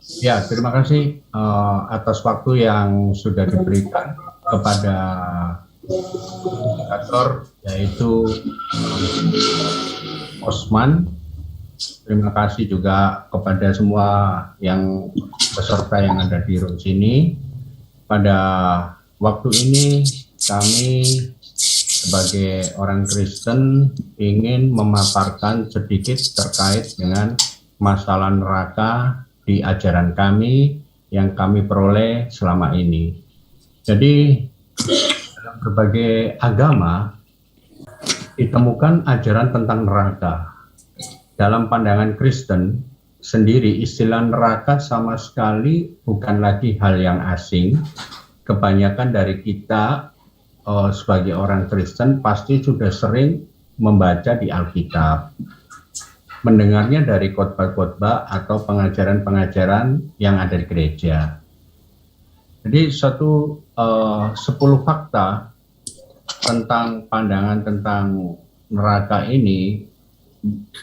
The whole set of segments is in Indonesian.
Ya, terima kasih atas waktu yang sudah diberikan kepada moderator, yaitu Osman. Terima kasih juga kepada semua yang peserta yang ada di room sini. Pada waktu ini kami sebagai orang Kristen ingin memaparkan sedikit terkait dengan masalah neraka di ajaran kami yang kami peroleh selama ini. Jadi dalam berbagai agama ditemukan ajaran tentang neraka. Dalam pandangan Kristen sendiri, istilah neraka sama sekali bukan lagi hal yang asing. Kebanyakan dari kita sebagai orang Kristen pasti sudah sering membaca di Alkitab, mendengarnya dari khotbah-khotbah atau pengajaran-pengajaran yang ada di gereja. Jadi 10 fakta tentang pandangan tentang neraka ini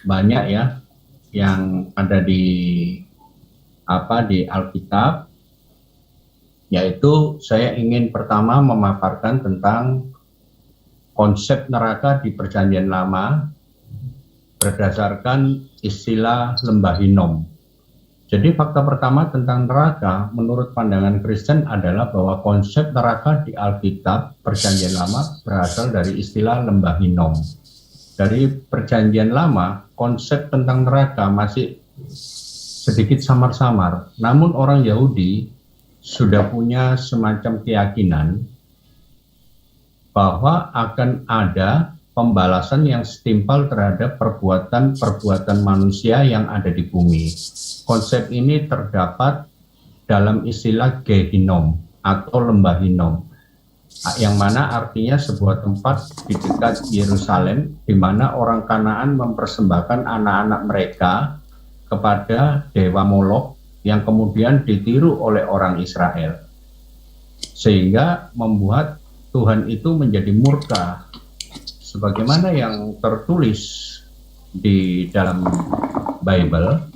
banyak ya yang ada di Alkitab, yaitu saya ingin pertama memaparkan tentang konsep neraka di Perjanjian Lama berdasarkan istilah Lembah Hinnom. Jadi fakta pertama tentang neraka menurut pandangan Kristen adalah bahwa konsep neraka di Alkitab Perjanjian Lama berasal dari istilah Lembah Hinnom. Dari Perjanjian Lama, konsep tentang neraka masih sedikit samar-samar. Namun orang Yahudi sudah punya semacam keyakinan bahwa akan ada pembalasan yang setimpal terhadap perbuatan-perbuatan manusia yang ada di bumi. Konsep ini terdapat dalam istilah Gehinnom atau Lembah Hinnom, yang mana artinya sebuah tempat di dekat Yerusalem di mana orang Kanaan mempersembahkan anak-anak mereka kepada dewa Molok yang kemudian ditiru oleh orang Israel, sehingga membuat Tuhan itu menjadi murka sebagaimana yang tertulis di dalam Bible,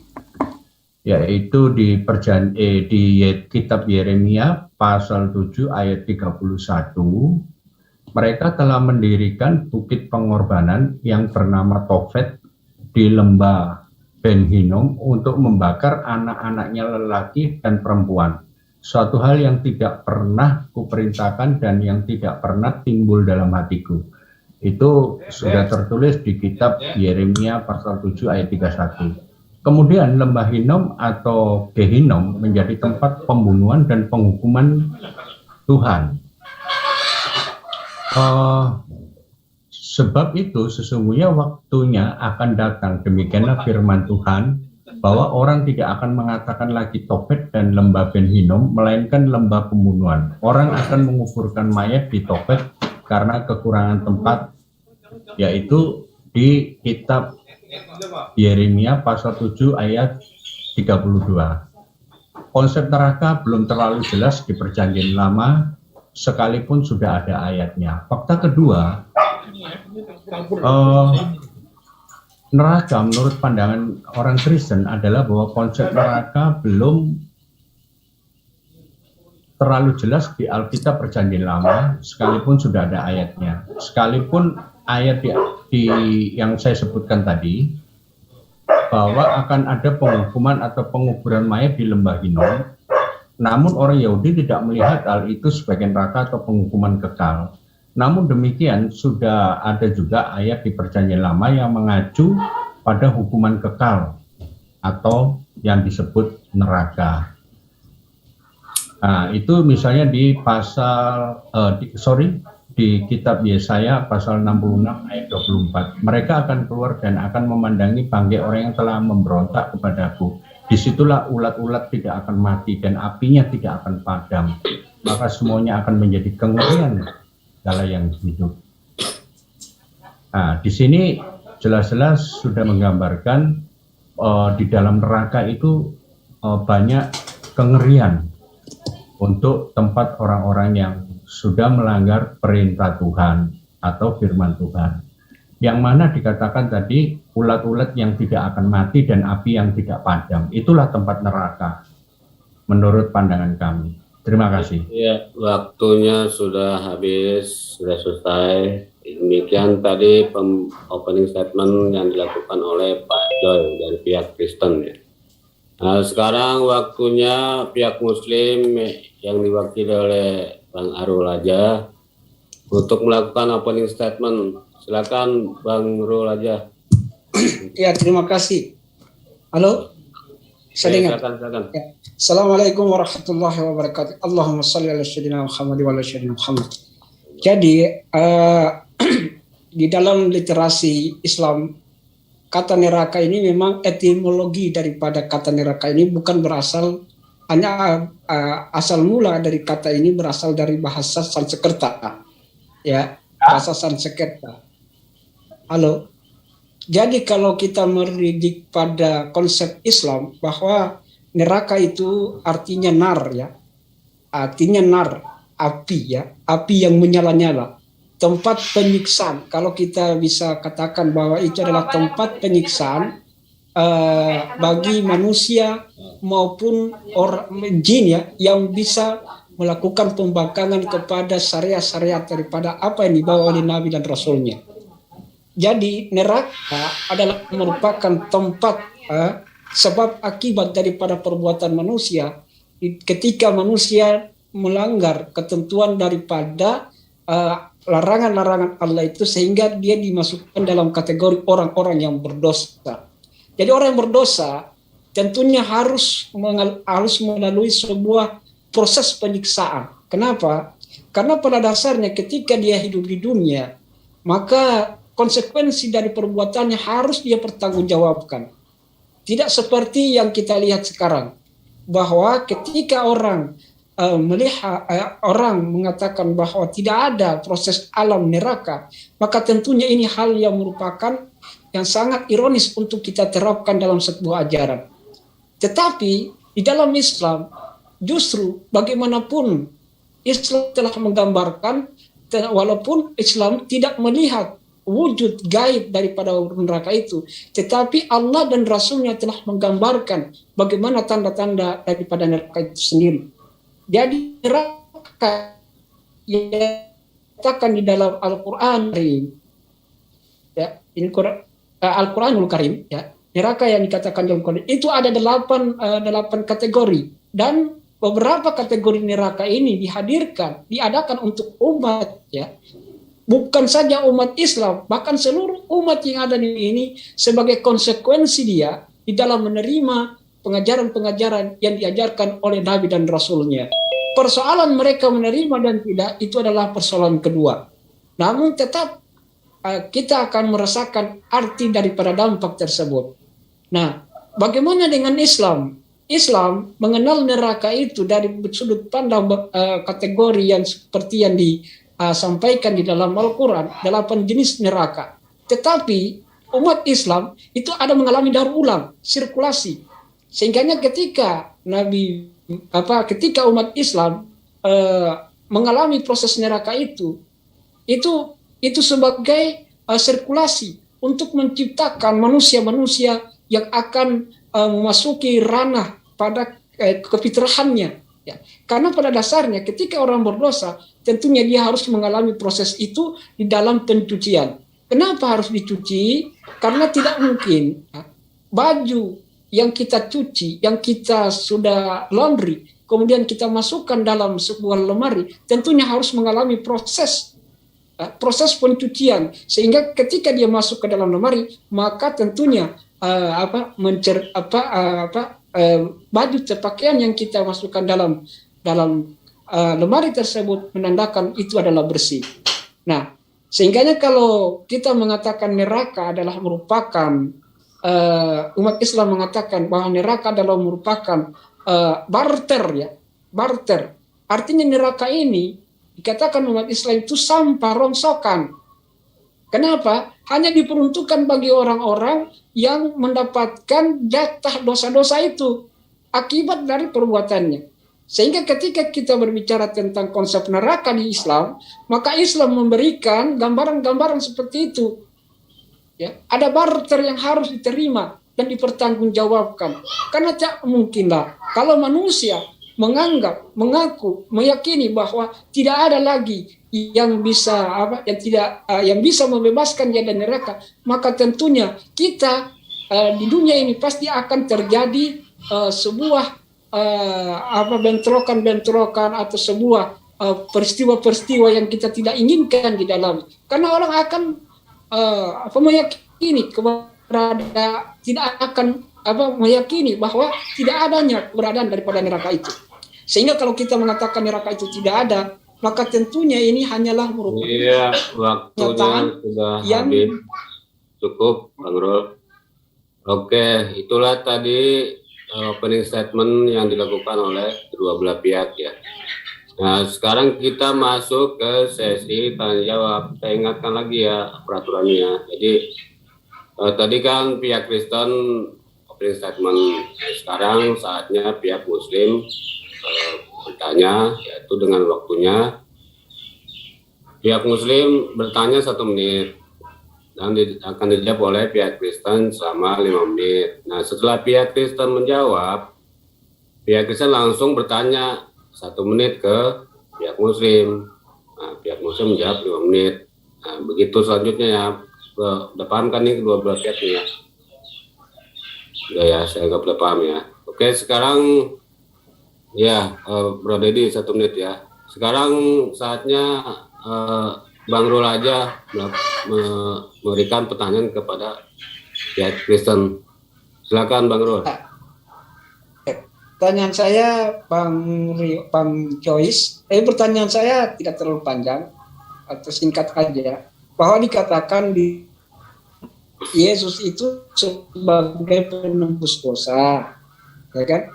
yaitu di kitab Yeremia pasal 7 ayat 31. Mereka telah mendirikan bukit pengorbanan yang bernama Tofet di lembah Ben Hinnom untuk membakar anak-anaknya lelaki dan perempuan. Suatu hal yang tidak pernah kuperintahkan dan yang tidak pernah timbul dalam hatiku. Itu sudah tertulis di kitab Yeremia pasal 7 ayat 31. Kemudian Lembah Hinnom atau Gehinnom menjadi tempat pembunuhan dan penghukuman Tuhan. Sebab itu sesungguhnya waktunya akan datang, demikianlah firman Tuhan, bahwa orang tidak akan mengatakan lagi Tofet dan lembah Ben Hinnom, melainkan lembah pembunuhan. Orang akan menguburkan mayat di Tofet karena kekurangan tempat, yaitu di kitab Yeremia pasal 7 ayat 32. Konsep neraka belum terlalu jelas di Perjanjian Lama, sekalipun sudah ada ayatnya. Fakta kedua, neraka menurut pandangan orang Kristen adalah bahwa konsep neraka belum terlalu jelas di Alkitab Perjanjian Lama, sekalipun sudah ada ayatnya. Sekalipun ayat yang saya sebutkan tadi, bahwa akan ada penghukuman atau penguburan mayat di Lembah Hinnom, namun orang Yahudi tidak melihat hal itu sebagai neraka atau penghukuman kekal. Namun demikian, sudah ada juga ayat di Perjanjian Lama yang mengacu pada hukuman kekal atau yang disebut neraka. Nah, itu misalnya di di kitab Yesaya pasal 66 ayat 24. Mereka akan keluar dan akan memandangi bangkai orang yang telah memberontak kepadaku. Disitulah ulat-ulat tidak akan mati dan apinya tidak akan padam. Maka semuanya akan menjadi kengerian segala yang hidup. Nah, di sini jelas-jelas sudah menggambarkan di dalam neraka itu banyak kengerian untuk tempat orang-orang yang sudah melanggar perintah Tuhan atau firman Tuhan. Yang mana dikatakan tadi ulat-ulat yang tidak akan mati dan api yang tidak padam. Itulah tempat neraka. menurut pandangan kami. Terima kasih. Ya, waktunya sudah habis, sudah selesai. Demikian tadi opening statement yang dilakukan oleh Pak Joy dari pihak Kristen ya. Nah, sekarang waktunya pihak Muslim yang diwakili oleh Bang Arul aja untuk melakukan opening statement. Silakan Bang Rul aja. Ya, terima kasih. Halo, saya dengar. Silakan. Ya. Assalamualaikum warahmatullahi wabarakatuh. Allahumma salli ala sayyidina Muhammad wa ala sayyidina Muhammad. Jadi di dalam literasi Islam, kata neraka ini memang etimologi daripada kata neraka ini bukan berasal hanya asal mula dari kata ini berasal dari bahasa Sanskerta, ya, bahasa Sanskerta. Halo. Jadi kalau kita meridik pada konsep Islam bahwa neraka itu artinya nar, ya, artinya nar, api, ya, api yang menyala-nyala, tempat penyiksaan. Kalau kita bisa katakan bahwa itu adalah tempat penyiksaan bagi manusia maupun orang jin, ya, yang bisa melakukan pembangkangan kepada syariat-syariat daripada apa yang dibawa oleh Nabi dan Rasulnya. Jadi neraka adalah merupakan tempat sebab akibat daripada perbuatan manusia ketika manusia melanggar ketentuan daripada larangan-larangan Allah itu, sehingga dia dimasukkan dalam kategori orang-orang yang berdosa. Jadi orang yang berdosa tentunya harus melalui sebuah proses penyiksaan. Kenapa? Karena pada dasarnya ketika dia hidup di dunia, maka konsekuensi dari perbuatannya harus dia pertanggungjawabkan. Tidak seperti yang kita lihat sekarang, bahwa ketika orang melihat orang mengatakan bahwa tidak ada proses alam neraka, maka tentunya ini hal yang merupakan yang sangat ironis untuk kita terapkan dalam sebuah ajaran. Tetapi di dalam Islam justru bagaimanapun Islam telah menggambarkan, walaupun Islam tidak melihat wujud gaib daripada neraka itu, tetapi Allah dan Rasulnya telah menggambarkan bagaimana tanda-tanda daripada neraka itu sendiri. Jadi neraka yang dikatakan di dalam Al-Quran, ya, ini Al-Quranul Karim, ya, neraka yang dikatakan dalam Al-Quran itu ada 8 kategori, dan beberapa kategori neraka ini diadakan untuk umat, ya. Bukan saja umat Islam, bahkan seluruh umat yang ada di ini sebagai konsekuensi dia di dalam menerima pengajaran-pengajaran yang diajarkan oleh Nabi dan Rasulnya. Persoalan mereka menerima dan tidak itu adalah persoalan kedua. Namun tetap kita akan merasakan arti daripada dampak tersebut. Nah, bagaimana dengan Islam? Islam mengenal neraka itu dari sudut pandang kategori yang seperti yang disampaikan di dalam Al-Quran, 8 jenis neraka. Tetapi umat Islam itu ada mengalami daur ulang, sirkulasi. Sehingga ketika ketika umat Islam mengalami proses neraka itu sebagai sirkulasi untuk menciptakan manusia-manusia yang akan memasuki ranah pada kefitrahannya. Ya. Karena pada dasarnya ketika orang berdosa, tentunya dia harus mengalami proses itu di dalam pencucian. Kenapa harus dicuci? Karena tidak mungkin baju yang kita cuci, yang kita sudah laundry, kemudian kita masukkan dalam sebuah lemari, tentunya harus mengalami proses pencucian, sehingga ketika dia masuk ke dalam lemari, maka tentunya baju pakaian yang kita masukkan dalam lemari tersebut menandakan itu adalah bersih. Nah, sehingga kalau kita mengatakan neraka adalah merupakan umat Islam mengatakan bahwa neraka adalah merupakan barter, ya, barter. Artinya neraka ini dikatakan umat Islam itu sampah rongsokan. Kenapa? Hanya diperuntukkan bagi orang-orang yang mendapatkan jatah dosa-dosa itu akibat dari perbuatannya. Sehingga ketika kita berbicara tentang konsep neraka di Islam, maka Islam memberikan gambaran-gambaran seperti itu. Ya, ada barter yang harus diterima dan dipertanggungjawabkan. Karena tak mungkinlah kalau manusia mengaku, meyakini bahwa tidak ada lagi yang bisa yang bisa membebaskan dia dari neraka, maka tentunya kita di dunia ini pasti akan terjadi sebuah bentrokan atau sebuah peristiwa-peristiwa yang kita tidak inginkan di dalam. Karena orang akan meyakini tidak akan meyakini bahwa tidak adanya keberadaan daripada neraka itu. Sehingga kalau kita mengatakan neraka itu tidak ada, maka tentunya ini hanyalah merupakan waktunya sudah habis. Cukup, Bang Rul. Oke, itulah tadi opening statement yang dilakukan oleh kedua belah pihak ya. Nah, sekarang kita masuk ke sesi tanya jawab. Saya ingatkan lagi ya peraturannya. Jadi tadi kan pihak Kristen opening statement. Sekarang saatnya pihak Muslim bertanya, yaitu dengan waktunya. Pihak Muslim bertanya 1 menit dan akan dijawab oleh pihak Kristen selama 5 menit. Nah, setelah pihak Kristen menjawab, pihak Kristen langsung bertanya 1 menit ke pihak Muslim. Nah, pihak Muslim menjawab 5 menit. Nah, begitu selanjutnya ya. Udah paham kan nih kedua belah pihak ya? Udah ya, saya nggak udah paham ya. Oke, sekarang ya, Bro Deddy 1 menit ya. Sekarang saatnya Bang Rul aja memberikan pertanyaan kepada pihak Kristen. Silakan Bang Rul. Pertanyaan saya, Bang Joyce, pertanyaan saya tidak terlalu panjang atau singkat aja, bahwa dikatakan di Yesus itu sebagai penebus dosa, ya kan?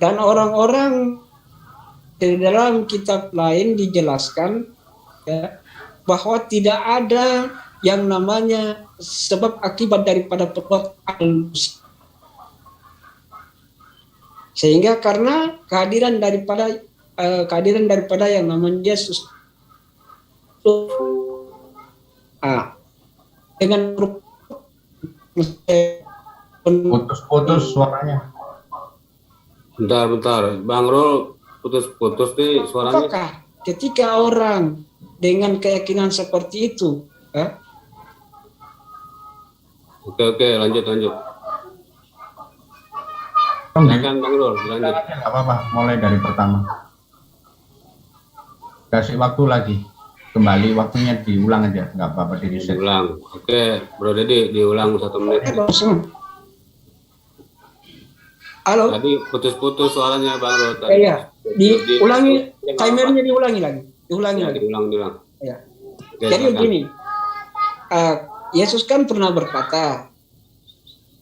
Dan orang-orang di dalam kitab lain dijelaskan ya, bahwa tidak ada yang namanya sebab akibat daripada perbuatan manusia. Sehingga karena kehadiran daripada yang namanya Yesus dengan putus-putus suaranya. Bentar, Bang Rul putus-putus nih suaranya. Apakah ketika orang dengan keyakinan seperti itu, Oke, lanjut. Silakan Bang Rul, lanjut. Nggak apa-apa, mulai dari pertama. Kasih waktu lagi. Kembali waktunya diulang aja, nggak apa-apa di reset. Diulang. Oke, Bro Deddy diulang 1 menit. Halo. Tadi putus-putus suaranya Bang Rul. Iya. Diulangi, timernya diulang lagi. Diulang. Ya. Oke, Jadi begini, Yesus kan pernah berkata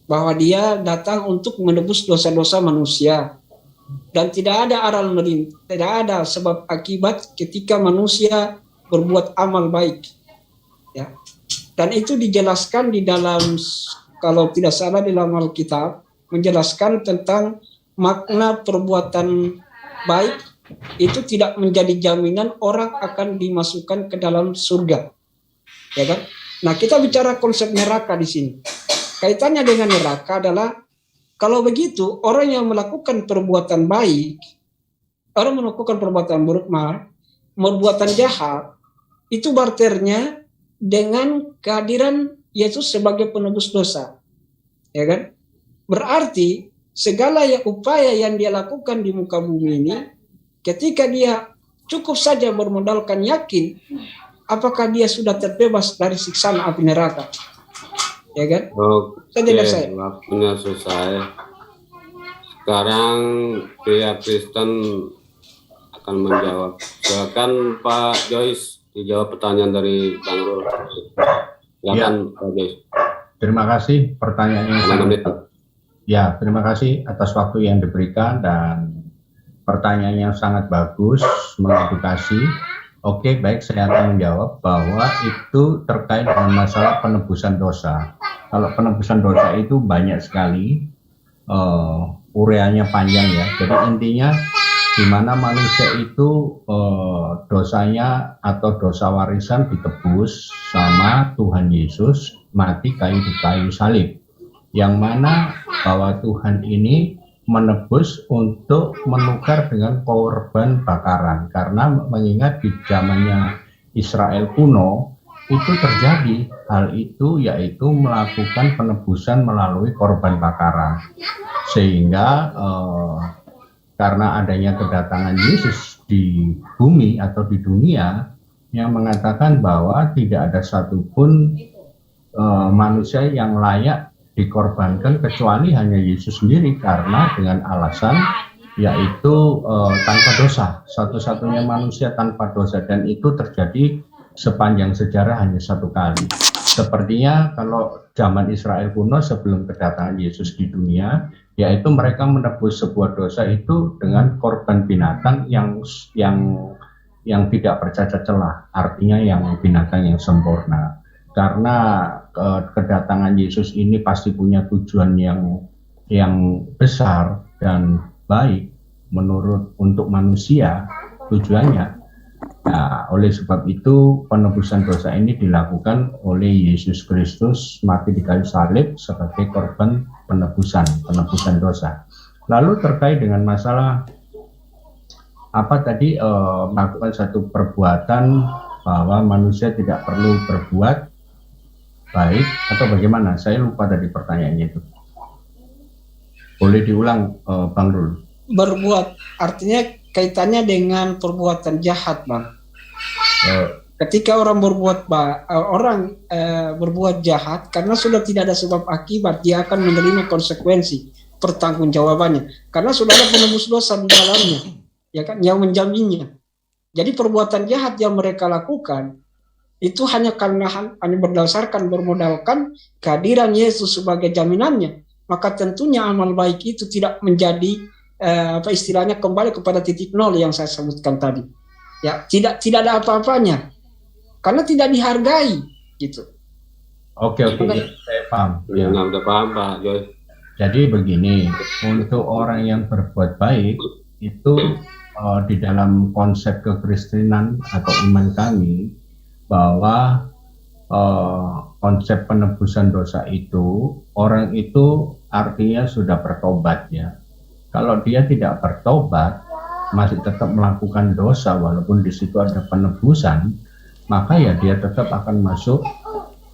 bahwa dia datang untuk menebus dosa-dosa manusia dan tidak ada sebab akibat ketika manusia berbuat amal baik, ya. Dan itu dijelaskan di dalam, kalau tidak salah di dalam Alkitab, menjelaskan tentang makna perbuatan baik itu tidak menjadi jaminan orang akan dimasukkan ke dalam surga, ya kan? Nah, kita bicara konsep neraka di sini. Kaitannya dengan neraka adalah kalau begitu orang yang melakukan perbuatan baik, orang melakukan perbuatan buruk, perbuatan jahat, itu barternya dengan kehadiran Yesus sebagai penebus dosa, ya kan? Berarti segala upaya yang dia lakukan di muka bumi ini, ketika dia cukup saja bermodalkan yakin, apakah dia sudah terbebas dari siksaan api neraka, ya kan? Oke, waktunya selesai. Sekarang pihak Kristen akan menjawab. Silakan Pak Joyce dijawab pertanyaan dari Bang Rul. Silakan Pak Joyce. Terima kasih pertanyaannya. Ya, terima kasih atas waktu yang diberikan dan pertanyaan yang sangat bagus, mengedukasi. Oke, baik, saya akan menjawab bahwa itu terkait dengan masalah penebusan dosa. Kalau penebusan dosa itu banyak sekali, ureanya panjang ya. Jadi intinya di mana manusia itu dosanya atau dosa warisan ditebus sama Tuhan Yesus mati di kayu salib. Yang mana bahwa Tuhan ini menebus untuk menukar dengan korban bakaran, karena mengingat di zamannya Israel kuno itu terjadi hal itu, yaitu melakukan penebusan melalui korban bakaran, sehingga karena adanya kedatangan Yesus di bumi atau di dunia yang mengatakan bahwa tidak ada satupun manusia yang layak dikorbankan kecuali hanya Yesus sendiri, karena dengan alasan yaitu tanpa dosa, satu-satunya manusia tanpa dosa, dan itu terjadi sepanjang sejarah hanya satu kali. Sepertinya kalau zaman Israel kuno sebelum kedatangan Yesus di dunia, yaitu mereka menebus sebuah dosa itu dengan korban binatang yang tidak bercacat celah, artinya yang binatang yang sempurna. Karena kedatangan Yesus ini pasti punya tujuan yang besar dan baik menurut untuk manusia tujuannya. Nah, oleh sebab itu penebusan dosa ini dilakukan oleh Yesus Kristus mati di kayu salib sebagai korban penebusan dosa. Lalu terkait dengan masalah apa tadi, melakukan satu perbuatan bahwa manusia tidak perlu berbuat baik atau bagaimana? Saya lupa tadi pertanyaannya itu. Boleh diulang, Bang Rul? Berbuat artinya kaitannya dengan perbuatan jahat, Bang. Ketika orang berbuat jahat karena sudah tidak ada sebab akibat, dia akan menerima konsekuensi pertanggungjawabannya karena sudah ada penebus dosa di dalamnya, ya kan, yang menjaminnya. Jadi perbuatan jahat yang mereka lakukan itu hanya bermodalkan kehadiran Yesus sebagai jaminannya, maka tentunya amal baik itu tidak menjadi istilahnya kembali kepada titik nol yang saya sebutkan tadi. Ya, tidak ada apa-apanya karena tidak dihargai gitu. Oke, saya paham. Ya, udah paham Pak Joy. Jadi begini, untuk orang yang berbuat baik itu di dalam konsep kekristenan atau iman kami, bahwa konsep penebusan dosa itu, orang itu artinya sudah bertobat ya. Kalau dia tidak bertobat, masih tetap melakukan dosa walaupun di situ ada penebusan, maka ya dia tetap akan masuk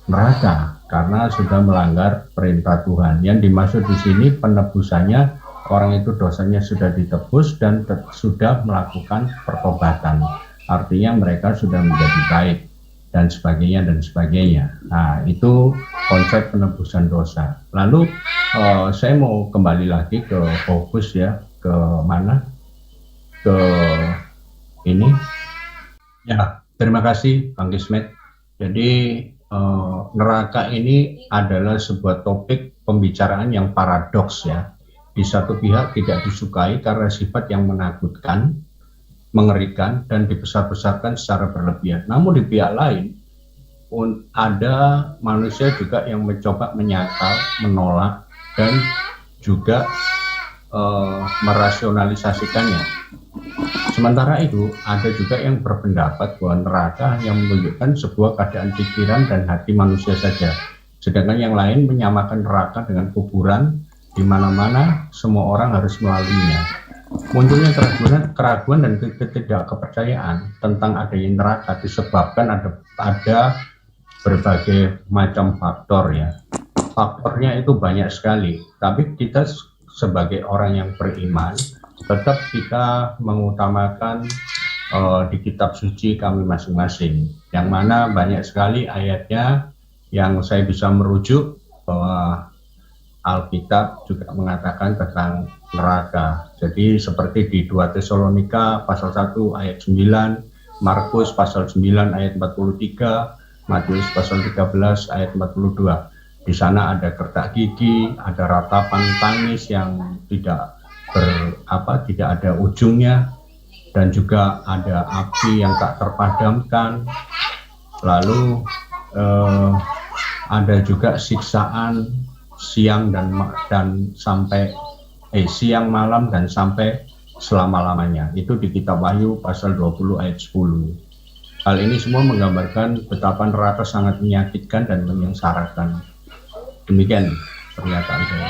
neraka karena sudah melanggar perintah Tuhan. Yang dimaksud di sini penebusannya, orang itu dosanya sudah ditebus dan sudah melakukan pertobatan. Artinya mereka sudah menjadi baik dan sebagainya. Nah, itu konsep penebusan dosa. Lalu saya mau kembali lagi ke fokus ya, ke mana? Ke ini. Ya, terima kasih Bang Kismet. Jadi neraka ini adalah sebuah topik pembicaraan yang paradoks ya. Di satu pihak tidak disukai karena sifat yang menakutkan, mengerikan, dan dibesar-besarkan secara berlebihan. Namun di pihak lain ada manusia juga yang mencoba menyangkal, menolak, dan juga merasionalisasikannya. Sementara itu ada juga yang berpendapat bahwa neraka yang menunjukkan sebuah keadaan pikiran dan hati manusia saja, sedangkan yang lain menyamakan neraka dengan kuburan di mana-mana semua orang harus melaluinya. Munculnya keraguan dan ketidakpercayaan tentang adanya neraka disebabkan ada berbagai macam faktor ya. Faktornya itu banyak sekali, tapi kita sebagai orang yang beriman tetap kita mengutamakan di kitab suci kami masing-masing, yang mana banyak sekali ayatnya yang saya bisa merujuk bahwa Alkitab juga mengatakan tentang neraka. Jadi seperti di 2 Tesalonika pasal 1 ayat 9, Markus pasal 9 ayat 43, Matius pasal 13 ayat 42. Di sana ada gertak gigi, ada ratapan tangis yang tidak ada ujungnya, dan juga ada api yang tak terpadamkan. Lalu ada juga siksaan siang siang malam dan sampai selama-lamanya. Itu di kitab Wahyu pasal 20 ayat 10. Hal ini semua menggambarkan betapa neraka sangat menyakitkan dan menyengsarakan. Demikian pernyataan saya.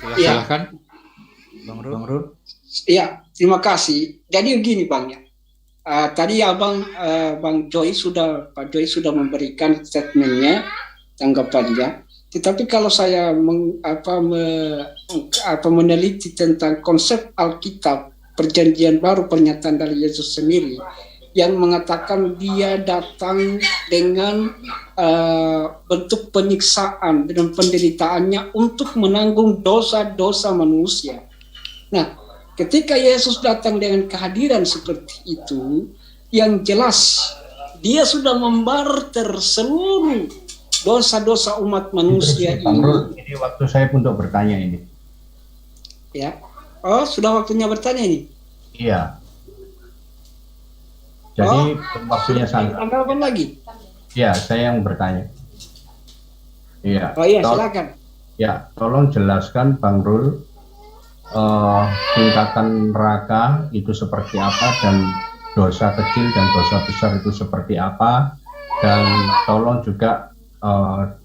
Silakan, Bang Rul. Ya, terima kasih. Jadi begini Bang ya. Tadi Bang Pak Joy sudah memberikan statementnya, tanggapannya. Tetapi kalau saya meneliti tentang konsep Alkitab, Perjanjian Baru, pernyataan dari Yesus sendiri, yang mengatakan dia datang dengan bentuk penyiksaan dan penderitaannya untuk menanggung dosa-dosa manusia. Nah, ketika Yesus datang dengan kehadiran seperti itu, yang jelas dia sudah membarter seluruh dosa-dosa umat manusia ini. Ini waktu saya untuk bertanya ini. Ya, oh sudah waktunya bertanya ini. Iya. Jadi waktunya sangat. Tanggapan lagi? Ya, saya yang bertanya. Iya. Oh iya, silakan. Ya, tolong jelaskan Bang Rul, tingkatan neraka itu seperti apa, dan dosa kecil dan dosa besar itu seperti apa, dan tolong juga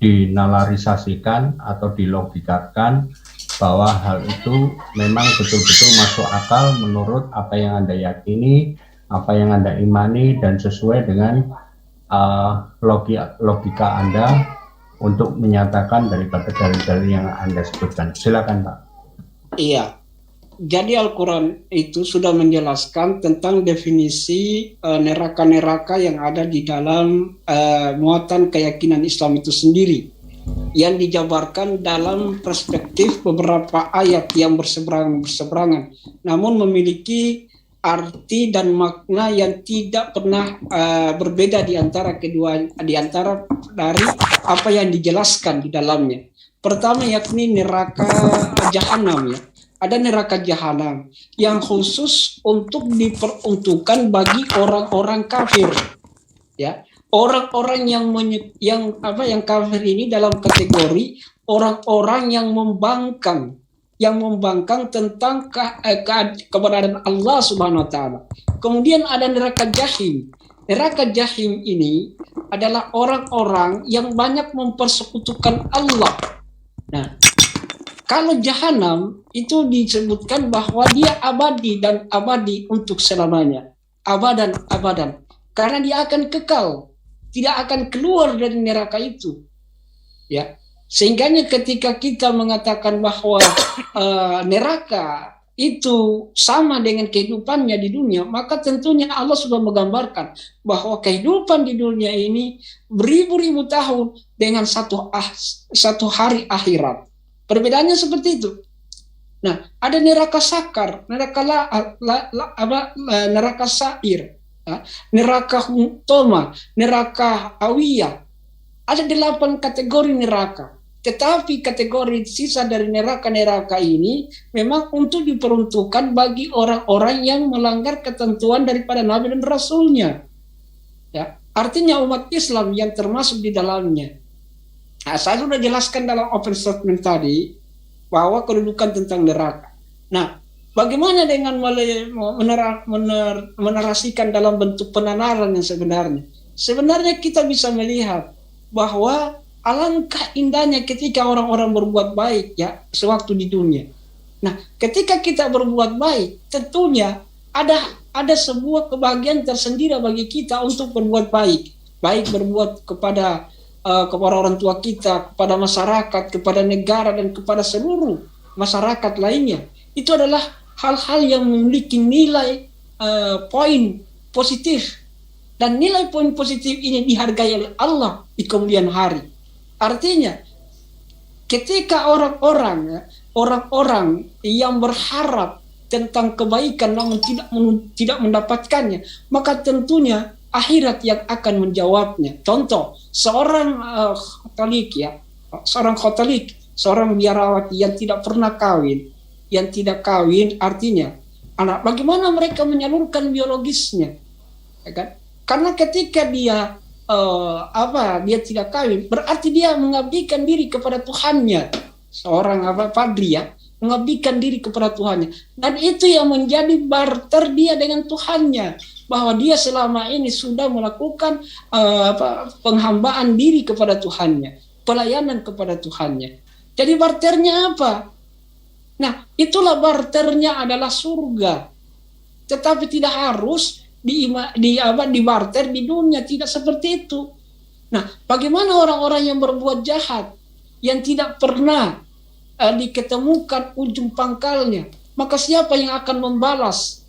dinalarisasikan atau dilogikakan bahwa hal itu memang betul-betul masuk akal menurut apa yang Anda yakini, apa yang Anda imani, dan sesuai dengan logika Anda untuk menyatakan daripada dalil-dalil yang Anda sebutkan. Silakan Pak. Iya, jadi Al-Quran itu sudah menjelaskan tentang definisi neraka-neraka yang ada di dalam muatan keyakinan Islam itu sendiri, yang dijabarkan dalam perspektif beberapa ayat yang berseberangan, namun memiliki arti dan makna yang tidak pernah berbeda di antara dari apa yang dijelaskan di dalamnya. Pertama yakni neraka jahanam ya. Ada neraka jahanam yang khusus untuk diperuntukkan bagi orang-orang kafir. Ya. Orang-orang yang kafir ini dalam kategori orang-orang yang membangkang tentang keberadaan Allah Subhanahu wa taala. Kemudian ada neraka jahim. Neraka jahim ini adalah orang-orang yang banyak mempersekutukan Allah. Nah, kalau jahanam itu disebutkan bahwa dia abadi dan abadi untuk selamanya, abadan. Karena dia akan kekal, tidak akan keluar dari neraka itu. Ya. Sehingga ketika kita mengatakan bahwa neraka itu sama dengan kehidupannya di dunia, maka tentunya Allah sudah menggambarkan bahwa kehidupan di dunia ini beribu-ribu tahun dengan satu hari akhirat. Perbedaannya seperti itu. Nah, ada neraka sakar, neraka sa'ir, neraka toma, neraka awiyah. Ada 8 kategori neraka. Tetapi kategori sisa dari neraka-neraka ini memang untuk diperuntukkan bagi orang-orang yang melanggar ketentuan daripada Nabi dan Rasulnya. Ya, artinya umat Islam yang termasuk di dalamnya. Nah, saya sudah jelaskan dalam open statement tadi bahwa kedudukan tentang neraka. Nah, bagaimana dengan menarasikan dalam bentuk penanaran yang sebenarnya? Sebenarnya kita bisa melihat bahwa alangkah indahnya ketika orang-orang berbuat baik ya sewaktu di dunia. Nah, ketika kita berbuat baik, tentunya ada sebuah kebahagiaan tersendiri bagi kita untuk berbuat baik. Baik berbuat kepada orang tua kita, kepada masyarakat, kepada negara, dan kepada seluruh masyarakat lainnya. Itu adalah hal-hal yang memiliki nilai poin positif. Dan nilai poin positif ini dihargai oleh Allah di kemudian hari. Artinya, ketika orang-orang yang berharap tentang kebaikan namun tidak mendapatkannya, maka tentunya akhirat yang akan menjawabnya. Contoh, seorang seorang biarawati yang tidak pernah kawin, artinya anak, bagaimana mereka menyalurkan biologisnya, ya kan? Karena ketika dia dia tidak kawin, berarti dia mengabdikan diri kepada Tuhannya. Seorang padri ya, mengabdikan diri kepada Tuhannya, dan itu yang menjadi barter dia dengan Tuhannya, bahwa dia selama ini sudah melakukan penghambaan diri kepada Tuhannya, pelayanan kepada Tuhannya. Jadi barternya apa? Nah, itulah barternya adalah surga. Tetapi tidak harus di barter di dunia, tidak seperti itu. Nah, bagaimana orang-orang yang berbuat jahat yang tidak pernah diketemukan ujung pangkalnya? Maka siapa yang akan membalas?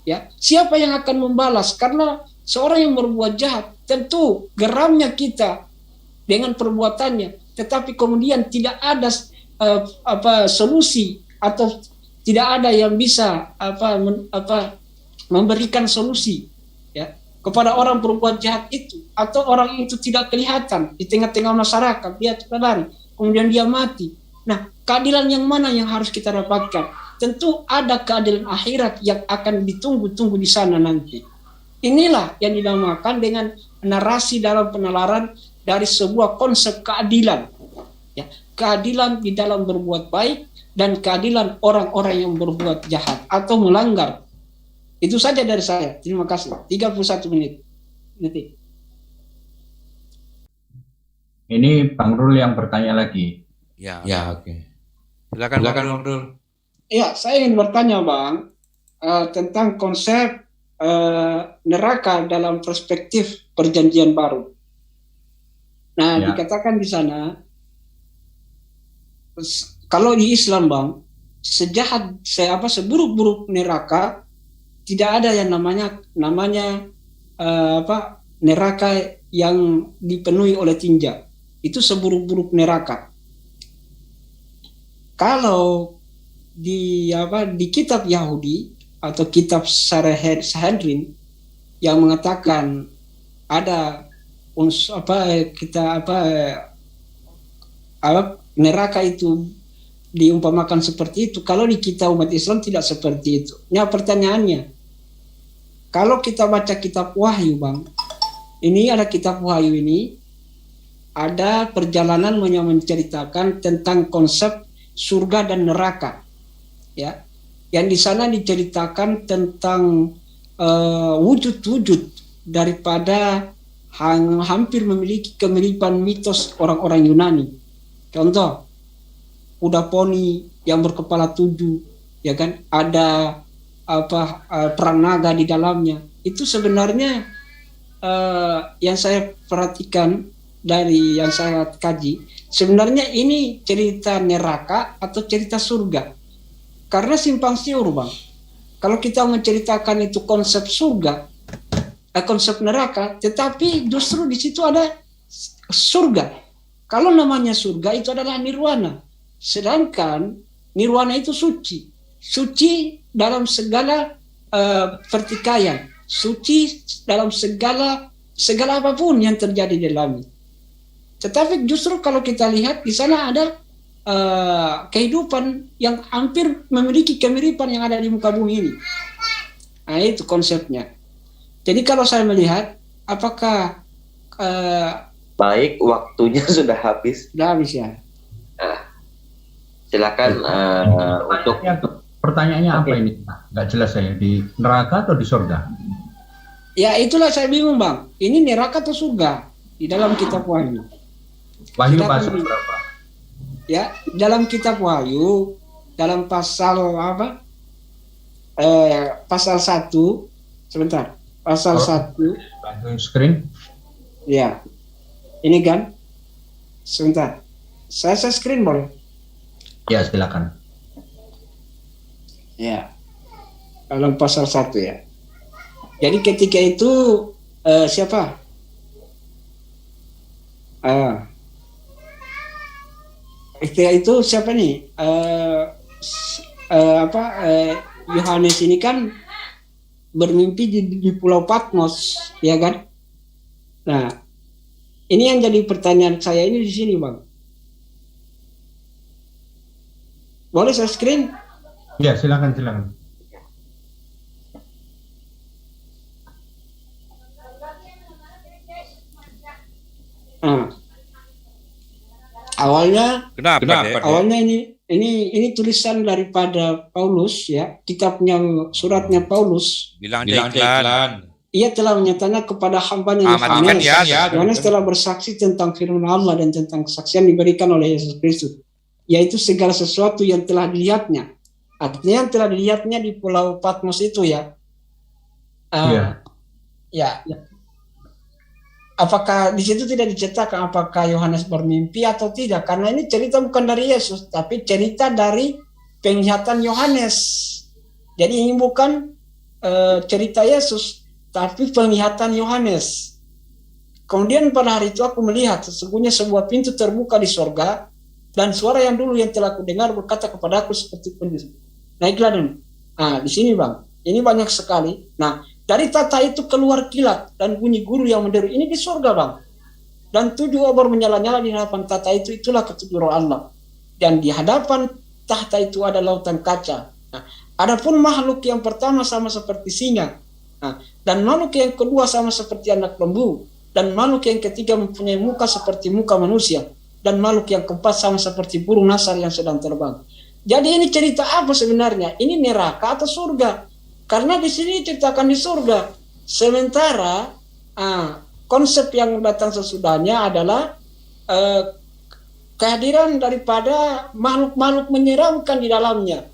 Ya, siapa yang akan membalas? Karena seorang yang berbuat jahat tentu geramnya kita dengan perbuatannya, tetapi kemudian tidak ada solusi atau tidak ada yang bisa memberikan solusi, ya, kepada orang berbuat jahat itu, atau orang itu tidak kelihatan di tengah-tengah masyarakat, dia terlari, kemudian dia mati. Nah, keadilan yang mana yang harus kita dapatkan? Tentu ada keadilan akhirat yang akan ditunggu-tunggu di sana nanti. Inilah yang dinamakan dengan narasi dalam penalaran dari sebuah konsep keadilan. Ya, keadilan di dalam berbuat baik dan keadilan orang-orang yang berbuat jahat atau melanggar. Itu saja dari saya. Terima kasih. 31 menit. Detik. Ini Bang Rul yang bertanya lagi. Ya, oke. Silakan Bang Rul. Ya, saya ingin bertanya Bang tentang konsep neraka dalam perspektif perjanjian baru. Nah, Ya. dikatakan di sana, kalau di Islam Bang, seburuk-buruk neraka tidak ada yang namanya neraka yang dipenuhi oleh tinja. Itu seburuk-buruk neraka. Kalau di kitab Yahudi atau kitab Sanhedrin yang mengatakan ada neraka itu diumpamakan seperti itu. Kalau di kita umat Islam tidak seperti itu. Nah, pertanyaannya, kalau kita baca kitab Wahyu Bang, ini ada kitab Wahyu ini ada perjalanan yang menceritakan tentang konsep surga dan neraka, ya, yang di sana diceritakan tentang wujud-wujud daripada hampir memiliki kemiripan mitos orang-orang Yunani. Contoh, kuda poni yang berkepala 7, ya kan? Ada perang naga di dalamnya. Itu sebenarnya yang saya perhatikan dari yang saya kaji, sebenarnya ini cerita neraka atau cerita surga. Karena simpang siur Bang. Kalau kita menceritakan itu konsep surga, konsep neraka, tetapi justru di situ ada surga. Kalau namanya surga itu adalah nirwana. Sedangkan nirwana itu suci. Suci dalam segala pertikaian. Suci dalam segala apapun yang terjadi di dalamnya. Tetapi justru kalau kita lihat di sana ada kehidupan yang hampir memiliki kemiripan yang ada di muka bumi ini. Nah, itu konsepnya. Jadi kalau saya melihat, apakah baik, waktunya sudah habis. sudah habis ya? Silakan untuk Pertanyaannya apa ini? Nggak jelas saya, di neraka atau di surga? Ya itulah saya bingung Bang. Ini neraka atau surga di dalam kitab Wahyu? Wahyu Silakan pasal di- berapa? Ya, dalam kitab Wahyu, dalam pasal pasal 1, sebentar. Pasal Oh. 1, Bantu screen. ya. Ini kan? Sebentar. Saya screen boleh? Ya, silakan. Ya. Dalam pasal 1 ya. Jadi ketika itu siapa? Ketika itu siapa nih? Yohanes ini kan bermimpi di Pulau Patmos, ya kan? Nah, ini yang jadi pertanyaan saya ini di sini, Bang. Boleh saya screen? Ya, silakan. Nah, awalnya Kenapa? awalnya ini tulisan daripada Paulus ya, suratnya Paulus. Bilang ada iklan. Ia telah menyatakan kepada hambanya Matikan Yohanes. ya. Yohanes telah bersaksi tentang firman Allah dan tentang kesaksian diberikan oleh Yesus Kristus. yaitu segala sesuatu yang telah dilihatnya. Artinya yang telah dilihatnya di Pulau Patmos itu ya. Iya. Ya. Apakah di situ tidak diceritakan apakah Yohanes bermimpi atau tidak? Karena ini cerita bukan dari Yesus, tapi cerita dari penglihatan Yohanes. Jadi ini bukan cerita Yesus, tapi penglihatan Yohanes. Kemudian pada hari itu aku melihat sesungguhnya sebuah pintu terbuka di sorga, dan suara yang dulu yang telah aku dengar berkata kepada aku seperti penyusup, naiklah dan di sini bang, ini banyak sekali. Nah, dari tata itu keluar kilat dan bunyi guru yang menderu. Ini di surga bang. Dan 7 obor menyala-nyala di hadapan tata itu, itulah ketujuh roh Allah. Dan di hadapan tahta itu ada lautan kaca. Nah, adapun makhluk yang pertama sama seperti singa. Nah, dan makhluk yang kedua sama seperti anak lembu. Dan makhluk yang ketiga mempunyai muka seperti muka manusia. Dan makhluk yang keempat sama seperti burung nasar yang sedang terbang. Jadi ini cerita apa sebenarnya? Ini neraka atau surga? Karena di sini diceritakan di surga. Sementara konsep yang datang sesudahnya adalah kehadiran daripada makhluk-makhluk menyeramkan di dalamnya.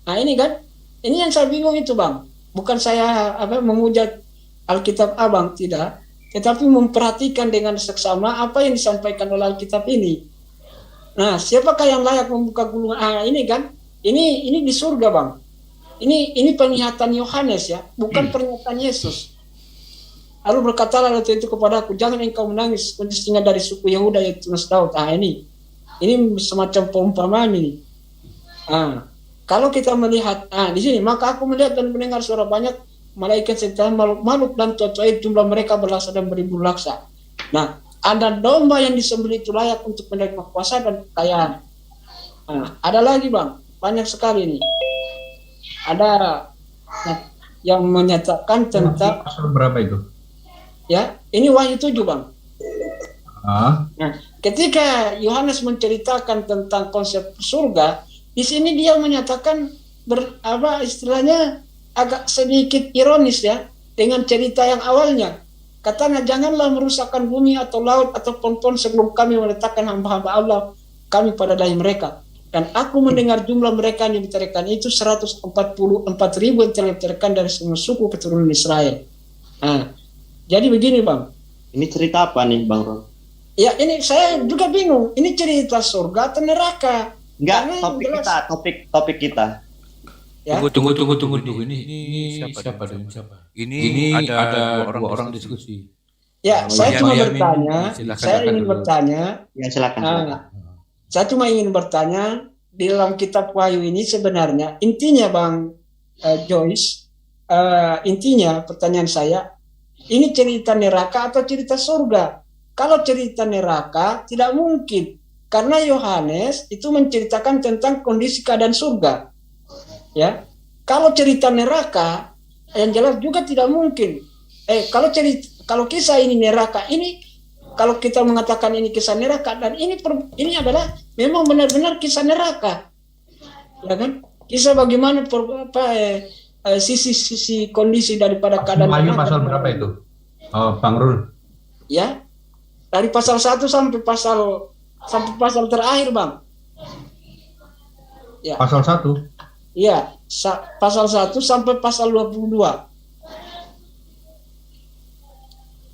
Nah ini kan, ini yang saya bingung itu bang. Bukan saya memuja Alkitab abang, tidak. Tetapi memperhatikan dengan seksama apa yang disampaikan oleh Alkitab ini. Nah siapakah yang layak membuka gulungan? Ini kan, ini di surga bang. Ini penglihatan Yohanes ya, bukan pernyataan Yesus. Lalu berkatalah waktu itu kepada aku, jangan engkau menangis, untuk singa dari suku Yehuda yaitu Mas Daud. Ini semacam perumpamaan ini. Kalau kita melihat di sini, maka aku melihat dan mendengar suara banyak malaikat serta makhluk dan tua-tua itu, jumlah mereka berlaksa dan beribu laksa. Nah, ada domba yang disembelih itu layak untuk menerima kuasa dan kekayaan. Ada lagi bang, banyak sekali ini. Ada yang menyatakan tentang pasal berapa itu? Ya, ini Wahyu 7 bang. Nah, ketika Yohanes menceritakan tentang konsep surga, di sini dia menyatakan istilahnya agak sedikit ironis ya dengan cerita yang awalnya. Katanya janganlah merusakkan bumi atau laut atau pohon-pohon sebelum kami meletakkan hamba-hamba Allah kami pada dahi mereka. Dan aku mendengar jumlah mereka yang dibicarakan itu 144.000 yang telah dibicarakan dari semua suku keturunan Israel. Jadi begini bang. Ini cerita apa nih bang Ron? Ya ini saya juga bingung. Ini cerita surga atau neraka? Enggak, topik kita. Ya? Tunggu. Ini siapa? Ini ada dua orang diskusi. Ya, saya cuma bertanya. Saya ingin bertanya. Ya silakan. Saya cuma ingin bertanya di dalam kitab Wahyu ini sebenarnya intinya bang Joyce, intinya pertanyaan saya, ini cerita neraka atau cerita surga? Kalau cerita neraka tidak mungkin, karena Yohanes itu menceritakan tentang kondisi keadaan surga. Ya, kalau cerita neraka yang jelas juga tidak mungkin. Kalau kisah ini neraka, ini kalau kita mengatakan ini kisah neraka dan ini adalah memang benar-benar kisah neraka, ya kan? Kisah bagaimana sisi kondisi daripada keadaan neraka. Pasal berapa itu, Bang Rul? Ya, dari pasal 1 sampai pasal terakhir, bang. Ya. Pasal 1? Iya, pasal 1 sampai pasal 22.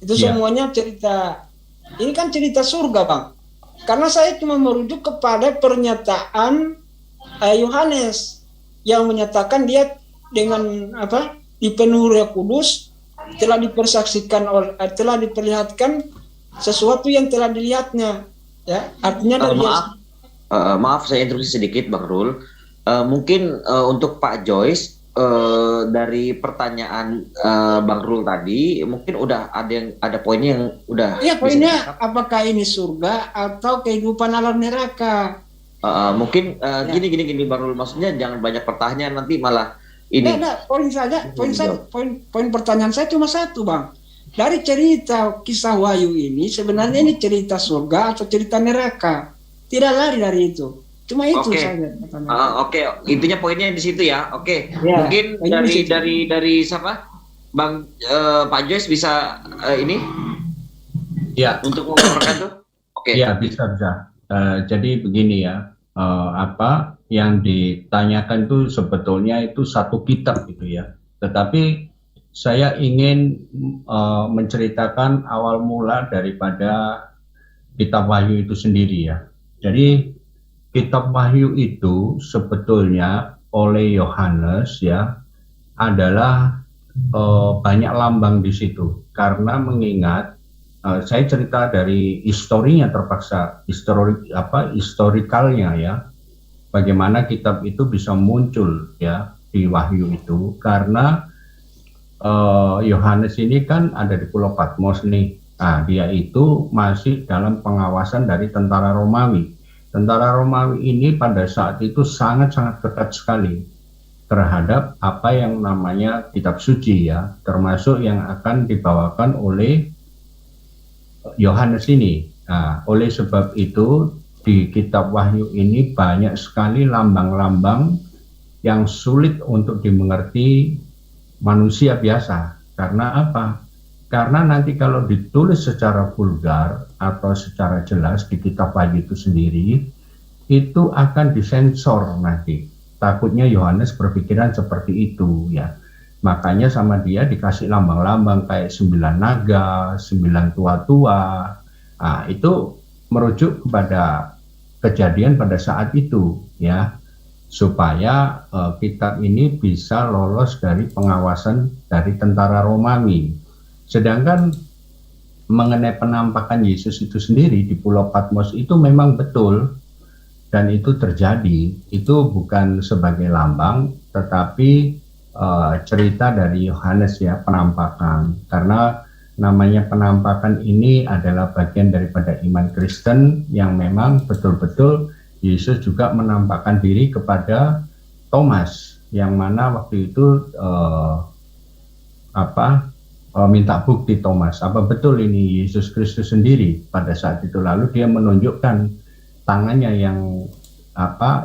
Itu semuanya cerita. Ini kan cerita surga, bang. Karena saya cuma merujuk kepada pernyataan Yohanes yang menyatakan dia dengan dipenuhi Roh Kudus, telah telah diperlihatkan sesuatu yang telah dilihatnya. Ya, artinya dari maaf saya interupsi sedikit, Bang Rul. Mungkin untuk Pak Joyce, dari pertanyaan Bang Rul tadi mungkin udah ada poinnya yang udah. Iya, poinnya apakah ini surga atau kehidupan alam neraka? Mungkin gini Bang Rul, maksudnya jangan banyak pertanyaan nanti malah ini. Poin pertanyaan saya cuma satu, Bang. Dari cerita kisah Wahyu ini sebenarnya ini cerita surga atau cerita neraka? Tidak lari dari itu. Cuma itu saja. Intinya poinnya di situ ya. Ya, mungkin dari siapa? Bang Pak Joyce bisa ini? Ya. Untuk mengungkapkan tuh. Ya, bisa. Jadi begini ya. apa yang ditanyakan itu sebetulnya itu satu kitab gitu ya. Tetapi saya ingin menceritakan awal mula daripada kitab Wahyu itu sendiri ya. Jadi kitab Wahyu itu sebetulnya oleh Yohanes ya adalah banyak lambang di situ, karena mengingat saya cerita dari historinya terpaksa, historikalnya ya, bagaimana kitab itu bisa muncul ya di Wahyu itu, karena Yohanes ini kan ada di Pulau Patmos nih. Nah, dia itu masih dalam pengawasan dari tentara Romawi. Tentara Romawi ini pada saat itu sangat-sangat ketat sekali terhadap apa yang namanya kitab suci ya, termasuk yang akan dibawakan oleh Yohanes ini. Nah, oleh sebab itu di kitab Wahyu ini banyak sekali lambang-lambang yang sulit untuk dimengerti manusia biasa. Karena apa? Karena nanti kalau ditulis secara vulgar atau secara jelas di kitab Wahyu itu sendiri, itu akan disensor nanti. Takutnya Yohanes berpikiran seperti itu ya. Makanya sama dia dikasih lambang-lambang kayak 9 naga, 9 tua-tua. Nah, itu merujuk kepada kejadian pada saat itu ya. Supaya kitab ini bisa lolos dari pengawasan dari tentara Romawi. Sedangkan mengenai penampakan Yesus itu sendiri di Pulau Patmos itu memang betul, dan itu terjadi. Itu bukan sebagai lambang, tetapi cerita dari Yohanes ya, penampakan. Karena namanya penampakan ini adalah bagian daripada iman Kristen yang memang betul-betul Yesus juga menampakkan diri kepada Thomas, yang mana waktu itu minta bukti Thomas, apa betul ini Yesus Kristus sendiri pada saat itu. Lalu dia menunjukkan tangannya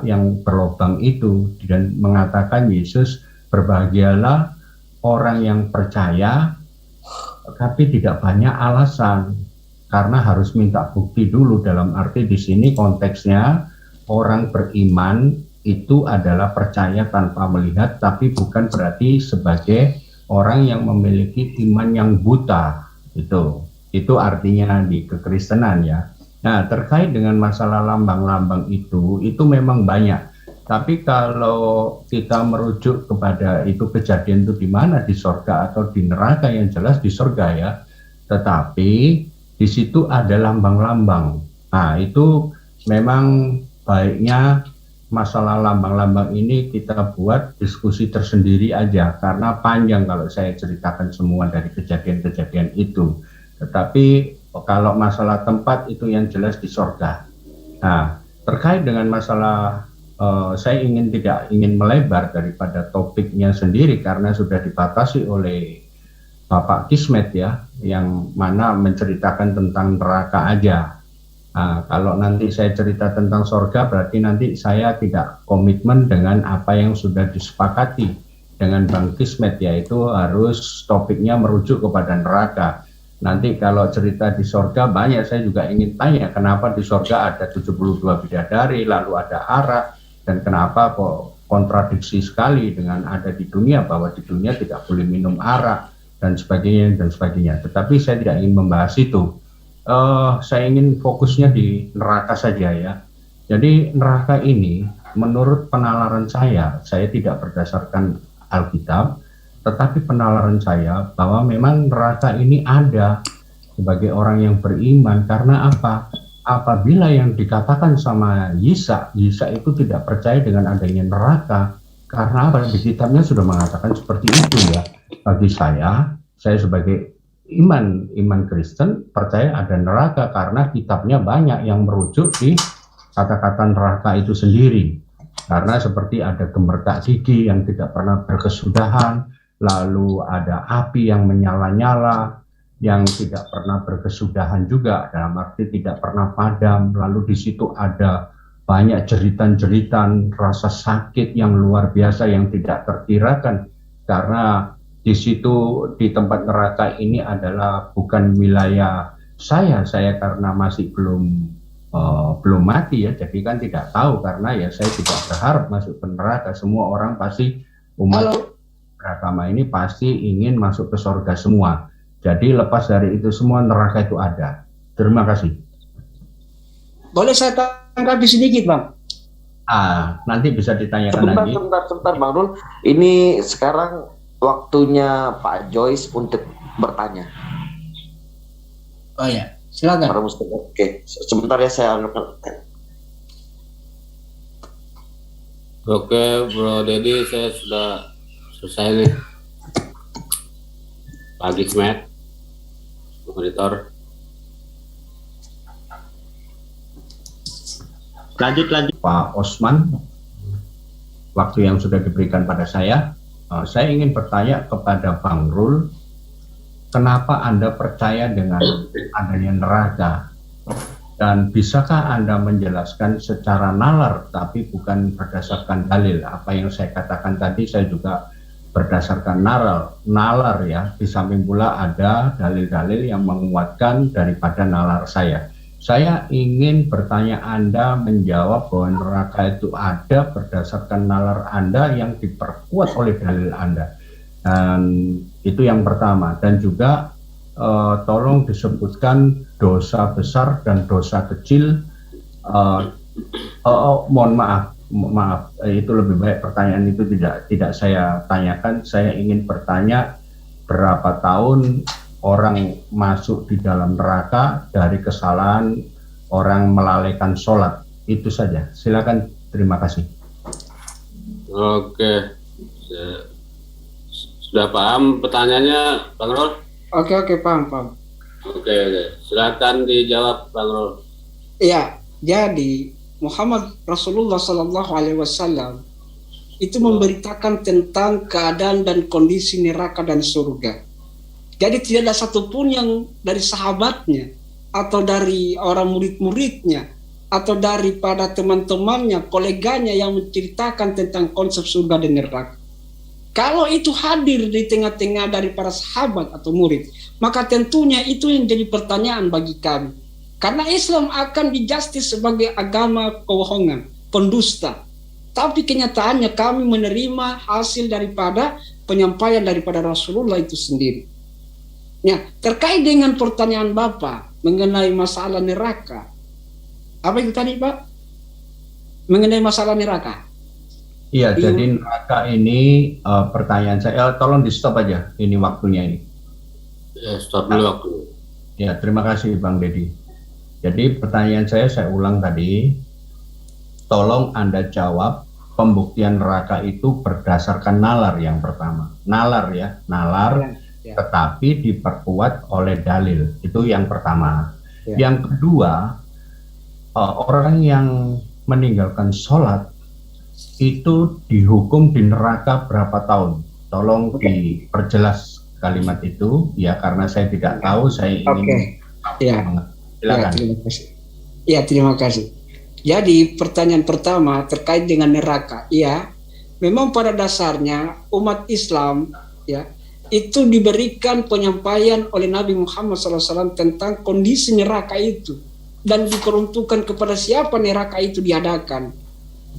yang berlubang itu dan mengatakan, Yesus, berbahagialah orang yang percaya tapi tidak banyak alasan, karena harus minta bukti dulu. Dalam arti di sini konteksnya orang beriman itu adalah percaya tanpa melihat, tapi bukan berarti sebagai orang yang memiliki iman yang buta. Itu artinya di kekristenan ya. Nah, terkait dengan masalah lambang-lambang itu memang banyak. Tapi kalau kita merujuk kepada itu kejadian itu di mana, di sorga atau di neraka, yang jelas di sorga ya. Tetapi di situ ada lambang-lambang. Nah, itu memang baiknya masalah lambang-lambang ini kita buat diskusi tersendiri aja, karena panjang kalau saya ceritakan semua dari kejadian-kejadian itu. Tetapi kalau masalah tempat itu yang jelas di sorga. Nah, terkait dengan masalah saya tidak ingin melebar daripada topiknya sendiri, karena sudah dibatasi oleh Bapak Kismet ya, yang mana menceritakan tentang neraka aja. Nah, kalau nanti saya cerita tentang sorga, berarti nanti saya tidak komitmen dengan apa yang sudah disepakati dengan Bang Kismet, yaitu harus topiknya merujuk kepada neraka. Nanti kalau cerita di sorga banyak, saya juga ingin tanya kenapa di sorga ada 72 bidadari, lalu ada arak, dan kenapa kok kontradiksi sekali dengan ada di dunia, bahwa di dunia tidak boleh minum arak dan sebagainya dan sebagainya. Tetapi saya tidak ingin membahas itu. Saya ingin fokusnya di neraka saja ya. Jadi neraka ini menurut penalaran saya tidak berdasarkan Alkitab, tetapi penalaran saya bahwa memang neraka ini ada sebagai orang yang beriman. Karena apa? Apabila yang dikatakan sama Yisa itu tidak percaya dengan adanya neraka, karena apa? Di kitabnya sudah mengatakan seperti itu ya. Bagi saya sebagai iman Kristen percaya ada neraka, karena kitabnya banyak yang merujuk di kata-kata neraka itu sendiri. Karena seperti ada gemertak gigi yang tidak pernah berkesudahan, lalu ada api yang menyala-nyala yang tidak pernah berkesudahan juga, dalam arti tidak pernah padam. Lalu di situ ada banyak jeritan-jeritan rasa sakit yang luar biasa yang tidak terkirakan, karena di situ di tempat neraka ini adalah bukan wilayah saya karena masih belum belum mati ya, jadi kan tidak tahu, karena ya saya tidak berharap masuk ke neraka. Semua orang pasti, umat beragama ini pasti ingin masuk ke surga semua. Jadi lepas dari itu semua, neraka itu ada. Terima kasih. Boleh saya tanggapi sedikit, Bang? Nanti bisa ditanyakan lagi. Sebentar, Bang Rul. Ini sekarang waktunya Pak Joyce untuk bertanya. Oh ya, silakan. Oke, sebentar ya saya anukan. Oke, Bro Dedi, saya sudah selesai nih. Pak Gismet, monitor. Lanjut. Pak Osman, waktu yang sudah diberikan pada saya ingin bertanya kepada Bang Rul, kenapa Anda percaya dengan adanya neraka? Dan bisakah Anda menjelaskan secara nalar, tapi bukan berdasarkan dalil? Apa yang saya katakan tadi saya juga berdasarkan nalar ya. Di samping pula ada dalil-dalil yang menguatkan daripada nalar saya. Saya ingin bertanya Anda menjawab bahwa neraka itu ada berdasarkan nalar Anda yang diperkuat oleh dalil Anda. Dan itu yang pertama. Dan juga tolong disebutkan dosa besar dan dosa kecil. Mohon maaf, itu lebih baik pertanyaan itu tidak saya tanyakan. Saya ingin bertanya berapa tahun orang masuk di dalam neraka dari kesalahan orang melalaikan sholat. Itu saja. Silakan. Terima kasih. Oke, sudah paham pertanyaannya, Bang Rul? Oke, paham. Oke, silakan dijawab, Bang Rul. Iya, jadi Muhammad Rasulullah SAW itu memberitakan tentang keadaan dan kondisi neraka dan surga. Jadi tidak ada satupun yang dari sahabatnya atau dari orang murid-muridnya atau daripada teman-temannya, koleganya yang menceritakan tentang konsep surga dan neraka. Kalau itu hadir di tengah-tengah dari para sahabat atau murid, maka tentunya itu yang jadi pertanyaan bagi kami. Karena Islam akan dijustis sebagai agama kebohongan, pendusta. Tapi kenyataannya kami menerima hasil daripada penyampaian daripada Rasulullah itu sendiri. Ya, terkait dengan pertanyaan Bapak mengenai masalah neraka. Apa itu tadi, Pak? Mengenai masalah neraka. Iya, jadi neraka ini pertanyaan saya, tolong di stop aja ini waktunya ini. Ya, stop dulu waktunya. Ya, terima kasih Bang Dedi. Jadi pertanyaan saya ulang tadi, tolong Anda jawab pembuktian neraka itu berdasarkan nalar yang pertama. Nalar ya, nalar. Ya. Tetapi diperkuat oleh dalil. Itu yang pertama. Ya. Yang kedua, orang yang meninggalkan sholat itu dihukum di neraka berapa tahun? Tolong diperjelas kalimat itu ya, karena saya tidak tahu. Saya ingin silakan. Terima kasih. Jadi pertanyaan pertama terkait dengan neraka. Ya, memang pada dasarnya umat Islam ya itu diberikan penyampaian oleh Nabi Muhammad SAW tentang kondisi neraka itu dan diperuntukkan kepada siapa neraka itu diadakan.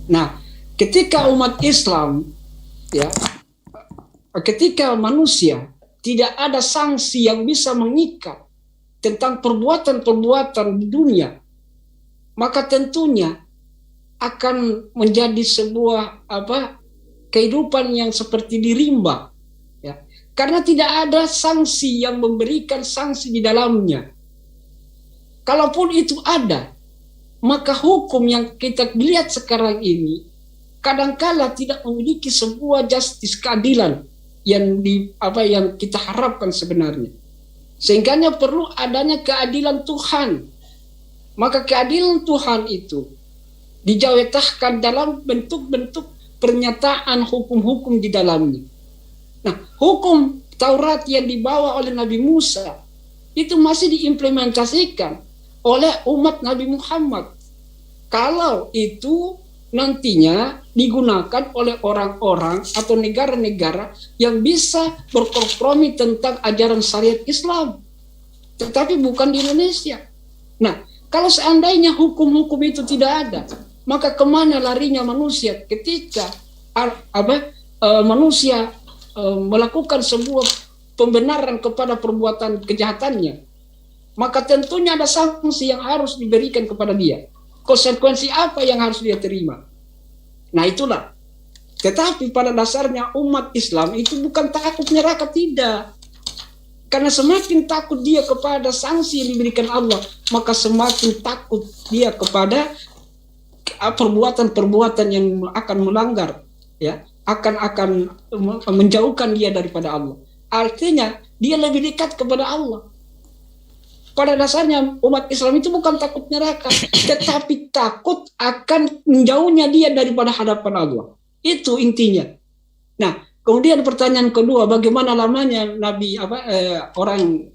Nah, ketika umat Islam ya, ketika manusia tidak ada sanksi yang bisa mengikat tentang perbuatan-perbuatan di dunia, maka tentunya akan menjadi sebuah kehidupan yang seperti di rimba. Karena tidak ada sanksi yang memberikan sanksi di dalamnya. Kalaupun itu ada, maka hukum yang kita lihat sekarang ini kadangkala tidak memiliki sebuah justice, keadilan yang yang kita harapkan sebenarnya. Sehingga perlu adanya keadilan Tuhan. Maka keadilan Tuhan itu dijawetahkan dalam bentuk-bentuk pernyataan hukum-hukum di dalamnya. Nah, hukum Taurat yang dibawa oleh Nabi Musa itu masih diimplementasikan oleh umat Nabi Muhammad. Kalau itu nantinya digunakan oleh orang-orang atau negara-negara yang bisa berkompromi tentang ajaran syariat Islam, tetapi bukan di Indonesia. Nah, Kalau seandainya hukum-hukum itu tidak ada, maka kemana larinya manusia ketika manusia melakukan sebuah pembenaran kepada perbuatan kejahatannya? Maka tentunya ada sanksi yang harus diberikan kepada dia. Konsekuensi apa yang harus dia terima? Nah itulah. Tetapi pada dasarnya umat Islam itu bukan takut neraka, tidak. Karena semakin takut dia kepada sanksi yang diberikan Allah, maka semakin takut dia kepada perbuatan-perbuatan yang akan melanggar, ya, akan menjauhkan dia daripada Allah. Artinya dia lebih dekat kepada Allah. Pada dasarnya umat Islam itu bukan takut neraka, tetapi takut akan menjauhnya dia daripada hadapan Allah. Itu intinya. Nah, kemudian pertanyaan kedua, bagaimana lamanya Nabi orang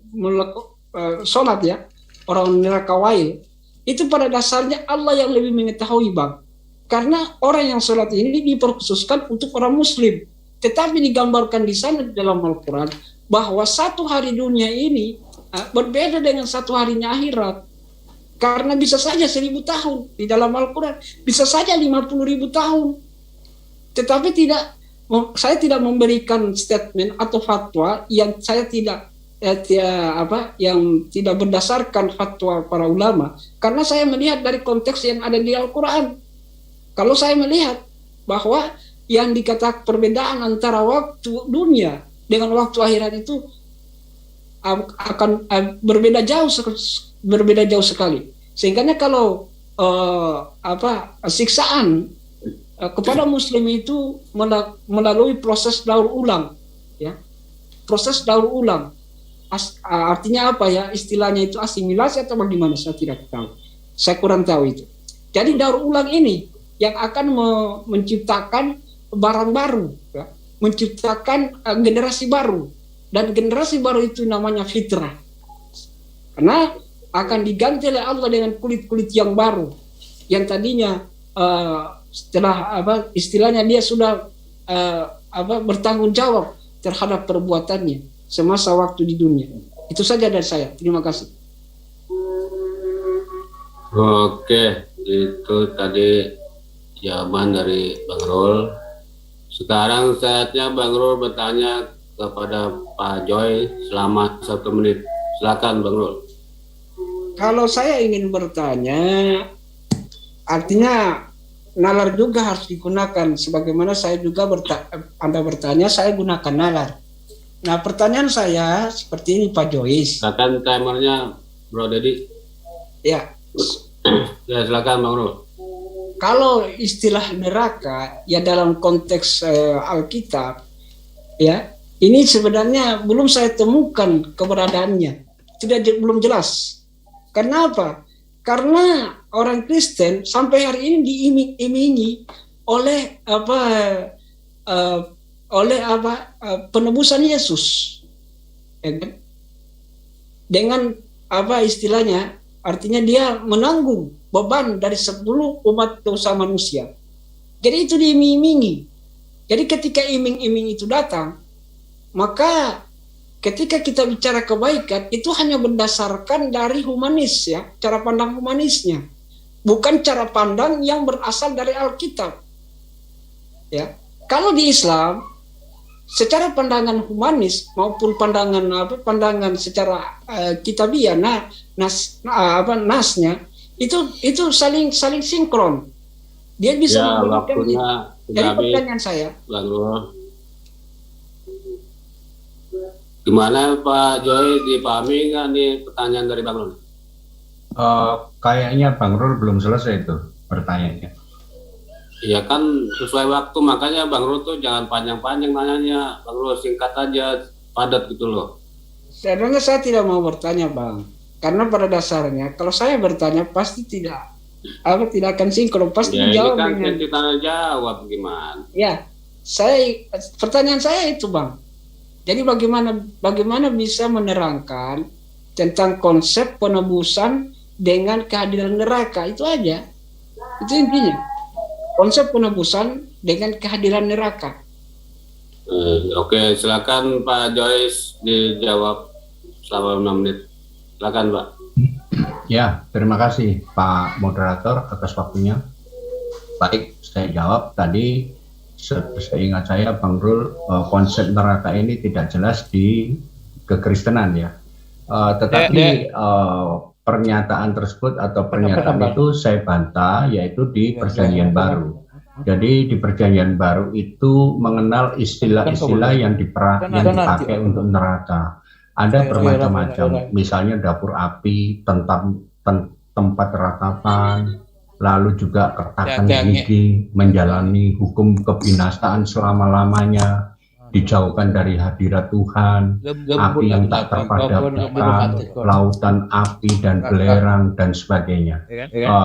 sholat, ya, orang neraka wail? Itu pada dasarnya Allah yang lebih mengetahui, Bang. Karena orang yang sholat ini diperkhususkan untuk orang Muslim. Tetapi digambarkan di sana dalam Al-Quran bahwa satu hari dunia ini berbeda dengan satu harinya akhirat. Karena bisa saja 1000 tahun di dalam Al-Quran, bisa saja 50.000 tahun. Tetapi saya tidak memberikan statement atau fatwa yang saya yang tidak berdasarkan fatwa para ulama, karena saya melihat dari konteks yang ada di Al-Quran. Kalau saya melihat bahwa yang dikatakan perbedaan antara waktu dunia dengan waktu akhirat itu akan berbeda jauh sekali. Sehingga kalau siksaan kepada Muslim itu melalui proses daur ulang, ya, proses daur ulang. Artinya apa, ya, istilahnya itu asimilasi atau bagaimana, saya tidak tahu, saya kurang tahu itu. Jadi daur ulang ini yang akan menciptakan barang baru, ya, menciptakan generasi baru, dan generasi baru itu namanya fitrah, karena akan diganti oleh Allah dengan kulit-kulit yang baru, yang tadinya setelah istilahnya dia sudah bertanggung jawab terhadap perbuatannya semasa waktu di dunia. Itu saja dari saya. Terima kasih. Oke, itu tadi jawaban dari Bang Rul. Sekarang saatnya Bang Rul bertanya kepada Pak Joy selama 1 menit. Silakan Bang Rul. Kalau saya ingin bertanya, artinya nalar juga harus digunakan. Sebagaimana saya juga Anda bertanya, saya gunakan nalar. Nah, pertanyaan saya seperti ini, Pak Joyce. Silakan timernya, Bro Dedi. Ya. Ya, silakan Bang Rul. Kalau istilah neraka, ya dalam konteks Alkitab, ya, ini sebenarnya belum saya temukan keberadaannya. Belum jelas. Karena apa? Karena orang Kristen sampai hari ini diiming-imingi oleh penebusan Yesus, ya kan? Dengan istilahnya, artinya dia menanggung beban dari seluruh umat dosa manusia. Jadi itu diiming-imingi. Jadi ketika iming-iming itu datang, maka ketika kita bicara kebaikan itu hanya berdasarkan dari humanis, ya, cara pandang humanisnya, bukan cara pandang yang berasal dari Alkitab. Ya, kalau di Islam secara pandangan humanis maupun pandangan secara kitabiah, nasnya itu saling sinkron. Dia bisa memberikan itu. Jadi pertanyaan saya, gimana Pak Joy, dipahami nggak nih pertanyaan dari Bang Rul? Kayaknya Bang Rul belum selesai itu pertanyaannya. Iya kan, sesuai waktu, makanya Bang Rul tuh jangan panjang-panjang nanyanya. Bang Rul singkat aja, padat gitu loh. Sebenarnya saya tidak mau bertanya, Bang, karena pada dasarnya kalau saya bertanya pasti tidak akan sinkron, pasti dijawab kan dengan kita jawab gimana? Ya, pertanyaan saya itu, Bang. Jadi bagaimana bisa menerangkan tentang konsep penebusan dengan kehadiran neraka, itu aja. Itu intinya. Konsep penebusan dengan kehadiran neraka. Oke, silakan Pak Joyce dijawab selama 6 menit. Silakan, Pak. Ya, terima kasih Pak Moderator atas waktunya. Baik, saya jawab tadi. Seingat saya, Bang Rul, konsep neraka ini tidak jelas di kekristenan ya. Tetapi pernyataan tersebut atau pernyataan itu saya bantah, yaitu di Perjanjian Baru. Jadi di Perjanjian Baru itu mengenal istilah-istilah yang dipakai untuk neraka. Ada bermacam-macam, misalnya dapur api, tempat ratapan, lalu juga kertakan gigi, menjalani hukum kebinasaan selama-lamanya, dijauhkan dari hadirat Tuhan, api yang tak terpadamkan, lautan api dan belerang dan sebagainya.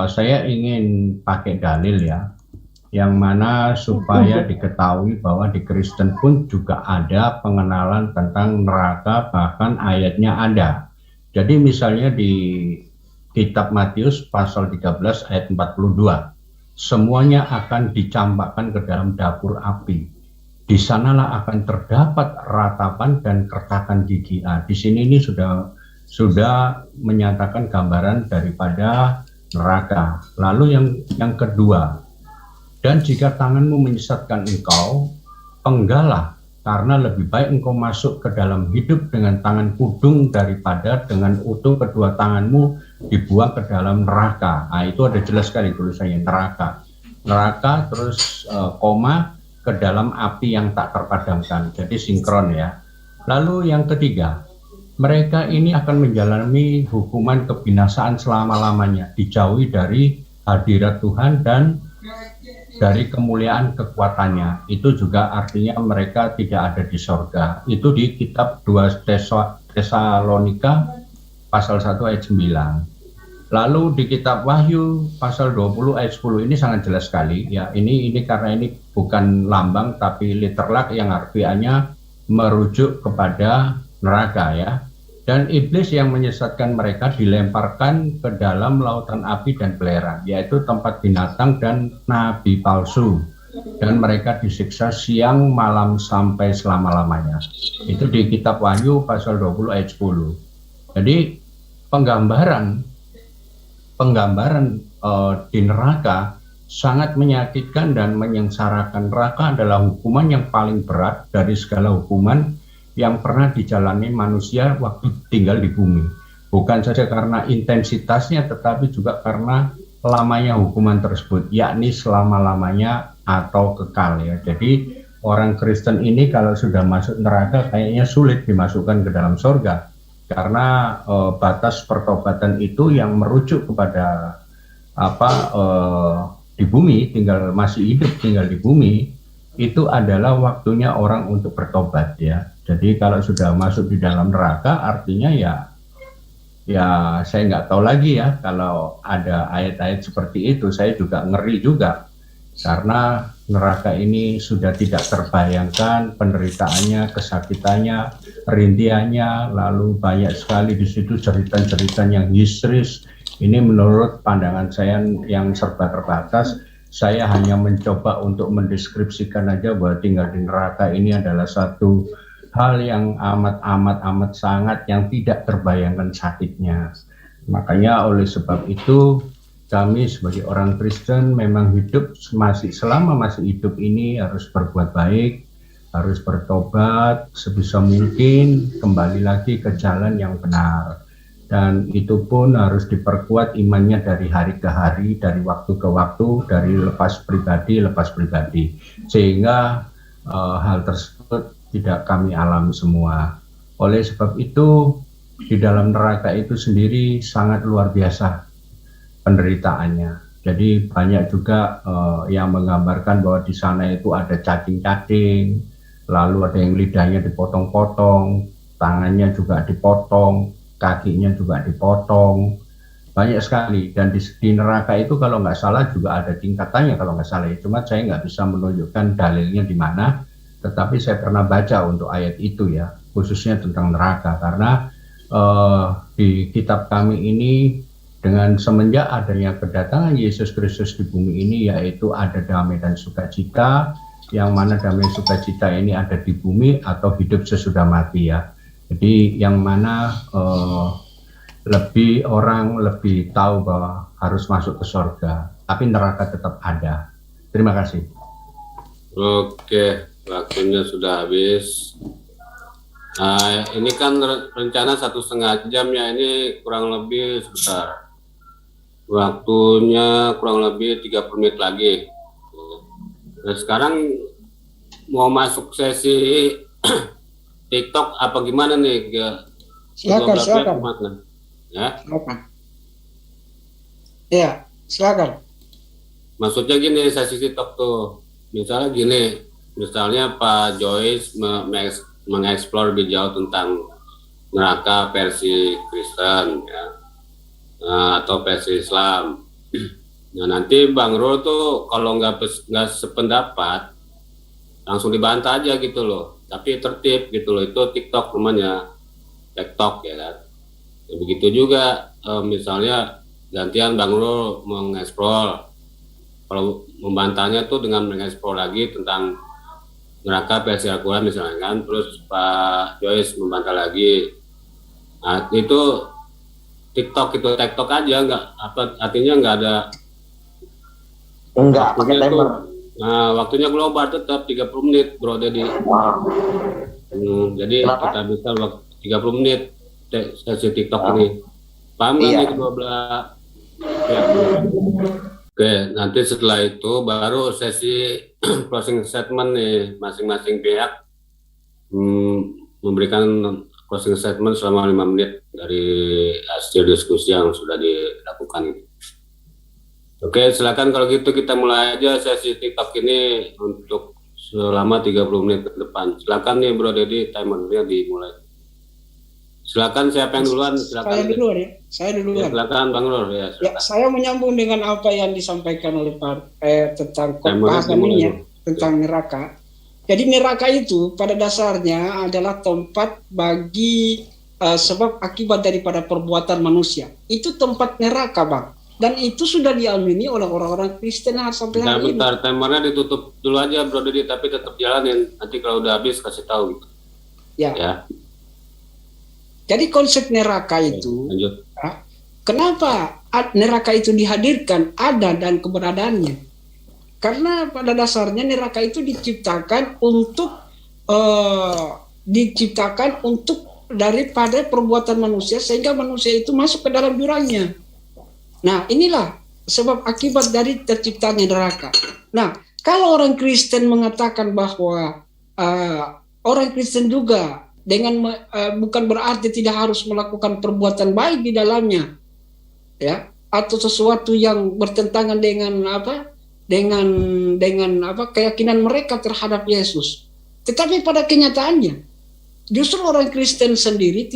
Saya ingin pakai dalil ya, yang mana supaya diketahui bahwa di Kristen pun juga ada pengenalan tentang neraka, bahkan ayatnya ada. Jadi misalnya di Kitab Matius pasal 13 ayat 42, semuanya akan dicampakkan ke dalam dapur api. Di sanalah akan terdapat ratapan dan kertakan gigi. Di sini ini sudah menyatakan gambaran daripada neraka. Lalu yang kedua, dan jika tanganmu menyesatkan engkau, penggalah, karena lebih baik engkau masuk ke dalam hidup dengan tangan kudung daripada dengan utuh kedua tanganmu dibuang ke dalam neraka. Itu ada jelas sekali tulisannya, neraka. Neraka terus koma ke dalam api yang tak terpadamkan. Jadi sinkron ya. Lalu yang ketiga, mereka ini akan menjalani hukuman kebinasaan selama-lamanya, dijauhi dari hadirat Tuhan dan dari kemuliaan kekuatannya. Itu juga artinya mereka tidak ada di sorga. Itu di kitab 2 Tesalonika pasal 1 ayat 9. Lalu di kitab Wahyu pasal 20 ayat 10 ini sangat jelas sekali ya. Ini karena ini bukan lambang tapi literal yang artinya merujuk kepada neraka ya. Dan iblis yang menyesatkan mereka dilemparkan ke dalam lautan api dan belerang, yaitu tempat binatang dan nabi palsu. Dan mereka disiksa siang malam sampai selama-lamanya. Itu di kitab Wahyu pasal 20 ayat 10. Jadi penggambaran di neraka sangat menyakitkan dan menyengsarakan. Neraka adalah hukuman yang paling berat dari segala hukuman yang pernah dijalani manusia waktu tinggal di bumi. Bukan saja karena intensitasnya, tetapi juga karena lamanya hukuman tersebut, yakni selama-lamanya atau kekal ya. Jadi orang Kristen ini kalau sudah masuk neraka kayaknya sulit dimasukkan ke dalam surga, karena batas pertobatan itu yang merujuk kepada di bumi, masih hidup tinggal di bumi, itu adalah waktunya orang untuk bertobat ya. Jadi kalau sudah masuk di dalam neraka artinya ya saya nggak tahu lagi ya, kalau ada ayat-ayat seperti itu saya juga ngeri juga, karena neraka ini sudah tidak terbayangkan penderitaannya, kesakitannya, rintiannya, lalu banyak sekali di situ cerita-cerita yang histeris. Ini menurut pandangan saya yang serba terbatas. Saya hanya mencoba untuk mendeskripsikan aja bahwa tinggal di neraka ini adalah satu hal yang amat sangat yang tidak terbayangkan sakitnya. Makanya oleh sebab itu kami sebagai orang Kristen memang selama masih hidup ini harus berbuat baik, harus bertobat, sebisa mungkin kembali lagi ke jalan yang benar. Dan itu pun harus diperkuat imannya dari hari ke hari, dari waktu ke waktu, dari lepas pribadi, sehingga hal tersebut tidak kami alami semua. Oleh sebab itu, di dalam neraka itu sendiri sangat luar biasa penderitaannya. Jadi banyak juga yang menggambarkan bahwa di sana itu ada cacing-cacing, lalu ada yang lidahnya dipotong-potong, tangannya juga dipotong, kakinya juga dipotong, banyak sekali. Dan di neraka itu kalau nggak salah juga ada tingkatannya kalau nggak salah. Cuma saya nggak bisa menunjukkan dalilnya di mana. Tetapi saya pernah baca untuk ayat itu ya, khususnya tentang neraka, karena di kitab kami ini dengan semenjak adanya kedatangan Yesus Kristus di bumi ini, yaitu ada damai dan sukacita, yang mana damai sukacita ini ada di bumi atau hidup sesudah mati ya. Jadi yang mana orang lebih tahu bahwa harus masuk ke surga, tapi neraka tetap ada. Terima kasih. Oke, waktunya sudah habis. Nah, ini kan rencana 1,5 jam ya, ini kurang lebih sebentar. Waktunya kurang lebih 30 menit lagi. Nah, sekarang mau masuk sesi TikTok apa gimana nih? Silakan. Ya. Silakan. Ya, silakan. Maksudnya gini, sesi TikTok tuh, misalnya Pak Joyce mengeksplor lebih jauh tentang neraka versi Kristen, ya, atau versi Islam. Nah, nanti Bang Rul tuh kalau nggak sependapat, langsung dibantah aja gitu loh. Tapi tertib gitu loh, itu TikTok namanya, TikTok ya kan. Ya, begitu juga misalnya gantian Bang Rul mengeksplor, kalau membantahnya tuh dengan mengeksplor lagi tentang neraka versi Al-Quran misalnya kan, terus Pak Joyce membantah lagi. Nah, itu TikTok aja, artinya nggak ada. Enggak pakai timer. Nah, waktunya global tetap 30 menit Bro Dedi. Jadi Kenapa? kita bisa waktu 30 menit sesi TikTok ini. Paham nggak nih kedua belah? Ya. Oke, nanti setelah itu baru sesi closing statement nih, masing-masing pihak memberikan closing statement selama 5 menit dari hasil diskusi yang sudah dilakukan ini. Oke, silakan kalau gitu kita mulai aja sesi TikTok ini untuk selama 30 menit ke depan. Silakan nih Bro Dedi, timernya dimulai. Silakan, siapa yang duluan? Silakan. Saya duluan. Ya, silakan Bang Rul ya. Ya, saya menyambung dengan apa yang disampaikan oleh Pak tentang pembahasan ini ya, tentang neraka. Jadi neraka itu pada dasarnya adalah tempat bagi sebab akibat daripada perbuatan manusia. Itu tempat neraka, Bang. Dan itu sudah diamini oleh orang-orang Kristen sampai hari ini. Bentar, timernya ditutup dulu aja Bro Dedi, tapi tetap jalanin. Nanti kalau udah habis kasih tahu gitu. Ya. Jadi konsep neraka itu, kenapa neraka itu dihadirkan, ada dan keberadaannya? Karena pada dasarnya neraka itu diciptakan untuk daripada perbuatan manusia sehingga manusia itu masuk ke dalam jurangnya. Nah, inilah sebab akibat dari terciptanya neraka. Nah, kalau orang Kristen mengatakan bahwa orang Kristen juga bukan berarti tidak harus melakukan perbuatan baik di dalamnya, ya, atau sesuatu yang bertentangan dengan keyakinan mereka terhadap Yesus. Tetapi pada kenyataannya, justru orang Kristen sendiri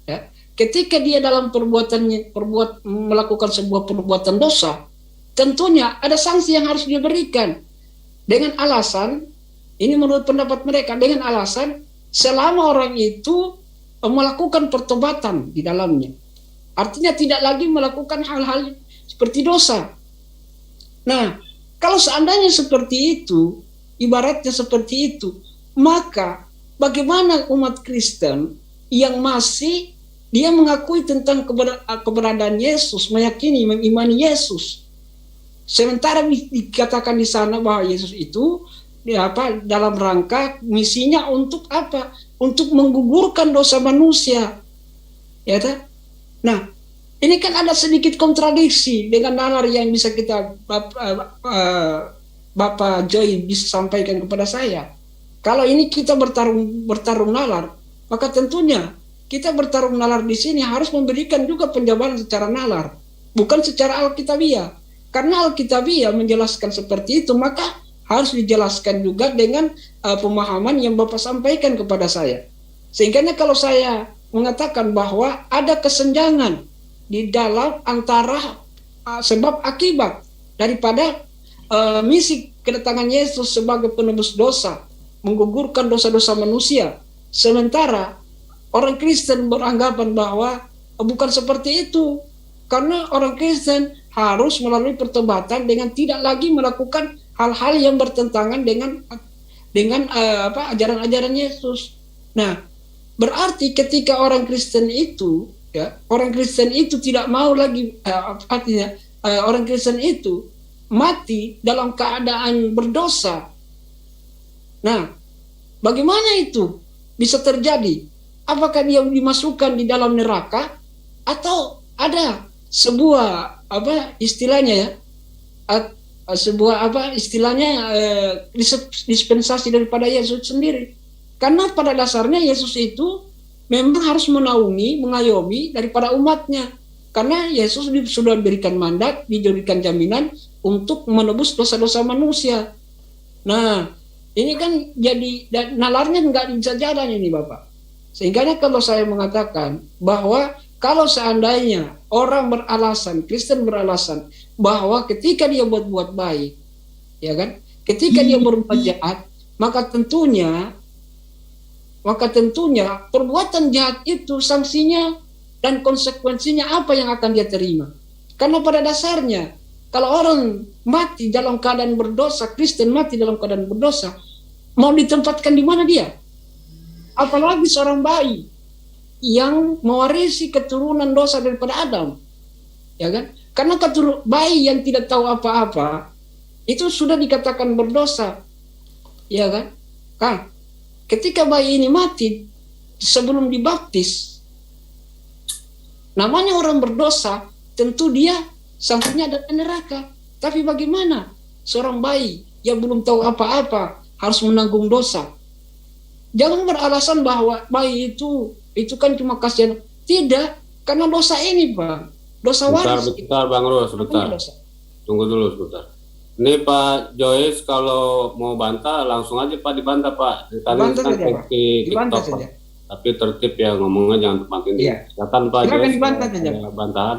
ya, ketika dia dalam melakukan sebuah perbuatan dosa, tentunya ada sanksi yang harus diberikan dengan alasan. Ini menurut pendapat mereka, dengan alasan selama orang itu melakukan pertobatan di dalamnya. Artinya tidak lagi melakukan hal-hal seperti dosa. Nah, kalau seandainya seperti itu, ibaratnya seperti itu, maka bagaimana umat Kristen yang masih dia mengakui tentang keberadaan Yesus, meyakini, mengimani Yesus. Sementara dikatakan di sana bahwa Yesus itu dalam rangka misinya untuk apa? Untuk menggugurkan dosa manusia. Ya tak? Nah, ini kan ada sedikit kontradiksi dengan nalar yang bisa kita Bapak Joy bisa sampaikan kepada saya. Kalau ini kita bertarung nalar, maka tentunya kita bertarung nalar di sini harus memberikan juga penjabaran secara nalar, bukan secara alkitabiah. Karena alkitabiah menjelaskan seperti itu, maka harus dijelaskan juga dengan pemahaman yang Bapak sampaikan kepada saya. Sehingga kalau saya mengatakan bahwa ada kesenjangan di dalam antara sebab akibat daripada misi kedatangan Yesus sebagai penebus dosa, menggugurkan dosa-dosa manusia. Sementara orang Kristen beranggapan bahwa bukan seperti itu. Karena orang Kristen harus melalui pertobatan dengan tidak lagi melakukan hal-hal yang bertentangan dengan ajaran-ajaran Yesus. Nah, Berarti ketika orang Kristen itu, ya, orang Kristen itu tidak mau lagi, artinya orang Kristen itu mati dalam keadaan berdosa. Nah, bagaimana itu bisa terjadi? Apakah dia dimasukkan di dalam neraka atau ada sebuah istilahnya ya? Dispensasi daripada Yesus sendiri. Karena pada dasarnya Yesus itu memang harus menaungi, mengayomi daripada umatnya. Karena Yesus sudah diberikan mandat, diberikan jaminan untuk menebus dosa-dosa manusia. Nah, ini kan jadi nalarnya nggak bisa jalan ini Bapak. Sehingga kalau saya mengatakan bahwa kalau seandainya orang beralasan, Kristen beralasan bahwa ketika dia berbuat baik, ya kan, ketika dia berbuat jahat, maka tentunya perbuatan jahat itu sanksinya dan konsekuensinya apa yang akan dia terima. Karena pada dasarnya kalau orang mati dalam keadaan berdosa, Kristen mati dalam keadaan berdosa, mau ditempatkan di mana dia? Apalagi seorang bayi yang mewarisi keturunan dosa daripada Adam, ya kan? Karena bayi yang tidak tahu apa-apa itu sudah dikatakan berdosa, ya kan? Ketika bayi ini mati sebelum dibaptis, namanya orang berdosa, tentu dia sanksinya ada neraka. Tapi bagaimana seorang bayi yang belum tahu apa-apa harus menanggung dosa? Jangan beralasan bahwa bayi itu kan cuma kasihan. Tidak, karena dosa ini, Pak. Dosa waris. Sebentar, Bang Rul, sebentar. Tunggu dulu sebentar. Ini Pak Joyce kalau mau bantah langsung aja Pak dibantah Pak. Dibantah saja. Tapi tertib ya ngomongnya jangan tempat ini. Iya. Silakan Pak Silakan Joyce. dibantah saja. Bantahan.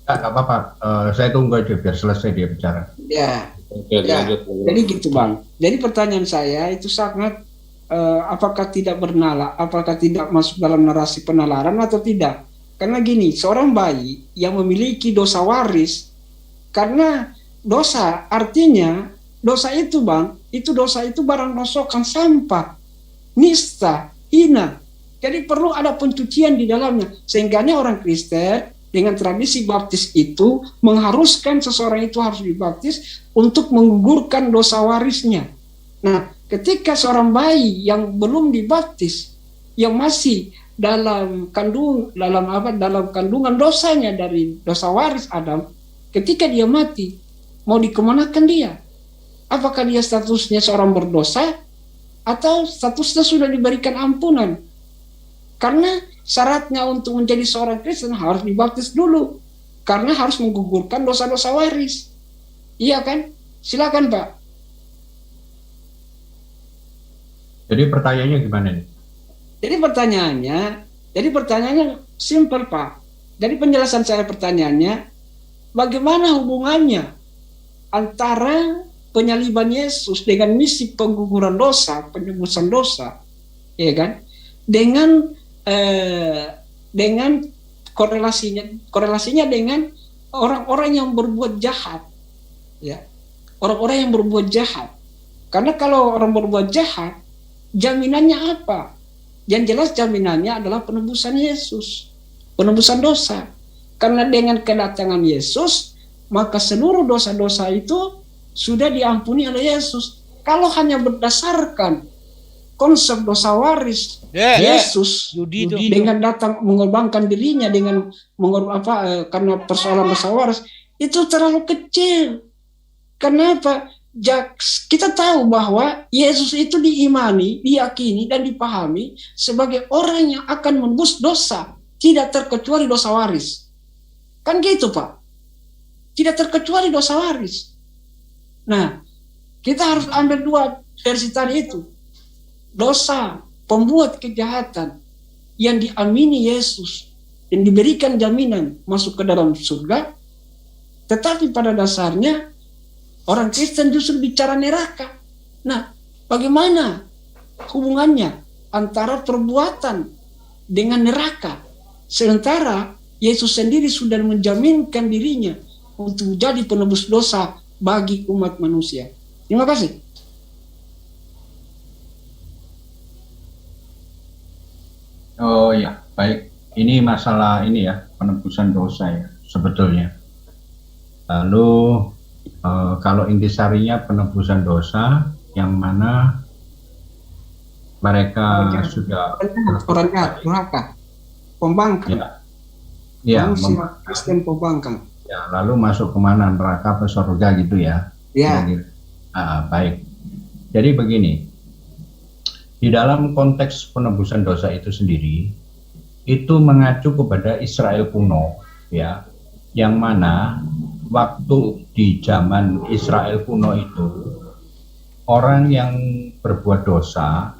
Nggak apa-apa, saya tunggu aja biar selesai dia bicara. Ya. Oke, Ya. lanjut. Jadi gitu Bang. Jadi pertanyaan saya itu sangat apakah tidak bernalar, apakah tidak masuk dalam narasi penalaran atau tidak? Karena gini, seorang bayi yang memiliki dosa waris, karena dosa artinya dosa itu Bang, dosa itu barang rongsokan, sampah, nista, hina. Jadi perlu ada pencucian di dalamnya. Sehingga orang Kristen dengan tradisi baptis itu mengharuskan seseorang itu harus dibaptis untuk menggugurkan dosa warisnya. Nah, ketika seorang bayi yang belum dibaptis, yang masih dalam kandungan dosanya dari dosa waris Adam, ketika dia mati, mau dikemanakan dia? Apakah dia statusnya seorang berdosa atau statusnya sudah diberikan ampunan? Karena syaratnya untuk menjadi seorang Kristen harus dibaptis dulu, karena harus menggugurkan dosa-dosa waris. Iya kan? Silakan Pak. Jadi pertanyaannya gimana nih? Jadi pertanyaannya simpel Pak. Jadi penjelasan saya pertanyaannya, bagaimana hubungannya antara penyaliban Yesus dengan misi pengguguran dosa, penebusan dosa, ya kan? Dengan korelasinya dengan orang-orang yang berbuat jahat, ya, orang-orang yang berbuat jahat. Karena kalau orang berbuat jahat, jaminannya apa? Yang jelas jaminannya adalah penebusan Yesus, penebusan dosa. Karena dengan kedatangan Yesus, maka seluruh dosa-dosa itu sudah diampuni oleh Yesus. Kalau hanya berdasarkan konsep dosa waris, Yesus dengan datang mengorbankan dirinya dengan karena persoalan dosa waris itu terlalu kecil. Kenapa? Kita tahu bahwa Yesus itu diimani, diyakini, dan dipahami sebagai orang yang akan menebus dosa, tidak terkecuali dosa waris. Kan gitu Pak? Tidak terkecuali dosa waris. Nah, kita harus ambil dua versi tadi itu. Dosa pembuat kejahatan yang diamini Yesus dan diberikan jaminan masuk ke dalam surga, tetapi pada dasarnya orang Kristen justru bicara neraka. Nah, bagaimana hubungannya antara perbuatan dengan neraka? Sementara Yesus sendiri sudah menjaminkan dirinya untuk menjadi penebus dosa bagi umat manusia. Terima kasih. Oh ya, baik. Ini masalah ini ya, penebusan dosa ya, sebetulnya. Lalu kalau intisarinya penebusan dosa, yang mana mereka sudah orang jahat, durhaka, pembangkang, manusia Kristen pembangkang. Ya, lalu masuk kemana, neraka ke surga gitu ya? Ya. Baik. Jadi begini, di dalam konteks penebusan dosa itu sendiri, itu mengacu kepada Israel kuno, ya, yang mana waktu di zaman Israel kuno itu orang yang berbuat dosa,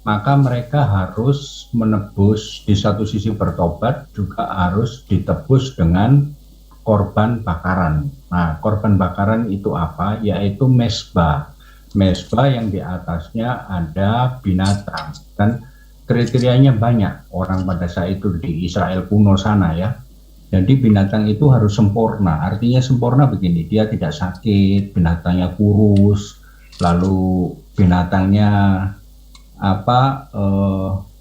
maka mereka harus menebus, di satu sisi bertobat, juga harus ditebus dengan korban bakaran. Nah, korban bakaran itu apa? Yaitu mezbah. Mezbah yang di atasnya ada binatang. Dan kriterianya banyak orang pada saat itu di Israel kuno sana ya. Jadi binatang itu harus sempurna. Artinya sempurna begini, dia tidak sakit, binatangnya kurus, lalu binatangnya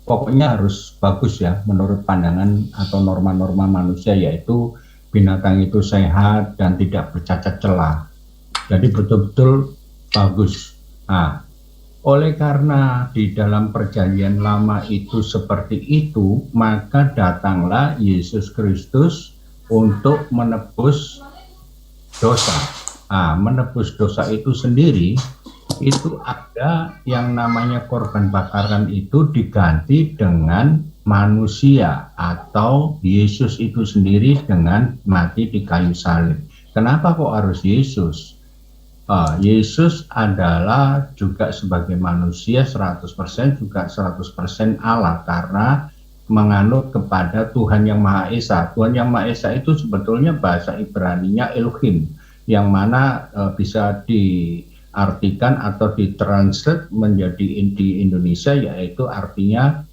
pokoknya harus bagus ya menurut pandangan atau norma-norma manusia, yaitu binatang itu sehat dan tidak bercacat celah. Jadi betul-betul bagus. Nah, oleh karena di dalam perjanjian lama itu seperti itu, maka datanglah Yesus Kristus untuk menebus dosa. Nah, menebus dosa itu sendiri, itu ada yang namanya korban bakaran itu diganti dengan manusia atau Yesus itu sendiri dengan mati di kayu salib. Kenapa kok harus Yesus? Yesus adalah juga sebagai manusia 100%, juga 100% Allah, karena menganut kepada Tuhan yang Maha Esa. Tuhan yang Maha Esa itu sebetulnya bahasa Ibraninya Elohim, yang mana bisa diartikan atau ditranslate menjadi di Indonesia, yaitu artinya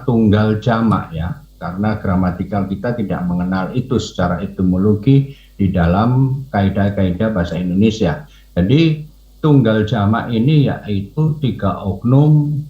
tunggal jamak ya, karena gramatikal kita tidak mengenal itu secara etimologi di dalam kaidah-kaidah bahasa Indonesia. Jadi tunggal jamak ini yaitu tiga oknum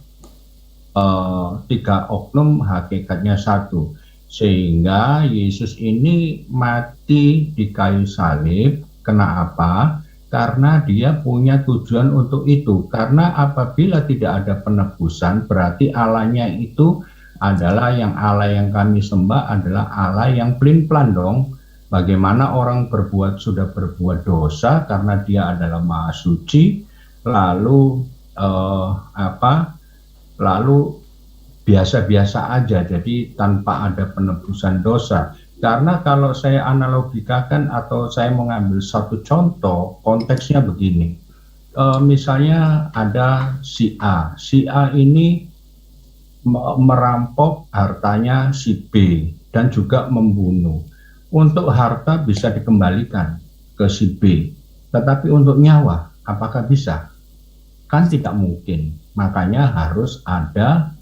hakikatnya satu, sehingga Yesus ini mati di kayu salib. Kenapa? Karena dia punya tujuan untuk itu. Karena apabila tidak ada penebusan, berarti Allahnya itu adalah Allah yang kami sembah adalah Allah yang pelin-pelan dong. Bagaimana orang sudah berbuat dosa karena dia adalah Maha Suci, lalu biasa-biasa aja, jadi tanpa ada penebusan dosa. Karena kalau saya analogikakan atau saya mengambil satu contoh, konteksnya begini. Misalnya ada si A ini merampok hartanya si B dan juga membunuh. Untuk harta bisa dikembalikan ke si B, tetapi untuk nyawa apakah bisa? Kan tidak mungkin. Makanya harus ada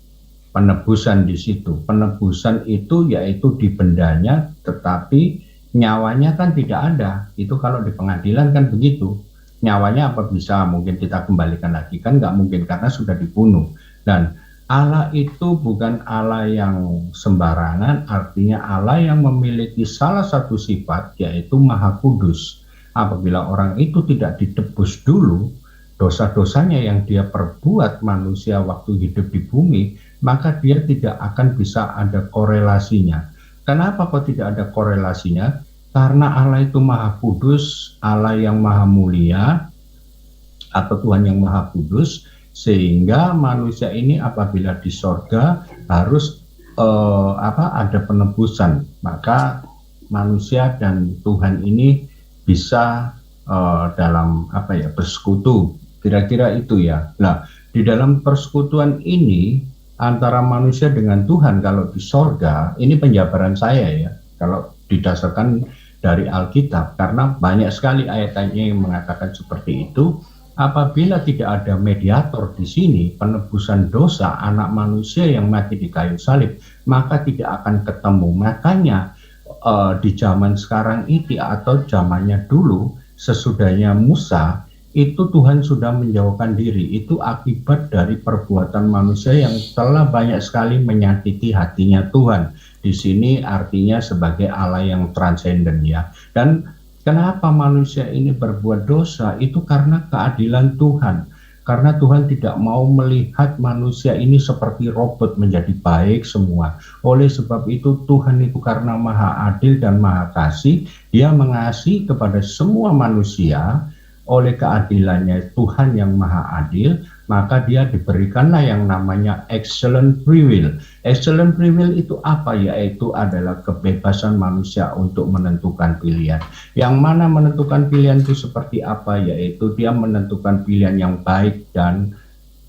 penebusan di situ. Penebusan itu yaitu di bendanya, tetapi nyawanya kan tidak ada. Itu kalau di pengadilan kan begitu. Nyawanya apa bisa mungkin kita kembalikan lagi? Kan nggak mungkin karena sudah dibunuh. Dan Allah itu bukan Allah yang sembarangan, artinya Allah yang memiliki salah satu sifat, yaitu Maha Kudus. Apabila orang itu tidak ditebus dulu, dosa-dosanya yang dia perbuat manusia waktu hidup di bumi, maka dia tidak akan bisa ada korelasinya. Kenapa kok tidak ada korelasinya? Karena Allah itu Maha Kudus, Allah yang Maha Mulia, atau Tuhan yang Maha Kudus, sehingga manusia ini apabila di sorga harus ada penebusan, maka manusia dan Tuhan ini bisa dalam bersekutu, kira-kira itu ya. Nah, di dalam persekutuan ini antara manusia dengan Tuhan kalau di sorga, ini penjabaran saya ya, kalau didasarkan dari Alkitab, karena banyak sekali ayat-ayatnya yang mengatakan seperti itu. Apabila tidak ada mediator di sini, penebusan dosa anak manusia yang mati di kayu salib, maka tidak akan ketemu. Makanya di zaman sekarang ini atau zamannya dulu, sesudahnya Musa, itu Tuhan sudah menjauhkan diri. Itu akibat dari perbuatan manusia yang telah banyak sekali menyakiti hatinya Tuhan. Di sini artinya sebagai Allah yang transenden ya. Dan kenapa manusia ini berbuat dosa? Itu karena keadilan Tuhan. Karena Tuhan tidak mau melihat manusia ini seperti robot menjadi baik semua. Oleh sebab itu Tuhan itu karena maha adil dan maha kasih, dia mengasihi kepada semua manusia. Oleh keadilannya Tuhan yang maha adil, maka dia diberikanlah yang namanya excellent free will. Excellent free will itu apa? Yaitu adalah kebebasan manusia untuk menentukan pilihan. Yang mana menentukan pilihan itu seperti apa? Yaitu dia menentukan pilihan yang baik dan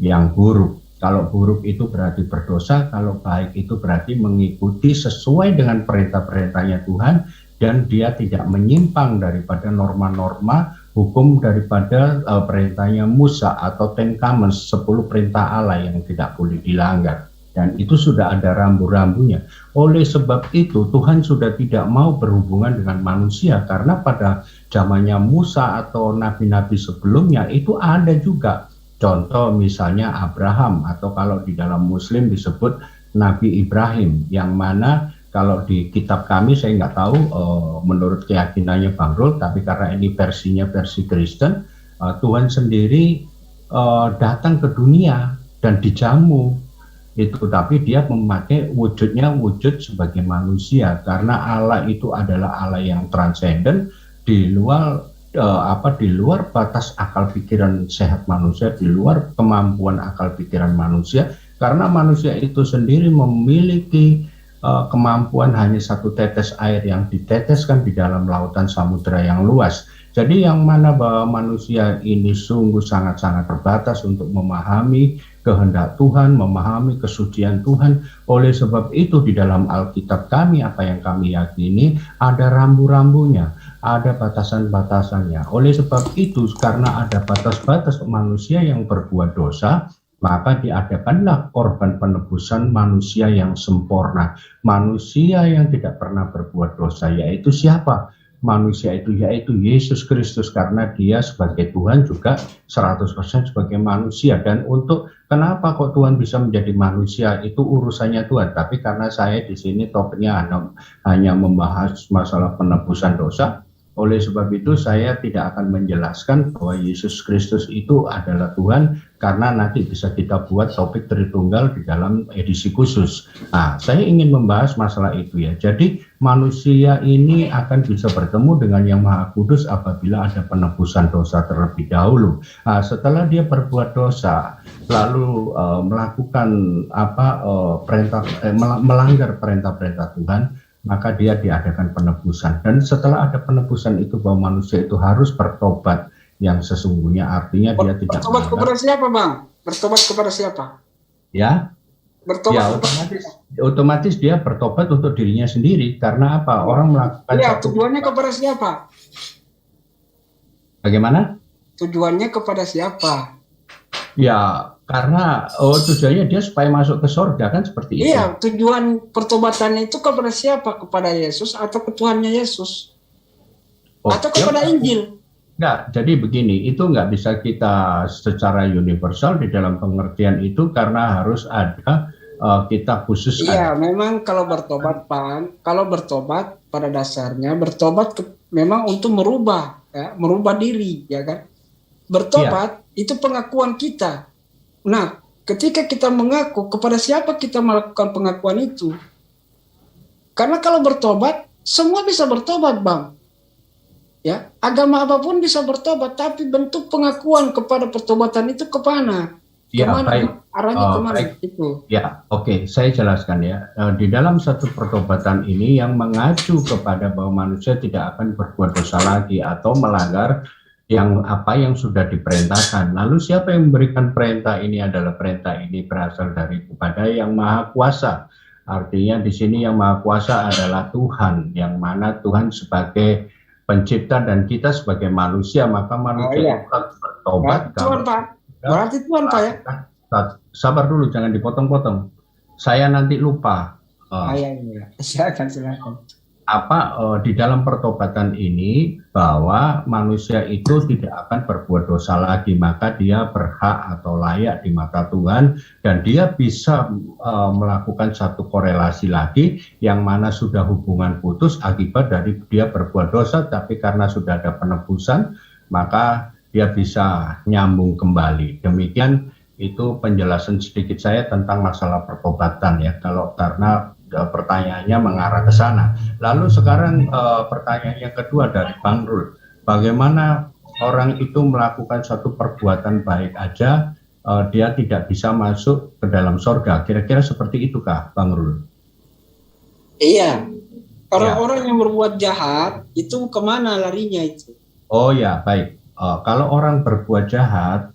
yang buruk. Kalau buruk itu berarti berdosa, kalau baik itu berarti mengikuti sesuai dengan perintah-perintahnya Tuhan, dan dia tidak menyimpang daripada norma-norma hukum daripada perintahnya Musa atau Ten Commandments, 10 perintah Allah yang tidak boleh dilanggar. Dan itu sudah ada rambu-rambunya. Oleh sebab itu Tuhan sudah tidak mau berhubungan dengan manusia, karena pada zamannya Musa atau nabi-nabi sebelumnya itu ada juga. Contoh misalnya Abraham, atau kalau di dalam Muslim disebut Nabi Ibrahim, yang mana kalau di kitab kami saya nggak tahu menurut keyakinannya Bang Rul, tapi karena ini versinya versi Kristen, Tuhan sendiri datang ke dunia dan dijamu itu, tapi dia memakai wujudnya wujud sebagai manusia, karena Allah itu adalah Allah yang transenden, di luar di luar batas akal pikiran sehat manusia, di luar kemampuan akal pikiran manusia, karena manusia itu sendiri memiliki kemampuan hanya satu tetes air yang diteteskan di dalam lautan samudera yang luas. Jadi yang mana bahwa manusia ini sungguh sangat-sangat terbatas untuk memahami kehendak Tuhan, memahami kesucian Tuhan. Oleh sebab itu di dalam Alkitab kami, apa yang kami yakini, ada rambu-rambunya, ada batasan-batasannya. Oleh sebab itu, karena ada batas-batas manusia yang berbuat dosa, maka diadakanlah korban penebusan manusia yang sempurna. Manusia yang tidak pernah berbuat dosa, yaitu siapa? Manusia itu yaitu Yesus Kristus, karena dia sebagai Tuhan juga 100% sebagai manusia. Dan untuk kenapa kok Tuhan bisa menjadi manusia, itu urusannya Tuhan. Tapi karena saya di sini topiknya hanya membahas masalah penebusan dosa, oleh sebab itu saya tidak akan menjelaskan bahwa Yesus Kristus itu adalah Tuhan, karena nanti bisa kita buat topik Tritunggal di dalam edisi khusus. Nah, saya ingin membahas masalah itu ya. Jadi manusia ini akan bisa bertemu dengan Yang Maha Kudus apabila ada penebusan dosa terlebih dahulu. Nah, setelah dia berbuat dosa, lalu melakukan melanggar perintah-perintah Tuhan, maka dia diadakan penebusan. Dan setelah ada penebusan itu bahwa manusia itu harus bertobat yang sesungguhnya, artinya dia tidak bertobat kepada siapa, Bang? Bertobat kepada siapa? Ya, bertobat otomatis dia bertobat untuk dirinya sendiri. Karena apa? Orang melakukan tujuannya kepada siapa? Bagaimana? Tujuannya kepada siapa? Ya, karena tujuannya dia supaya masuk ke surga, kan seperti itu. Iya, tujuan pertobatannya itu kepada siapa? Kepada Yesus atau ke Tuhannya Yesus? Atau kepada Injil? Enggak, jadi begini, itu nggak bisa kita secara universal di dalam pengertian itu, karena harus ada kitab khusus. Iya, memang kalau bertobat, Pak, kalau bertobat pada dasarnya bertobat memang untuk merubah, ya, merubah diri, ya kan? Bertobat itu pengakuan kita. Nah, ketika kita mengaku, kepada siapa kita melakukan pengakuan itu? Karena kalau bertobat, semua bisa bertobat, Bang. Ya, agama apapun bisa bertobat, tapi bentuk pengakuan kepada pertobatan itu kemana? Ya, kemana? baik. Arahnya kemana? Itu. Ya, oke. Saya jelaskan ya. Di dalam satu pertobatan ini yang mengacu kepada bahwa manusia tidak akan berbuat dosa lagi atau melanggar yang sudah diperintahkan. Lalu siapa yang memberikan perintah ini? Adalah perintah ini berasal dari kepada Yang Maha Kuasa. Artinya di sini Yang Maha Kuasa adalah Tuhan, yang mana Tuhan sebagai pencipta dan kita sebagai manusia, maka manusia harus bertobat. Tuhan, Pak. Berarti Tuhan, Pak, ya? Sabar dulu, jangan dipotong-potong. Saya nanti lupa. Iya. Silakan. di dalam pertobatan ini bahwa manusia itu tidak akan berbuat dosa lagi, maka dia berhak atau layak di mata Tuhan, dan dia bisa melakukan satu korelasi lagi yang mana sudah hubungan putus akibat dari dia berbuat dosa, tapi karena sudah ada penebusan maka dia bisa nyambung kembali. Demikian itu penjelasan sedikit saya tentang masalah pertobatan ya, kalau karena pertanyaannya mengarah ke sana. Lalu sekarang pertanyaan yang kedua dari Bang Rul, bagaimana orang itu melakukan satu perbuatan baik aja dia tidak bisa masuk ke dalam sorga? Kira-kira seperti itukah Bang Rul? Iya, orang-orang yang berbuat jahat itu kemana larinya itu? Oh ya, baik. Kalau orang berbuat jahat,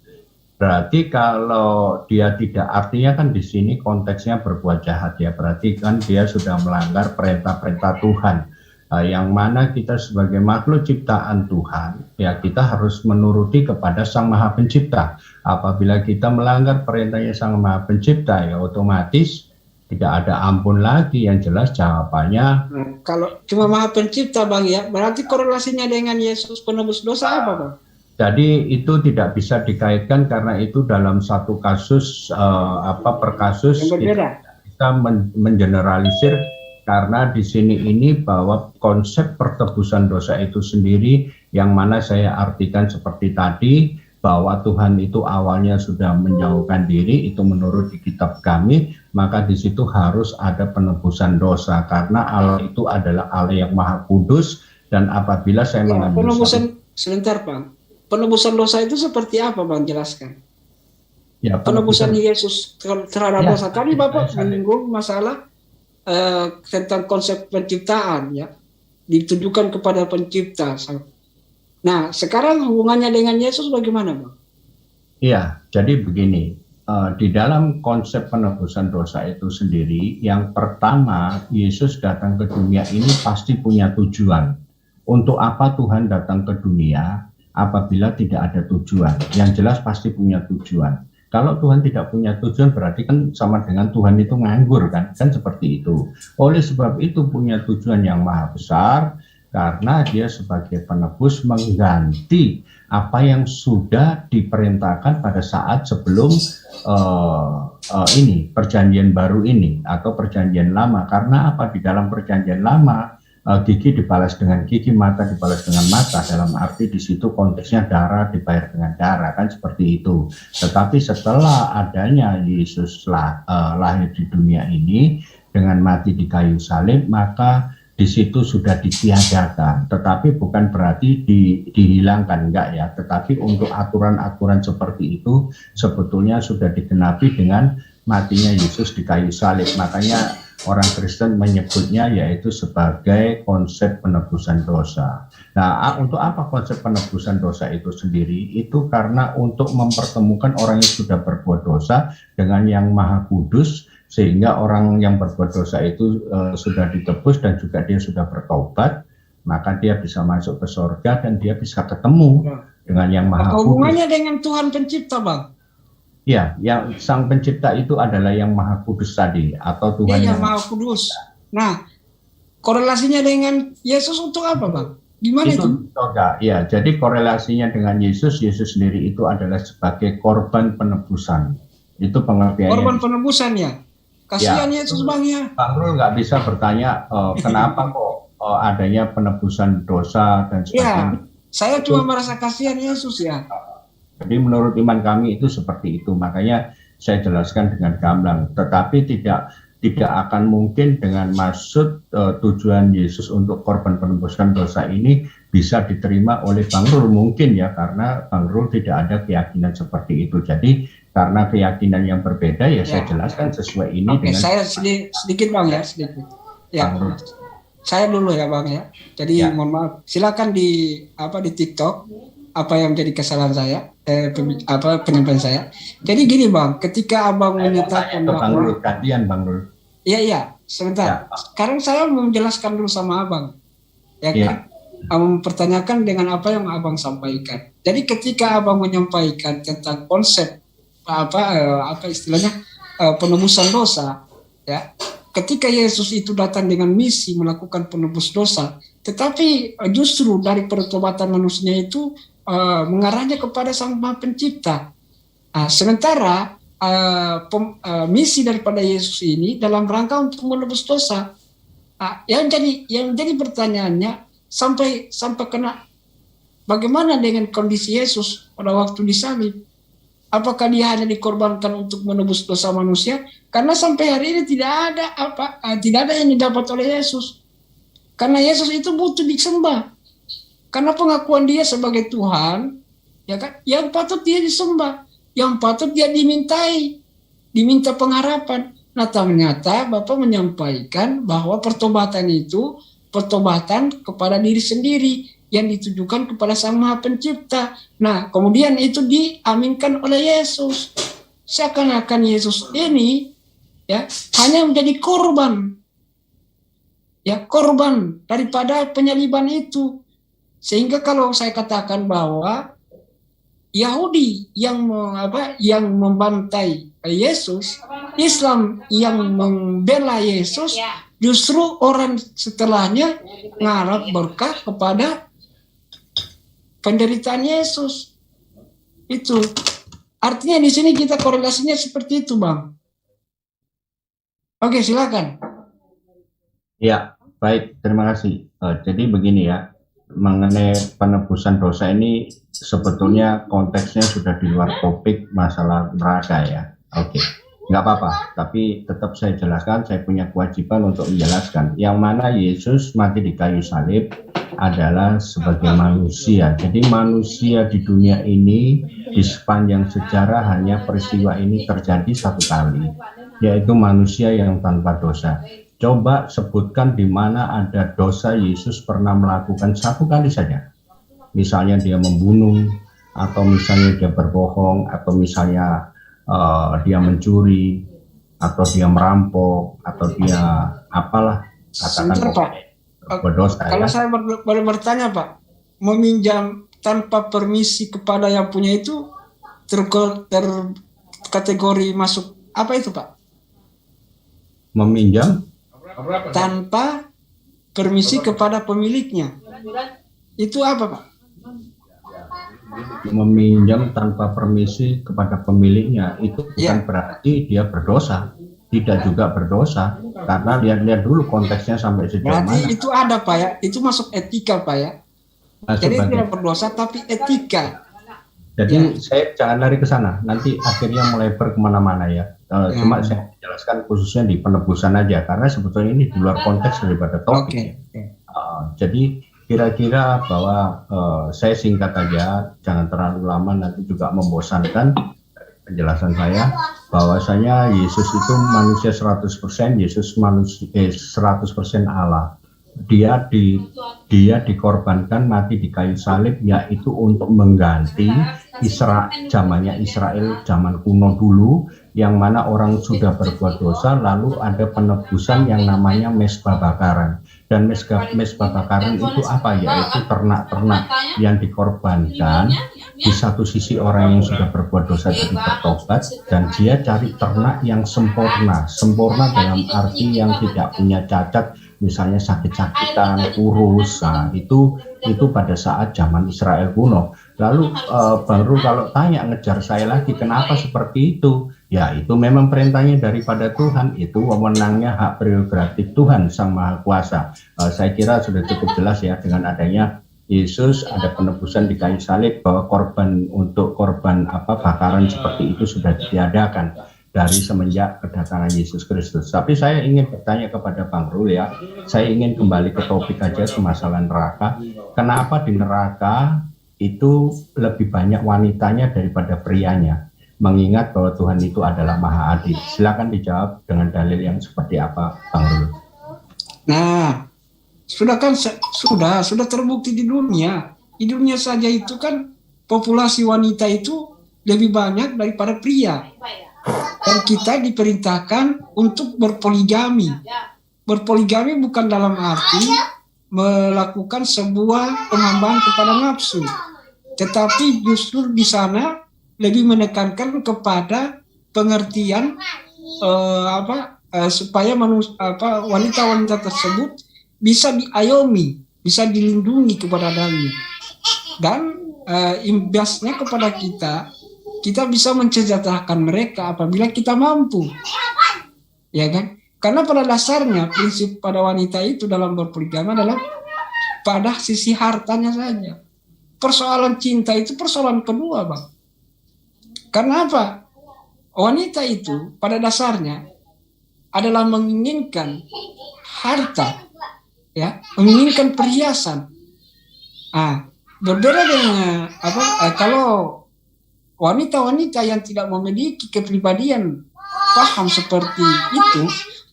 berarti kalau dia tidak, artinya kan di sini konteksnya berbuat jahat ya, berarti kan dia sudah melanggar perintah-perintah Tuhan. Yang mana kita sebagai makhluk ciptaan Tuhan, ya kita harus menuruti kepada Sang Maha Pencipta. Apabila kita melanggar perintahnya Sang Maha Pencipta, ya otomatis tidak ada ampun lagi. Yang jelas jawabannya. Kalau cuma Maha Pencipta Bang ya, berarti korelasinya dengan Yesus penebus dosa apa Bang? Jadi itu tidak bisa dikaitkan karena itu dalam satu kasus per kasus kita bisa mengeneralisir, karena di sini ini bahwa konsep pertebusan dosa itu sendiri yang mana saya artikan seperti tadi, bahwa Tuhan itu awalnya sudah menjauhkan diri, itu menurut di kitab kami, maka di situ harus ada penebusan dosa karena Allah itu adalah Allah yang Maha Kudus. Dan apabila saya mengambil sebentar Bang, penebusan dosa itu seperti apa Bang, jelaskan? Ya, penebusan Yesus terhadap dosa. Tadi Bapak menyinggung masalah tentang konsep penciptaan ya, ditujukan kepada pencipta. Nah, sekarang hubungannya dengan Yesus bagaimana Bang? Iya, jadi begini, di dalam konsep penebusan dosa itu sendiri, yang pertama Yesus datang ke dunia ini pasti punya tujuan. Untuk apa Tuhan datang ke dunia? Apabila tidak ada tujuan, yang jelas pasti punya tujuan. Kalau Tuhan tidak punya tujuan, berarti kan sama dengan Tuhan itu nganggur kan seperti itu. Oleh sebab itu punya tujuan yang maha besar, karena dia sebagai penebus mengganti apa yang sudah diperintahkan pada saat sebelum ini perjanjian baru ini atau perjanjian lama. Karena apa? Di dalam perjanjian lama gigi dibalas dengan gigi, mata dibalas dengan mata, dalam arti di situ konteksnya darah dibayar dengan darah kan seperti itu. Tetapi setelah adanya Yesus lahir di dunia ini dengan mati di kayu salib, maka di situ sudah ditiadakan. Tetapi bukan berarti dihilangkan, enggak ya. Tetapi untuk aturan-aturan seperti itu sebetulnya sudah digenapi dengan matinya Yesus di kayu salib. Makanya orang Kristen menyebutnya yaitu sebagai konsep penebusan dosa. Nah, untuk apa konsep penebusan dosa itu sendiri? Itu karena untuk mempertemukan orang yang sudah berbuat dosa dengan yang Maha Kudus, sehingga orang yang berbuat dosa itu sudah ditebus dan juga dia sudah bertobat, maka dia bisa masuk ke surga dan dia bisa ketemu dengan yang Maha Kudus. Hubungannya dengan Tuhan Pencipta, Bang? Ya, yang Sang Pencipta itu adalah yang Maha Kudus tadi, atau Tuhan yang Maha Kudus. Nah, korelasinya dengan Yesus untuk apa, Bang? Gimana itu? Ya, jadi korelasinya dengan Yesus sendiri itu adalah sebagai korban penebusan. Itu pengertiannya. Korban penebusan ya? Kasihan ya, Yesus, Bang ya. Bang Rul nggak bisa bertanya kenapa kok adanya penebusan dosa dan sebagainya. Ya, saya cuma merasa kasihan Yesus ya. Jadi menurut iman kami itu seperti itu, makanya saya jelaskan dengan gamblang. Tetapi tidak akan mungkin dengan maksud tujuan Yesus untuk korban penebusan dosa ini bisa diterima oleh Bang Rul, mungkin ya, karena Bang Rul tidak ada keyakinan seperti itu. Jadi karena keyakinan yang berbeda ya, saya jelaskan sesuai ini. Oke, dengan saya sedikit Bang ya, sedikit. Ya, Bang Rul. Saya dulu ya Bang ya. Jadi mohon maaf, silakan di TikTok apa yang menjadi kesalahan saya, penyampaian saya. Jadi gini Bang, ketika Abang menyatakan bahwa gantian Bang Rul. Iya, sebentar. Ya. Sekarang saya mau menjelaskan dulu sama Abang. Ya. Mempertanyakan dengan apa yang Abang sampaikan. Jadi ketika Abang menyampaikan tentang konsep apa istilahnya penebusan dosa, ya. ketika Yesus itu datang dengan misi melakukan penebus dosa, tetapi justru dari pertobatan manusia itu mengarahnya kepada Sang Maha Pencipta. Sementara misi daripada Yesus ini dalam rangka untuk menebus dosa. Yang jadi pertanyaannya sampai kena bagaimana dengan kondisi Yesus pada waktu disalib? Apakah dia hanya dikorbankan untuk menebus dosa manusia? Karena sampai hari ini tidak ada yang didapat oleh Yesus. Karena Yesus itu butuh disembah. Karena pengakuan dia sebagai Tuhan, ya kan, yang patut dia disembah, yang patut dia diminta pengharapan. Nah, ternyata Bapak menyampaikan bahwa pertobatan itu pertobatan kepada diri sendiri yang ditujukan kepada Sang Maha Pencipta. Nah, kemudian itu diaminkan oleh Yesus. Seakan-akan Yesus ini ya hanya menjadi korban. Ya, korban daripada penyaliban itu. Sehingga kalau saya katakan bahwa Yahudi yang membantai Yesus, Islam yang membela Yesus, justru orang setelahnya ngarap berkah kepada penderitaan Yesus. Itu artinya di sini kita korelasinya seperti itu, Bang. Oke, silakan. Ya, baik, terima kasih. Jadi begini ya, mengenai penebusan dosa ini sebetulnya konteksnya sudah di luar topik masalah neraka ya. Oke, nggak apa-apa, tapi tetap saya jelaskan, saya punya kewajiban untuk menjelaskan. Yang mana Yesus mati di kayu salib adalah sebagai manusia. Jadi manusia di dunia ini di sepanjang sejarah hanya peristiwa ini terjadi satu kali, yaitu manusia yang tanpa dosa. Coba sebutkan di mana ada dosa Yesus pernah melakukan satu kali saja. Misalnya dia membunuh, atau misalnya dia berbohong, atau misalnya dia mencuri, atau dia merampok, atau dia apalah, katakan berdosa. Kalau saya boleh bertanya, Pak, meminjam tanpa permisi kepada yang punya itu terkategori masuk apa itu, Pak? Meminjam tanpa permisi kepada pemiliknya. Itu apa, Pak? Meminjam tanpa permisi kepada pemiliknya itu bukan berarti dia berdosa. Tidak juga berdosa, karena lihat dulu konteksnya sampai sejauh mana. Berarti itu ada, Pak ya, itu masuk etika, Pak ya. Jadi tidak berdosa tapi etika. Jadi saya jangan lari ke sana, nanti akhirnya melebar kemana-mana ya. Cuma saya jelaskan khususnya di penebusan aja, karena sebetulnya ini di luar konteks daripada topik. Jadi kira-kira bahwa saya singkat aja, jangan terlalu lama nanti juga membosankan penjelasan saya, bahwasanya Yesus itu manusia 100%, Yesus manusia 100% Allah. Dia dikorbankan mati di kayu salib, yaitu untuk mengganti zamannya Israel zaman kuno dulu, yang mana orang sudah berbuat dosa, lalu ada penebusan yang namanya mezbah bakaran. Dan mezbah bakaran itu apa? Yaitu ternak-ternak yang dikorbankan. Di satu sisi orang yang sudah berbuat dosa jadi bertobat, dan dia cari ternak yang sempurna dalam arti yang tidak punya cacat, misalnya sakit-sakitan, kurus. Nah, itu pada saat zaman Israel kuno. Lalu baru kalau tanya, ngejar saya lagi, kenapa seperti itu? Ya, itu memang perintahnya daripada Tuhan, itu wewenangnya, hak prerogatif Tuhan Sang Maha Kuasa. Saya kira sudah cukup jelas ya, dengan adanya Yesus ada penebusan di kayu salib, bahwa korban bakaran seperti itu sudah ditiadakan dari semenjak kedatangan Yesus Kristus. Tapi saya ingin bertanya kepada Bang Rul ya, saya ingin kembali ke topik aja, ke masalah neraka. Kenapa di neraka itu lebih banyak wanitanya daripada prianya? Mengingat bahwa Tuhan itu adalah Maha Adil. Silakan dijawab dengan dalil yang seperti apa, Bang Rul. Nah, sudah terbukti di dunia. Di dunia saja itu kan populasi wanita itu lebih banyak daripada pria. Dan kita diperintahkan untuk berpoligami. Berpoligami bukan dalam arti melakukan sebuah penambahan kepada nafsu, tetapi justru di sana lebih menekankan kepada pengertian supaya wanita-wanita tersebut bisa diayomi, bisa dilindungi keberadaannya. Dan imbasnya kepada kita bisa mensejahterakan mereka apabila kita mampu, ya kan? Karena pada dasarnya prinsip pada wanita itu dalam berpoligami adalah pada sisi hartanya saja. Persoalan cinta itu persoalan kedua, Bang. Karena apa? Wanita itu pada dasarnya adalah menginginkan harta, ya, menginginkan perhiasan. Berbeda dengan kalau wanita-wanita yang tidak memiliki kepribadian paham seperti itu,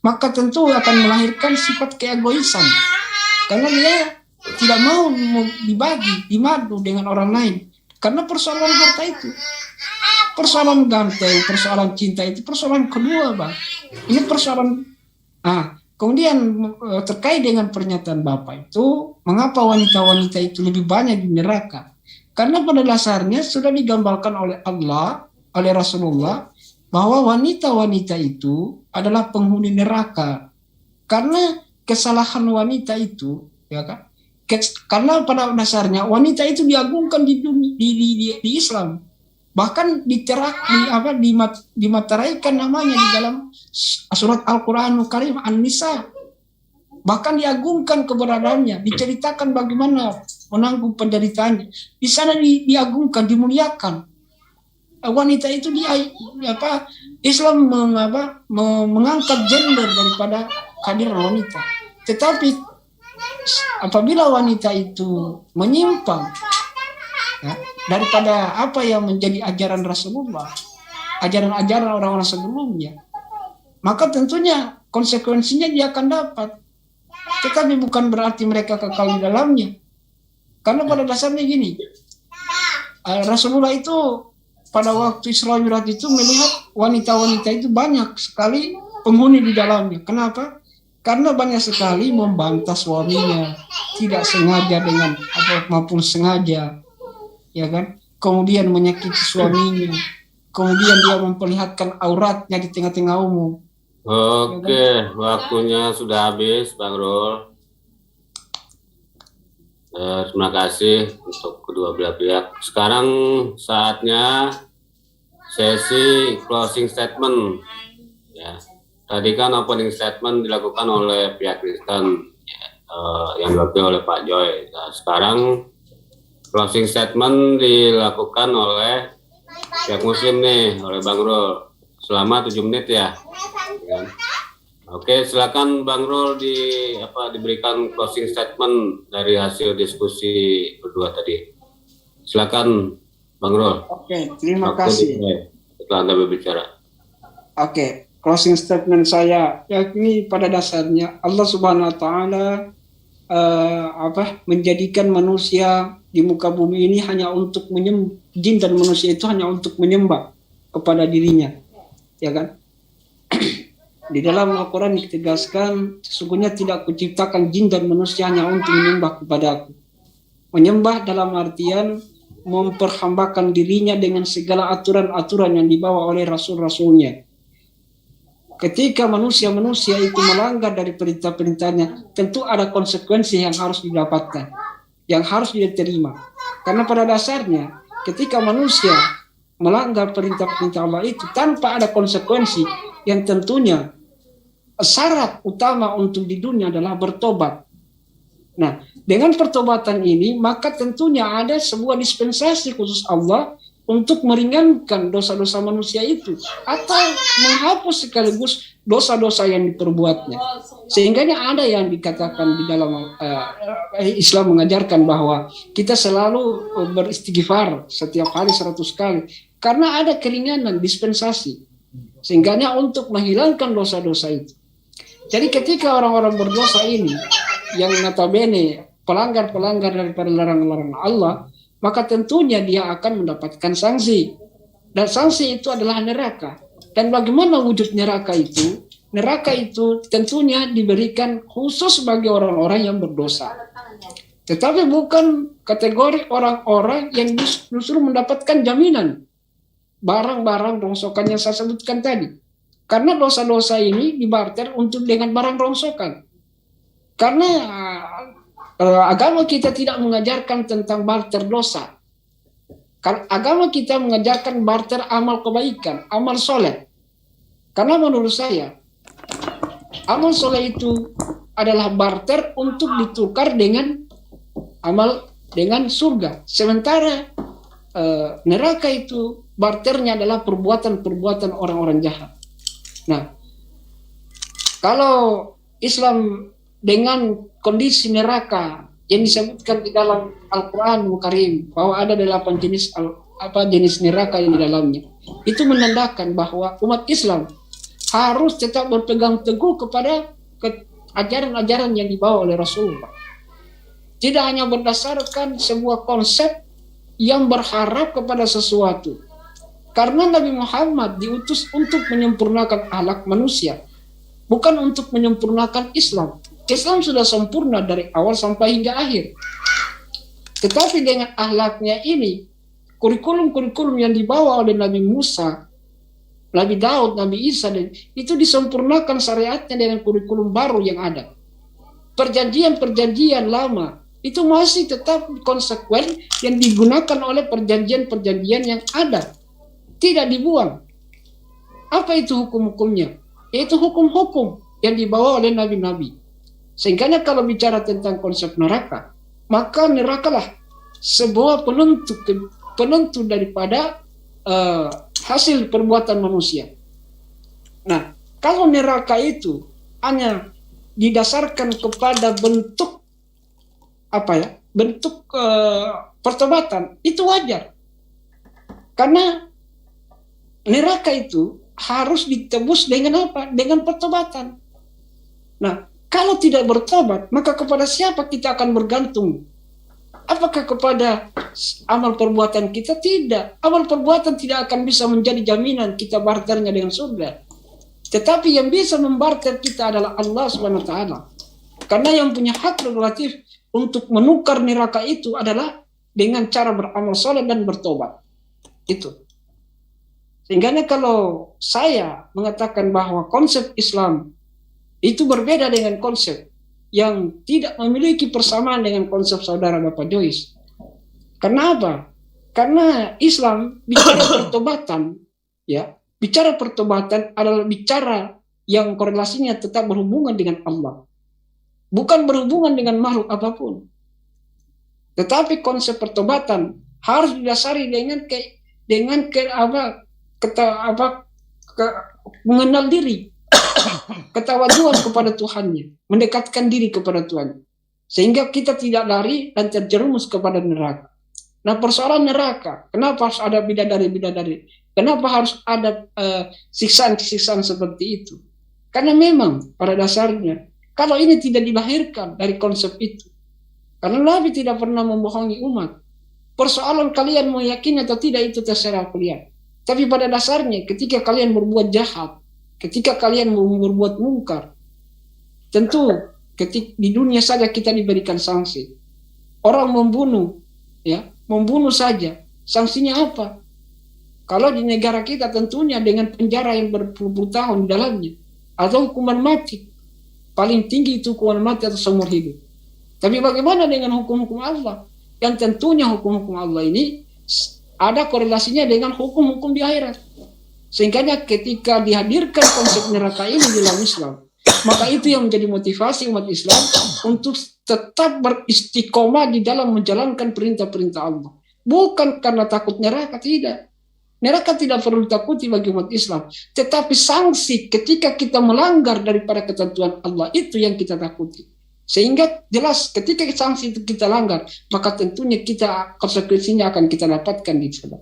maka tentu akan melahirkan sifat keegoisan. Karena dia tidak mau dibagi, dimadu dengan orang lain. Karena persoalan harta itu, persoalan ganteng, persoalan cinta itu persoalan kedua, Bang. Ini persoalan. Kemudian terkait dengan pernyataan Bapak itu, mengapa wanita-wanita itu lebih banyak di neraka? Karena pada dasarnya sudah digambarkan oleh Allah, oleh Rasulullah, bahwa wanita-wanita itu adalah penghuni neraka. Karena kesalahan wanita itu, ya kan? Karena pada dasarnya wanita itu diagungkan di Islam, bahkan dimateraikan namanya di dalam surat Al-Quranul Karim An-Nisa, bahkan diagungkan keberadaannya, diceritakan bagaimana menanggung penderitaannya. Di sana diagungkan, dimuliakan. Wanita itu Islam mengangkat gender daripada kehadiran wanita. Tetapi apabila wanita itu menyimpang, ya, daripada apa yang menjadi ajaran Rasulullah, ajaran-ajaran orang-orang sebelumnya, maka tentunya konsekuensinya dia akan dapat. Tetapi bukan berarti mereka kekal di dalamnya. Karena pada dasarnya gini, Rasulullah itu pada waktu Isra Mi'raj itu melihat wanita-wanita itu banyak sekali penghuni di dalamnya. Kenapa? Karena banyak sekali membantah suaminya, tidak sengaja dengan maupun sengaja, ya kan? Kemudian menyakiti suaminya, kemudian dia memperlihatkan auratnya di tengah-tengah umum. Oke, waktunya sudah habis, Bang Rul. Terima kasih untuk kedua belah pihak. Sekarang saatnya sesi closing statement. Ya. Tadi kan opening statement dilakukan oleh pihak Kristen, yang diwakili oleh Pak Joy. Nah, sekarang closing statement dilakukan oleh pihak Muslim nih, oleh Bang Rul. Selama 7 menit ya. Oke, silakan Bang Rul diberikan closing statement dari hasil diskusi berdua tadi. Silakan Bang Rul. Oke, terima kasih. Setelah Anda berbicara. Oke. Closing statement saya, yakni pada dasarnya Allah Subhanahu Wa Taala menjadikan manusia di muka bumi ini hanya untuk jin dan manusia itu hanya untuk menyembah kepada dirinya, ya kan? Di dalam Al-Quran ditegaskan, sesungguhnya tidak kuciptakan jin dan manusia hanya untuk menyembah kepada Aku. Menyembah dalam artian memperhambakan dirinya dengan segala aturan-aturan yang dibawa oleh Rasul-Rasulnya. Ketika manusia-manusia itu melanggar dari perintah-perintahnya, tentu ada konsekuensi yang harus didapatkan, yang harus diterima. Karena pada dasarnya, ketika manusia melanggar perintah-perintah Allah itu tanpa ada konsekuensi, yang tentunya syarat utama untuk di dunia adalah bertobat. Nah, dengan pertobatan ini, maka tentunya ada sebuah dispensasi khusus Allah untuk meringankan dosa-dosa manusia itu atau menghapus sekaligus dosa-dosa yang diperbuatnya. Sehingga ada yang dikatakan di dalam Islam mengajarkan bahwa kita selalu beristighfar setiap hari 100 kali karena ada keringanan dispensasi. Sehingga untuk menghilangkan dosa-dosa itu. Jadi ketika orang-orang berdosa ini yang notabene pelanggar-pelanggar daripada larangan-larangan Allah, maka tentunya dia akan mendapatkan sanksi. Dan sanksi itu adalah neraka. Dan bagaimana wujud neraka itu? Neraka itu tentunya diberikan khusus bagi orang-orang yang berdosa. Tetapi bukan kategori orang-orang yang justru mendapatkan jaminan barang-barang rongsokan yang saya sebutkan tadi. Karena dosa-dosa ini dibarter untuk dengan barang rongsokan. Karena agama kita tidak mengajarkan tentang barter dosa. Agama kita mengajarkan barter amal kebaikan, amal soleh. Karena menurut saya, amal soleh itu adalah barter untuk ditukar dengan amal dengan surga. Sementara neraka itu barternya adalah perbuatan-perbuatan orang-orang jahat. Nah, kalau Islam dengan kondisi neraka yang disebutkan di dalam Al-Quran Al-Karim bahwa ada 8 jenis jenis neraka yang di dalamnya, itu menandakan bahwa umat Islam harus tetap berpegang teguh kepada ajaran-ajaran yang dibawa oleh Rasulullah. Tidak hanya berdasarkan sebuah konsep yang berharap kepada sesuatu. Karena Nabi Muhammad diutus untuk menyempurnakan akhlak manusia, bukan untuk menyempurnakan Islam. Islam sudah sempurna dari awal sampai hingga akhir. Tetapi dengan akhlaknya ini, kurikulum-kurikulum yang dibawa oleh Nabi Musa, Nabi Daud, Nabi Isa, itu disempurnakan syariatnya dengan kurikulum baru yang ada. Perjanjian-perjanjian lama itu masih tetap konsekuen yang digunakan oleh perjanjian-perjanjian yang ada. Tidak dibuang. Apa itu hukum-hukumnya? Yaitu hukum-hukum yang dibawa oleh nabi-nabi. Sehingga kalau bicara tentang konsep neraka, maka nerakalah sebuah penentu daripada hasil perbuatan manusia. Nah, kalau neraka itu hanya didasarkan kepada bentuk pertobatan, itu wajar. Karena neraka itu harus ditebus dengan apa? Dengan pertobatan. Nah, kalau tidak bertobat, maka kepada siapa kita akan bergantung? Apakah kepada amal perbuatan kita? Tidak. Amal perbuatan tidak akan bisa menjadi jaminan kita barternya dengan surga. Tetapi yang bisa membarter kita adalah Allah SWT. Karena yang punya hak regulatif untuk menukar neraka itu adalah dengan cara beramal soleh dan bertobat. Itu. Sehingga kalau saya mengatakan bahwa konsep Islam itu berbeda dengan konsep yang tidak memiliki persamaan dengan konsep saudara Bapak Joyce. Karena apa? Karena Islam bicara pertobatan, ya, bicara pertobatan adalah bicara yang korelasinya tetap berhubungan dengan Allah, bukan berhubungan dengan makhluk apapun. Tetapi konsep pertobatan harus didasari dengan mengenal diri, ketawaduan kepada Tuhannya, mendekatkan diri kepada Tuhan, sehingga kita tidak lari dan terjerumus kepada neraka. Nah, persoalan neraka, kenapa harus ada bidadari-bidadari? Kenapa harus ada siksaan-siksaan seperti itu? Karena memang pada dasarnya, kalau ini tidak dilahirkan dari konsep itu, karena Nabi tidak pernah membohongi umat. Persoalan kalian mau yakin atau tidak itu terserah kalian. Tapi pada dasarnya ketika kalian berbuat jahat, ketika kalian berbuat mungkar, tentu di dunia saja kita diberikan sanksi. Orang membunuh, ya, membunuh saja, sanksinya apa? Kalau di negara kita tentunya dengan penjara yang berpuluh-puluh tahun di dalamnya, atau hukuman mati. Paling tinggi itu hukuman mati atau seumur hidup. Tapi bagaimana dengan hukum-hukum Allah? Yang tentunya hukum-hukum Allah ini ada korelasinya dengan hukum-hukum di akhirat. Sehingga ketika dihadirkan konsep neraka ini di dalam Islam, maka itu yang menjadi motivasi umat Islam untuk tetap beristiqomah di dalam menjalankan perintah-perintah Allah. Bukan karena takut neraka, tidak. Neraka tidak perlu ditakuti bagi umat Islam. Tetapi sanksi ketika kita melanggar daripada ketentuan Allah, itu yang kita takuti. Sehingga jelas ketika sanksi itu kita langgar, maka tentunya kita konsekuensinya akan kita dapatkan di sana.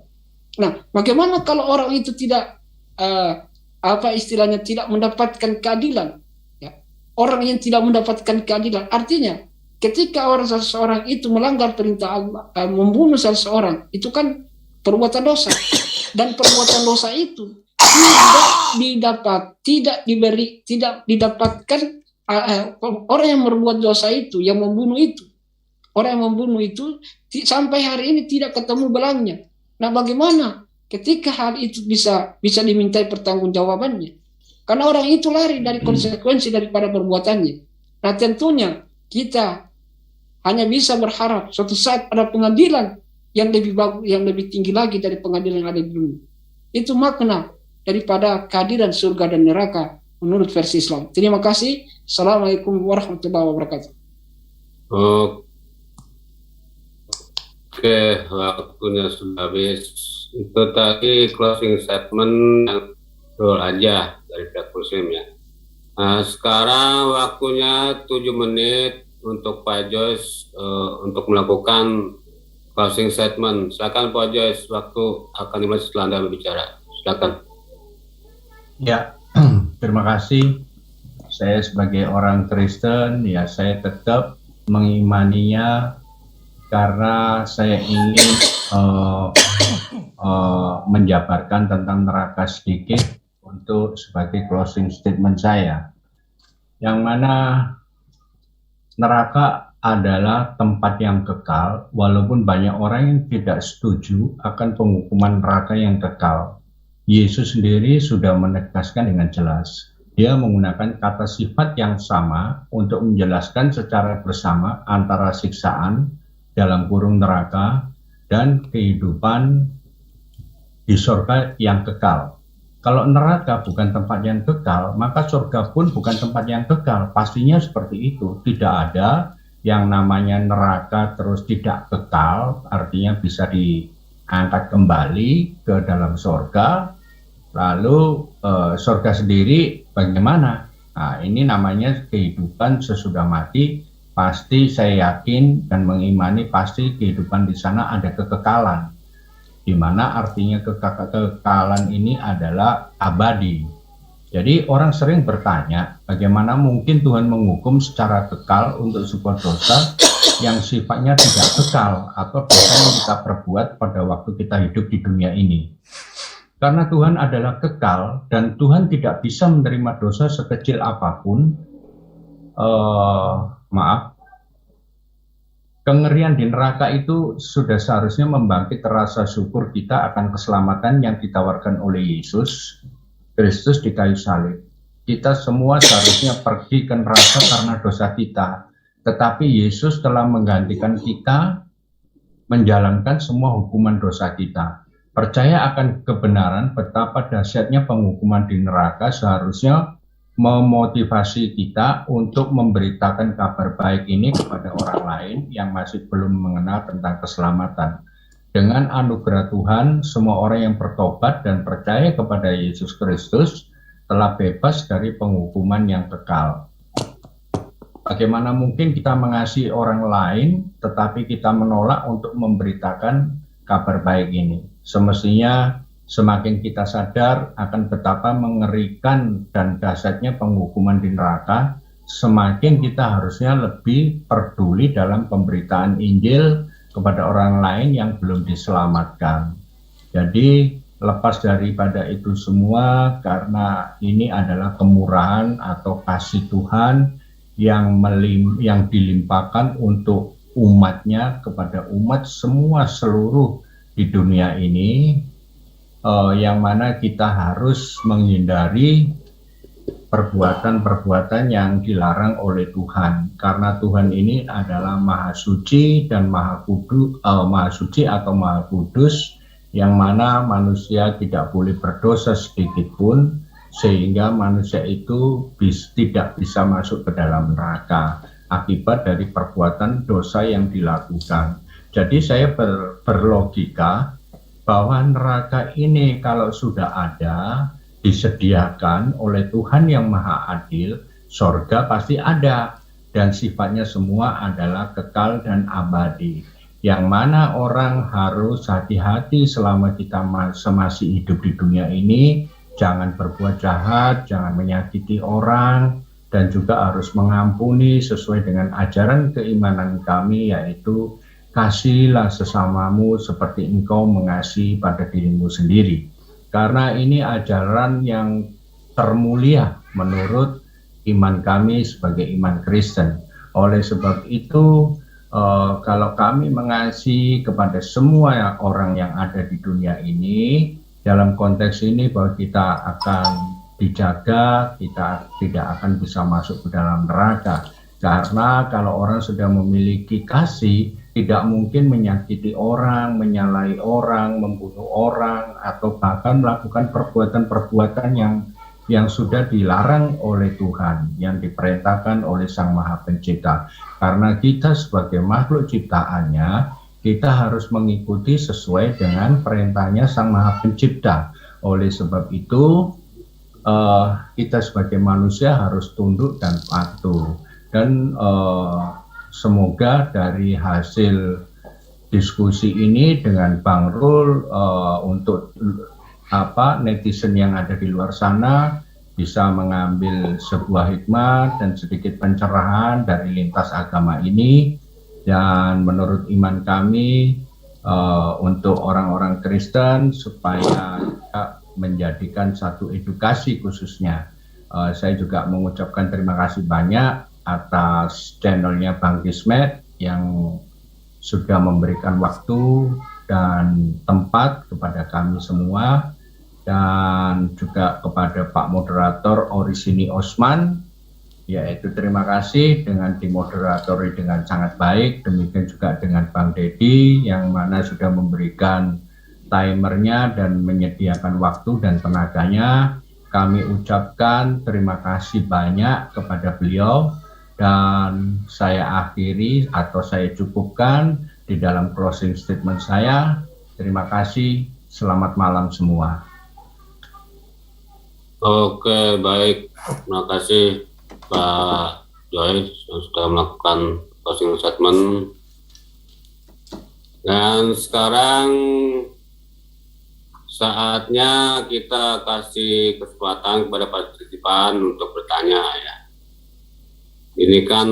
Nah, bagaimana kalau orang itu tidak istilahnya tidak mendapatkan keadilan? Ya. Orang yang tidak mendapatkan keadilan, artinya ketika seseorang itu melanggar perintah Allah, membunuh seseorang, itu kan perbuatan dosa. Dan perbuatan dosa itu tidak didapatkan orang yang berbuat dosa itu, yang membunuh itu, orang yang membunuh itu sampai hari ini tidak ketemu belangnya. Nah, bagaimana ketika hal itu bisa dimintai pertanggungjawabannya? Karena orang itu lari dari konsekuensi daripada perbuatannya. Nah tentunya kita hanya bisa berharap suatu saat ada pengadilan yang lebih bagus, yang lebih tinggi lagi dari pengadilan yang ada di dunia. Itu makna daripada kehadiran surga dan neraka menurut versi Islam. Terima kasih. Assalamualaikum warahmatullahi wabarakatuh. Oke, waktunya sudah habis. Itu tadi closing statement yang betul aja dari pihak Muslim ya. Nah, sekarang waktunya 7 menit untuk Pak Joyce untuk melakukan closing statement. Silakan Pak Joyce, waktu akan dimulai setelah Anda berbicara. Silakan. Ya, terima kasih. Saya sebagai orang Kristen, ya saya tetap mengimaninya karena saya ingin menjabarkan tentang neraka sedikit untuk sebagai closing statement saya. Yang mana neraka adalah tempat yang kekal, walaupun banyak orang yang tidak setuju akan penghukuman neraka yang kekal. Yesus sendiri sudah menegaskan dengan jelas. Dia menggunakan kata sifat yang sama untuk menjelaskan secara bersama antara siksaan dalam kurung neraka dan kehidupan di surga yang kekal. Kalau neraka bukan tempat yang kekal, maka surga pun bukan tempat yang kekal. Pastinya seperti itu. Tidak ada yang namanya neraka terus tidak kekal, artinya bisa diangkat kembali ke dalam surga. Lalu surga sendiri bagaimana? Nah, ini namanya kehidupan sesudah mati. Pasti saya yakin dan mengimani pasti kehidupan di sana ada kekekalan. Di mana artinya kekekalan ini adalah abadi. Jadi orang sering bertanya, bagaimana mungkin Tuhan menghukum secara kekal untuk sebuah dosa yang sifatnya tidak kekal atau dosa yang kita perbuat pada waktu kita hidup di dunia ini. Karena Tuhan adalah kekal dan Tuhan tidak bisa menerima dosa sekecil apapun. Kengerian di neraka itu sudah seharusnya membangkit rasa syukur kita akan keselamatan yang ditawarkan oleh Yesus Kristus di kayu salib. Kita semua seharusnya pergi ke neraka karena dosa kita. Tetapi Yesus telah menggantikan kita menjalankan semua hukuman dosa kita. Percaya akan kebenaran betapa dahsyatnya penghukuman di neraka seharusnya memotivasi kita untuk memberitakan kabar baik ini kepada orang lain yang masih belum mengenal tentang keselamatan. Dengan anugerah Tuhan, semua orang yang bertobat dan percaya kepada Yesus Kristus telah bebas dari penghukuman yang kekal. Bagaimana mungkin kita mengasihi orang lain, tetapi kita menolak untuk memberitakan kabar baik ini? Semestinya semakin kita sadar akan betapa mengerikan dan dahsyatnya penghukuman di neraka, semakin kita harusnya lebih peduli dalam pemberitaan Injil kepada orang lain yang belum diselamatkan. Jadi lepas daripada itu semua, karena ini adalah kemurahan atau kasih Tuhan yang dilimpahkan untuk umatnya kepada umat semua seluruh di dunia ini, yang mana kita harus menghindari perbuatan-perbuatan yang dilarang oleh Tuhan, karena Tuhan ini adalah Maha Suci dan Maha Suci atau Maha Kudus, yang mana manusia tidak boleh berdosa sedikit pun, sehingga manusia itu tidak bisa masuk ke dalam neraka akibat dari perbuatan dosa yang dilakukan. Jadi saya berlogika bahwa neraka ini kalau sudah ada, disediakan oleh Tuhan yang Maha Adil, surga pasti ada, dan sifatnya semua adalah kekal dan abadi. Yang mana orang harus hati-hati selama kita masih hidup di dunia ini, jangan berbuat jahat, jangan menyakiti orang, dan juga harus mengampuni sesuai dengan ajaran keimanan kami, yaitu kasihilah sesamamu seperti engkau mengasihi pada dirimu sendiri. Karena ini ajaran yang termulia menurut iman kami sebagai iman Kristen. Oleh sebab itu, kalau kami mengasihi kepada semua orang yang ada di dunia ini, dalam konteks ini bahwa kita akan dijaga, kita tidak akan bisa masuk ke dalam neraka. Karena kalau orang sudah memiliki kasih, tidak mungkin menyakiti orang, menyalahi orang, membunuh orang, atau bahkan melakukan perbuatan-perbuatan yang sudah dilarang oleh Tuhan, yang diperintahkan oleh Sang Maha Pencipta. Karena kita sebagai makhluk ciptaannya, kita harus mengikuti sesuai dengan perintahnya Sang Maha Pencipta. Oleh sebab itu, kita sebagai manusia harus tunduk dan patuh. Dan semoga dari hasil diskusi ini dengan Bang Rul untuk netizen yang ada di luar sana bisa mengambil sebuah hikmah dan sedikit pencerahan dari lintas agama ini. Dan menurut iman kami untuk orang-orang Kristen supaya menjadikan satu edukasi khususnya. Saya juga mengucapkan terima kasih banyak atas channelnya Bang Kismet yang sudah memberikan waktu dan tempat kepada kami semua, dan juga kepada Pak Moderator Orisini Osman, yaitu terima kasih dengan dimoderatori dengan sangat baik. Demikian juga dengan Bang Dedi yang mana sudah memberikan timernya dan menyediakan waktu dan tenaganya. Kami ucapkan terima kasih banyak kepada beliau. Dan saya akhiri atau saya cukupkan di dalam closing statement saya. Terima kasih, selamat malam semua. Oke, baik. Terima kasih Pak Joyce yang sudah melakukan closing statement. Dan sekarang saatnya kita kasih kesempatan kepada partisipan untuk bertanya ya. Ini kan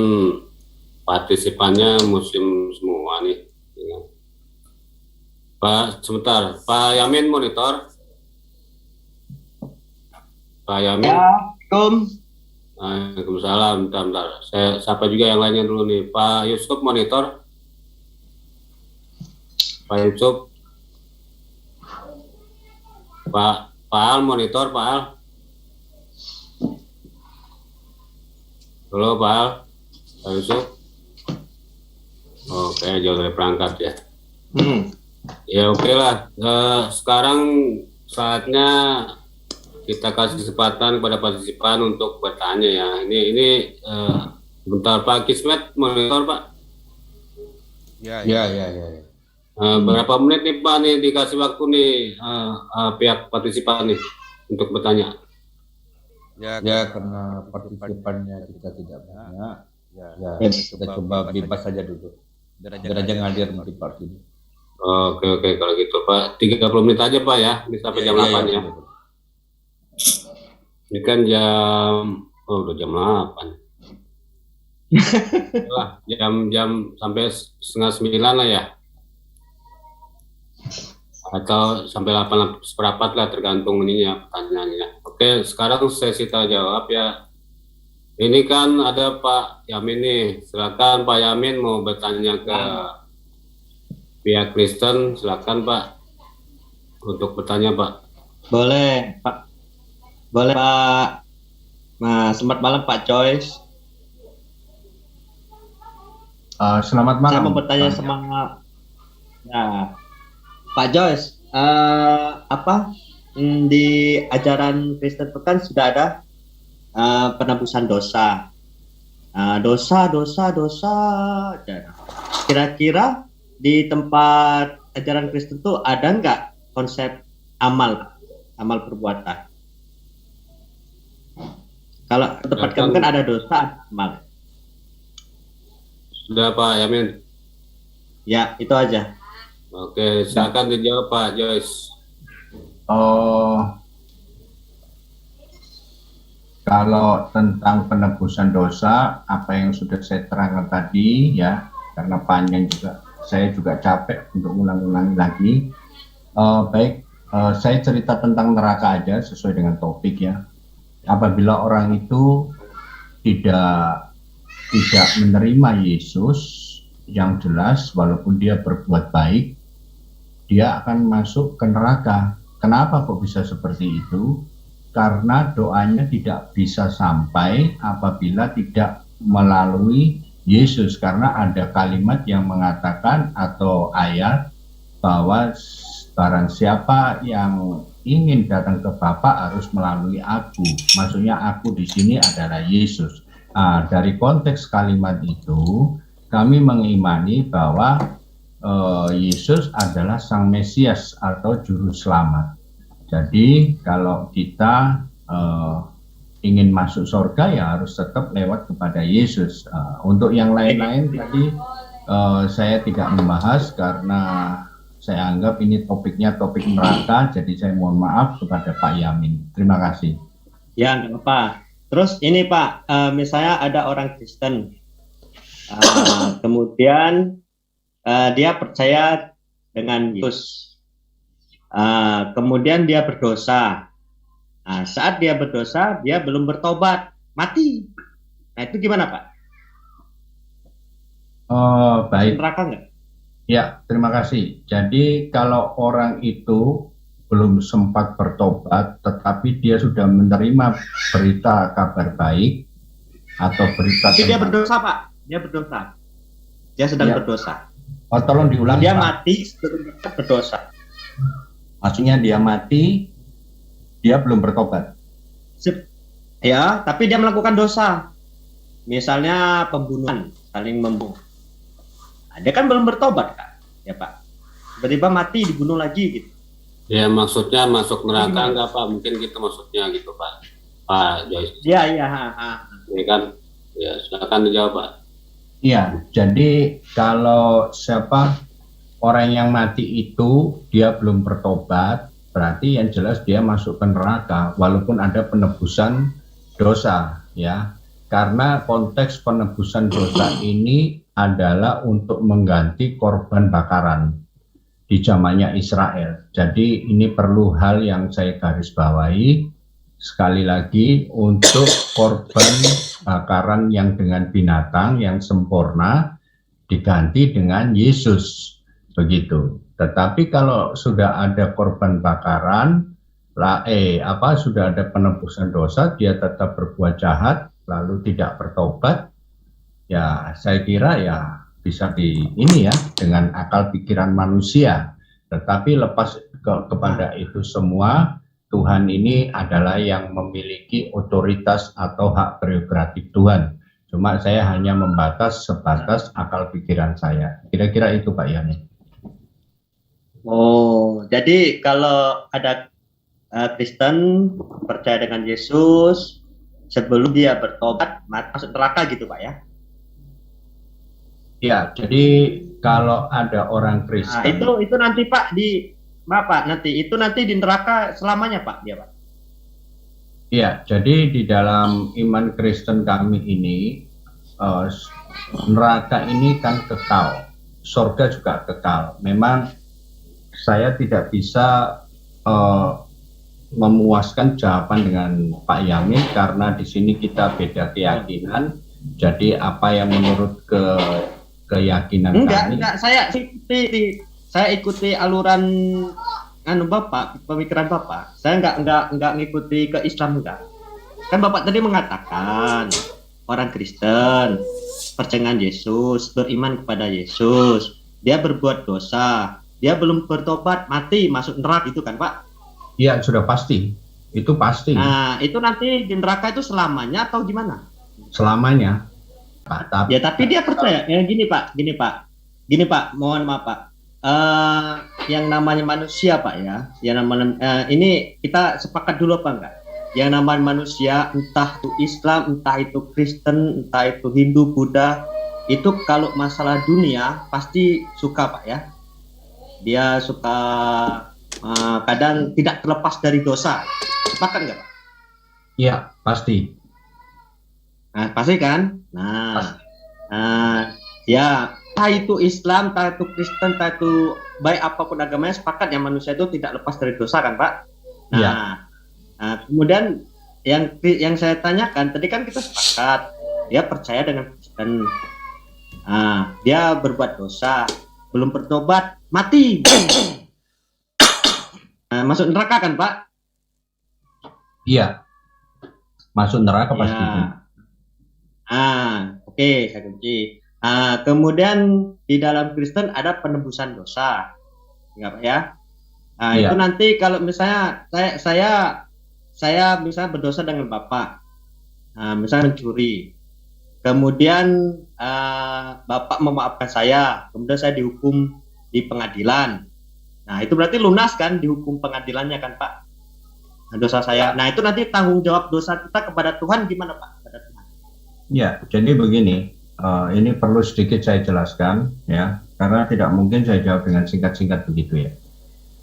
partisipannya muslim semua nih. Ya. Pak, sebentar. Pak Yamin monitor. Pak Yamin. Assalamualaikum. Waalaikumsalam. Bentar. Saya sapa juga yang lainnya dulu nih. Pak Yusuf monitor. Pak Yusuf. Pak Al monitor, Pak Al. Halo Pak Yusuf. Oke, jauh dari perangkat ya. Ya oke lah. Sekarang saatnya kita kasih kesempatan kepada partisipan untuk bertanya ya. Ini bentar Pak Kismet monitor Pak. Ya. Berapa menit nih Pak nih dikasih waktu nih pihak partisipan nih untuk bertanya? Ya, karena partisipannya kita tidak banyak, ya kita coba bebas saja dulu. Biar aja ngalir di part ini. Oke, kalau gitu Pak, 30 menit aja Pak ya, bisa sampai jam 8 ya. Betul. Ini kan udah jam 8. Lah, jam sampai setengah 9 lah ya. Atau sampai 8 seperempat lah tergantung ininya pertanyaannya. Oke, sekarang sesi tanya jawab ya. Ini kan ada Pak Yamin nih. Silakan Pak Yamin mau bertanya ke pihak Kristen, silakan Pak untuk bertanya Pak. Boleh Pak. Boleh Pak. Nah, selamat malam Pak Joyce. Selamat malam. Saya mau bertanya sama Pak Joyce, di ajaran Kristen itu kan sudah ada penebusan dosa. Dosa. Kira-kira di tempat ajaran Kristen itu ada nggak konsep amal perbuatan? Kalau tempat kami kan ada dosa, amal. Sudah Pak Yamin. Ya, itu aja. Oke, silakan dijawab Pak Joyce. Kalau tentang penebusan dosa, apa yang sudah saya terangkan tadi ya, karena panjang juga, saya juga capek untuk ulang-ulangi lagi. Saya cerita tentang neraka aja sesuai dengan topik ya. Apabila orang itu tidak menerima Yesus, yang jelas walaupun dia berbuat baik, dia akan masuk ke neraka. Kenapa kok bisa seperti itu? karena doanya tidak bisa sampai apabila tidak melalui Yesus, karena ada kalimat yang mengatakan atau ayat bahwa barang siapa yang ingin datang ke Bapa harus melalui aku. Maksudnya aku di sini adalah Yesus. Nah, dari konteks kalimat itu kami mengimani bahwa Yesus adalah Sang Mesias atau Juru Selamat. Jadi kalau kita ingin masuk surga ya harus tetap lewat kepada Yesus. Untuk yang lain-lain tadi saya tidak membahas karena saya anggap ini topiknya topik neraka, jadi saya mohon maaf kepada Pak Yamin. Terima kasih. Ya, nggak apa. Terus ini Pak, misalnya ada orang Kristen, kemudian dia percaya dengan Yesus, kemudian dia berdosa. Nah, saat dia berdosa, dia belum bertobat, mati. Nah, itu gimana Pak? Baik. Neraka nggak? Ya, terima kasih. Jadi kalau orang itu belum sempat bertobat, tetapi dia sudah menerima berita kabar baik atau berita Tapi dia berdosa Pak, dia berdosa. Dia sedang berdosa. Oh, tolong diulang. Dia Pak. mati sebelum berdosa. Maksudnya dia mati, dia belum bertobat. Ya, tapi dia melakukan dosa. Misalnya pembunuhan, saling membunuh. Nah, dia kan belum bertobat kan, ya Pak. Tiba-tiba mati, dibunuh lagi gitu. Ya maksudnya masuk neraka enggak Pak? Mungkin gitu maksudnya gitu Pak Joyce. Iya. Ini kan, ya silakan dijawab Pak. Iya, jadi kalau orang yang mati itu dia belum bertobat, berarti yang jelas dia masuk ke neraka walaupun ada penebusan dosa, ya. Karena konteks penebusan dosa ini adalah untuk mengganti korban bakaran di zamannya Israel. Jadi ini perlu hal yang saya garis bawahi sekali lagi, untuk korban bakaran yang dengan binatang yang sempurna diganti dengan Yesus, begitu. Tetapi kalau sudah ada korban bakaran, sudah ada penebusan dosa, dia tetap berbuat jahat lalu tidak bertobat, ya saya kira ya bisa dengan akal pikiran manusia. Tetapi lepas kepada itu semua, Tuhan ini adalah yang memiliki otoritas atau hak prerogatif Tuhan. Cuma saya hanya sebatas akal pikiran saya. Kira-kira itu Pak Yani. Oh, jadi kalau ada Kristen percaya dengan Yesus, sebelum dia bertobat masuk neraka gitu Pak ya? Ya, jadi kalau ada orang Kristen, itu nanti Pak nanti di neraka selamanya Pak dia Pak. Ya, jadi di dalam iman Kristen kami ini neraka ini kan kekal, surga juga kekal. Memang saya tidak bisa memuaskan jawaban dengan Pak Yamin karena di sini kita beda keyakinan. Jadi apa yang menurut keyakinan kami? Enggak, saya ikuti aluran Bapak, pemikiran Bapak. Saya enggak ngikuti ke Islam enggak. Kan Bapak tadi mengatakan orang Kristen percaya Yesus, beriman kepada Yesus, dia berbuat dosa, dia belum bertobat, mati masuk neraka itu kan Pak? Iya, sudah pasti. Itu pasti. Nah, itu nanti di neraka itu selamanya atau gimana? Selamanya. Pak, tapi dia percaya. Gini Pak, mohon maaf Pak. Yang namanya manusia Pak ya, ini kita sepakat dulu apa enggak? Yang namanya manusia, entah itu Islam, entah itu Kristen, entah itu Hindu, Buddha, itu kalau masalah dunia pasti suka Pak ya. Dia suka kadang tidak terlepas dari dosa. Sepakat enggak Pak? Iya, pasti. Nah, pasti kan? Ya, entah itu Islam, entah itu Kristen, entah itu baik apapun agamanya, sepakat ya manusia itu tidak lepas dari dosa kan Pak? Nah, kemudian yang saya tanyakan tadi kan kita sepakat dia percaya dengan Kristen, dia berbuat dosa, belum bertobat, mati, masuk neraka kan Pak? Iya, masuk neraka pasti. Oke, saya kunci. Kemudian di dalam Kristen ada penebusan dosa, ya Pak ya. Iya. Itu nanti kalau misalnya saya misalnya berdosa dengan Bapak, misalnya mencuri, kemudian Bapak memaafkan saya, kemudian saya dihukum di pengadilan. Nah itu berarti lunas kan dihukum pengadilannya kan Pak, dosa saya. Nah itu nanti tanggung jawab dosa kita kepada Tuhan gimana Pak? Kepada Tuhan. Ya, jadi begini, ini perlu sedikit saya jelaskan ya, karena tidak mungkin saya jawab dengan singkat-singkat begitu ya.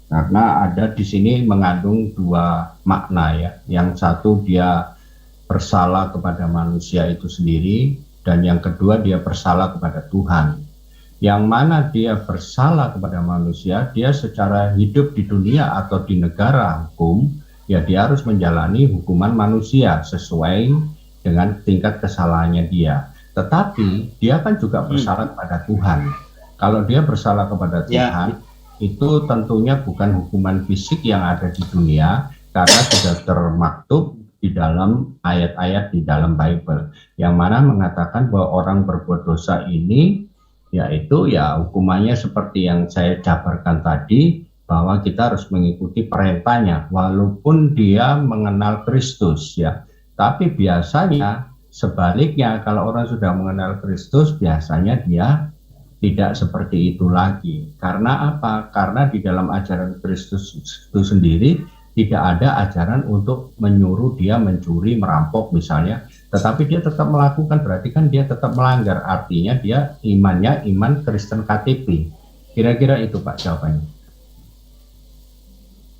Karena ada di sini mengandung dua makna ya. Yang satu dia bersalah kepada manusia itu sendiri, dan yang kedua dia bersalah kepada Tuhan. Yang mana dia bersalah kepada manusia, dia secara hidup di dunia atau di negara hukum, ya dia harus menjalani hukuman manusia sesuai dengan tingkat kesalahannya dia. Tetapi dia kan juga bersalah kepada Tuhan. Kalau dia bersalah kepada Tuhan, itu tentunya bukan hukuman fisik yang ada di dunia, karena sudah termaktub di dalam ayat-ayat di dalam Bible yang mana mengatakan bahwa orang berbuat dosa ini yaitu ya hukumannya seperti yang saya jabarkan tadi, bahwa kita harus mengikuti perintahnya walaupun dia mengenal Kristus ya. Tapi biasanya sebaliknya, kalau orang sudah mengenal Kristus biasanya dia tidak seperti itu lagi. Karena apa? Karena di dalam ajaran Kristus itu sendiri tidak ada ajaran untuk menyuruh dia mencuri, merampok misalnya, tetapi dia tetap melakukan, berarti kan dia tetap melanggar. Artinya dia imannya iman Kristen KTP. Kira-kira itu Pak jawabannya.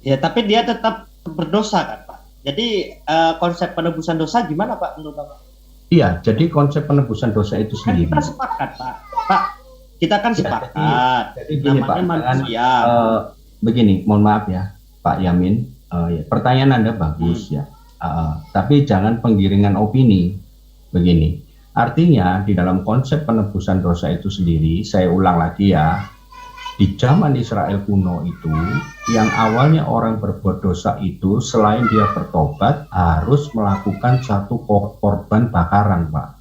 Ya, tapi dia tetap berdosa kan Pak. Jadi konsep penebusan dosa gimana Pak menurut Bapak? Iya, jadi konsep penebusan dosa itu Kan sendiri. kita sepakat Pak. Kita kan sepakat. Jadi gini Pak, manusia. Begini, mohon maaf ya Pak Yamin, pertanyaan Anda bagus ya, tapi jangan penggiringan opini. Begini, artinya di dalam konsep penebusan dosa itu sendiri, saya ulang lagi ya, di zaman Israel kuno itu, yang awalnya orang berbuat dosa itu selain dia bertobat harus melakukan satu korban bakaran Pak.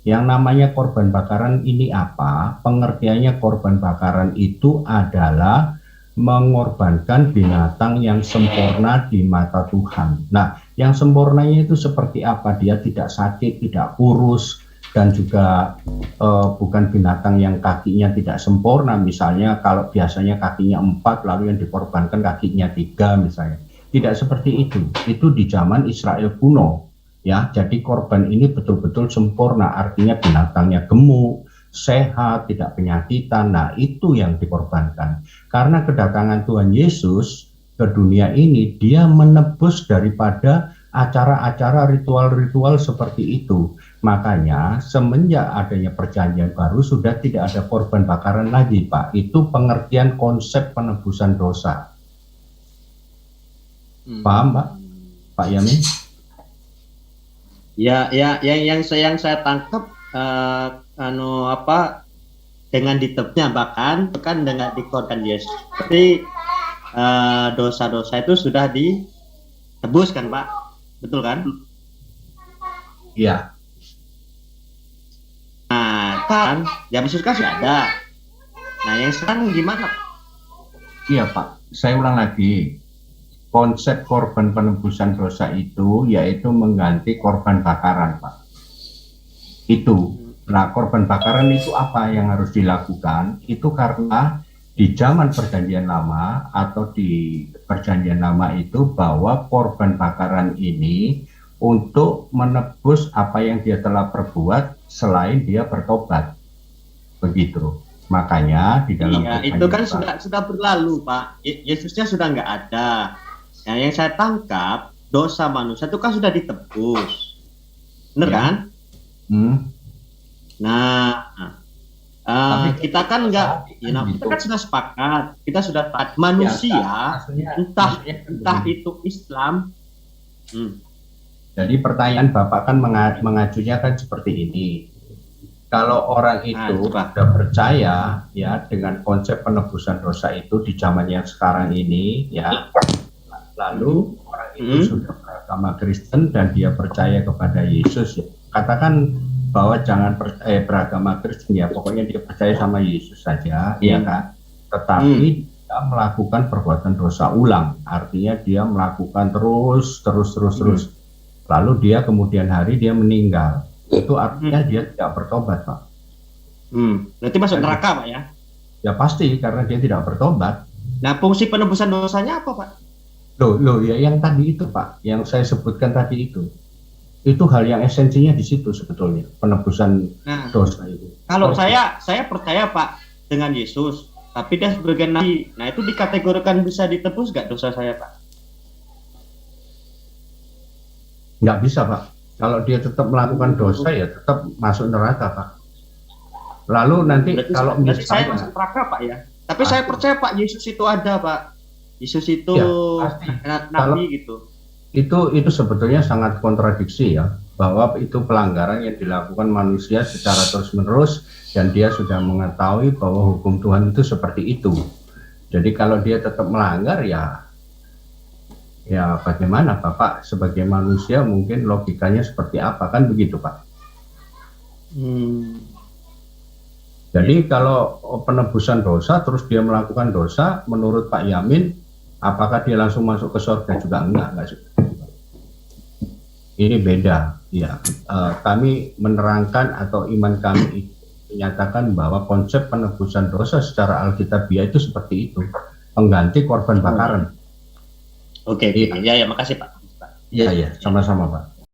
Yang namanya korban bakaran ini apa? Pengertiannya korban bakaran itu adalah mengorbankan binatang yang sempurna di mata Tuhan. Nah, yang sempurnanya itu seperti apa? Dia tidak sakit, tidak kurus, dan juga bukan binatang yang kakinya tidak sempurna. Misalnya kalau biasanya kakinya 4, lalu yang dikorbankan kakinya 3 misalnya. Tidak seperti itu. Itu di zaman Israel kuno. Ya, jadi korban ini betul-betul sempurna, artinya binatangnya gemuk, sehat, tidak penyakitan. Nah, itu yang dikorbankan. Karena kedatangan Tuhan Yesus ke dunia ini, dia menebus daripada acara-acara ritual-ritual seperti itu. Makanya semenjak adanya perjanjian baru sudah tidak ada korban bakaran lagi Pak. Itu pengertian konsep penebusan dosa. Paham Pak? Pak Yamin? Ya, yang saya tangkap dengan ditebusnya bahkan dengan dikorban Yesus. Tapi dosa-dosa itu sudah ditebus kan Pak? Betul kan? Iya. Nah, kan Yesus kan sudah ada. Nah, yang sekarang gimana? Iya Pak, saya ulang lagi. Konsep korban penebusan dosa itu yaitu mengganti korban bakaran Pak. Itu. Nah, korban bakaran itu apa yang harus dilakukan? Itu karena di zaman perjanjian lama atau di perjanjian lama itu bahwa korban bakaran ini untuk menebus apa yang dia telah perbuat selain dia bertobat. Begitu. Makanya di dalam itu kan sudah berlalu Pak. Yesusnya sudah nggak ada. Nah, yang saya tangkap dosa manusia itu kan sudah ditebus. Benar kan? Nah, kita kan enggak, kita kan sudah sepakat, kita sudah manusia, entah itu Islam. Jadi pertanyaan Bapak kan mengajunya kan seperti ini. Kalau orang itu sudah percaya ya dengan konsep penebusan dosa itu di zaman yang sekarang ini ya, lalu orang itu sudah beragama Kristen dan dia percaya kepada Yesus, ya, katakan bahwa jangan beragama Kristen, ya pokoknya dia percaya sama Yesus saja, ya kan, tetapi dia melakukan perbuatan dosa ulang, artinya dia melakukan terus, lalu dia kemudian hari dia meninggal, itu artinya dia tidak bertobat, Pak. Berarti masuk neraka, Pak, ya? Ya pasti, karena dia tidak bertobat. Nah, fungsi penebusan dosanya apa, Pak? Loh ya yang tadi itu, Pak, yang saya sebutkan tadi itu hal yang esensinya di situ sebetulnya, penebusan dosa itu. Kalau saya percaya, Pak, dengan Yesus, tapi dia sebagai nabi. Nah, itu dikategorikan bisa ditebus nggak dosa saya, Pak? Nggak bisa, Pak. Kalau dia tetap melakukan dosa, ya tetap masuk neraka, Pak. Lalu nanti kalau berarti saya misalnya masuk neraka, Pak, ya. Tapi saya percaya Pak Yesus itu ada, Pak. Yesus itu ya, nabi gitu. Itu sebetulnya sangat kontradiksi, ya, bahwa itu pelanggaran yang dilakukan manusia secara terus-menerus dan dia sudah mengetahui bahwa hukum Tuhan itu seperti itu. Jadi kalau dia tetap melanggar, ya bagaimana Bapak sebagai manusia mungkin logikanya seperti apa, kan begitu, Pak? Jadi kalau penebusan dosa terus dia melakukan dosa, menurut Pak Yamin, apakah dia langsung masuk ke surga juga? Enggak. Ini beda, ya. Kami menerangkan atau iman kami menyatakan bahwa konsep penebusan dosa secara alkitabiah itu seperti itu, pengganti korban bakaran. Oke, ya makasih Pak. Iya, sama-sama Pak.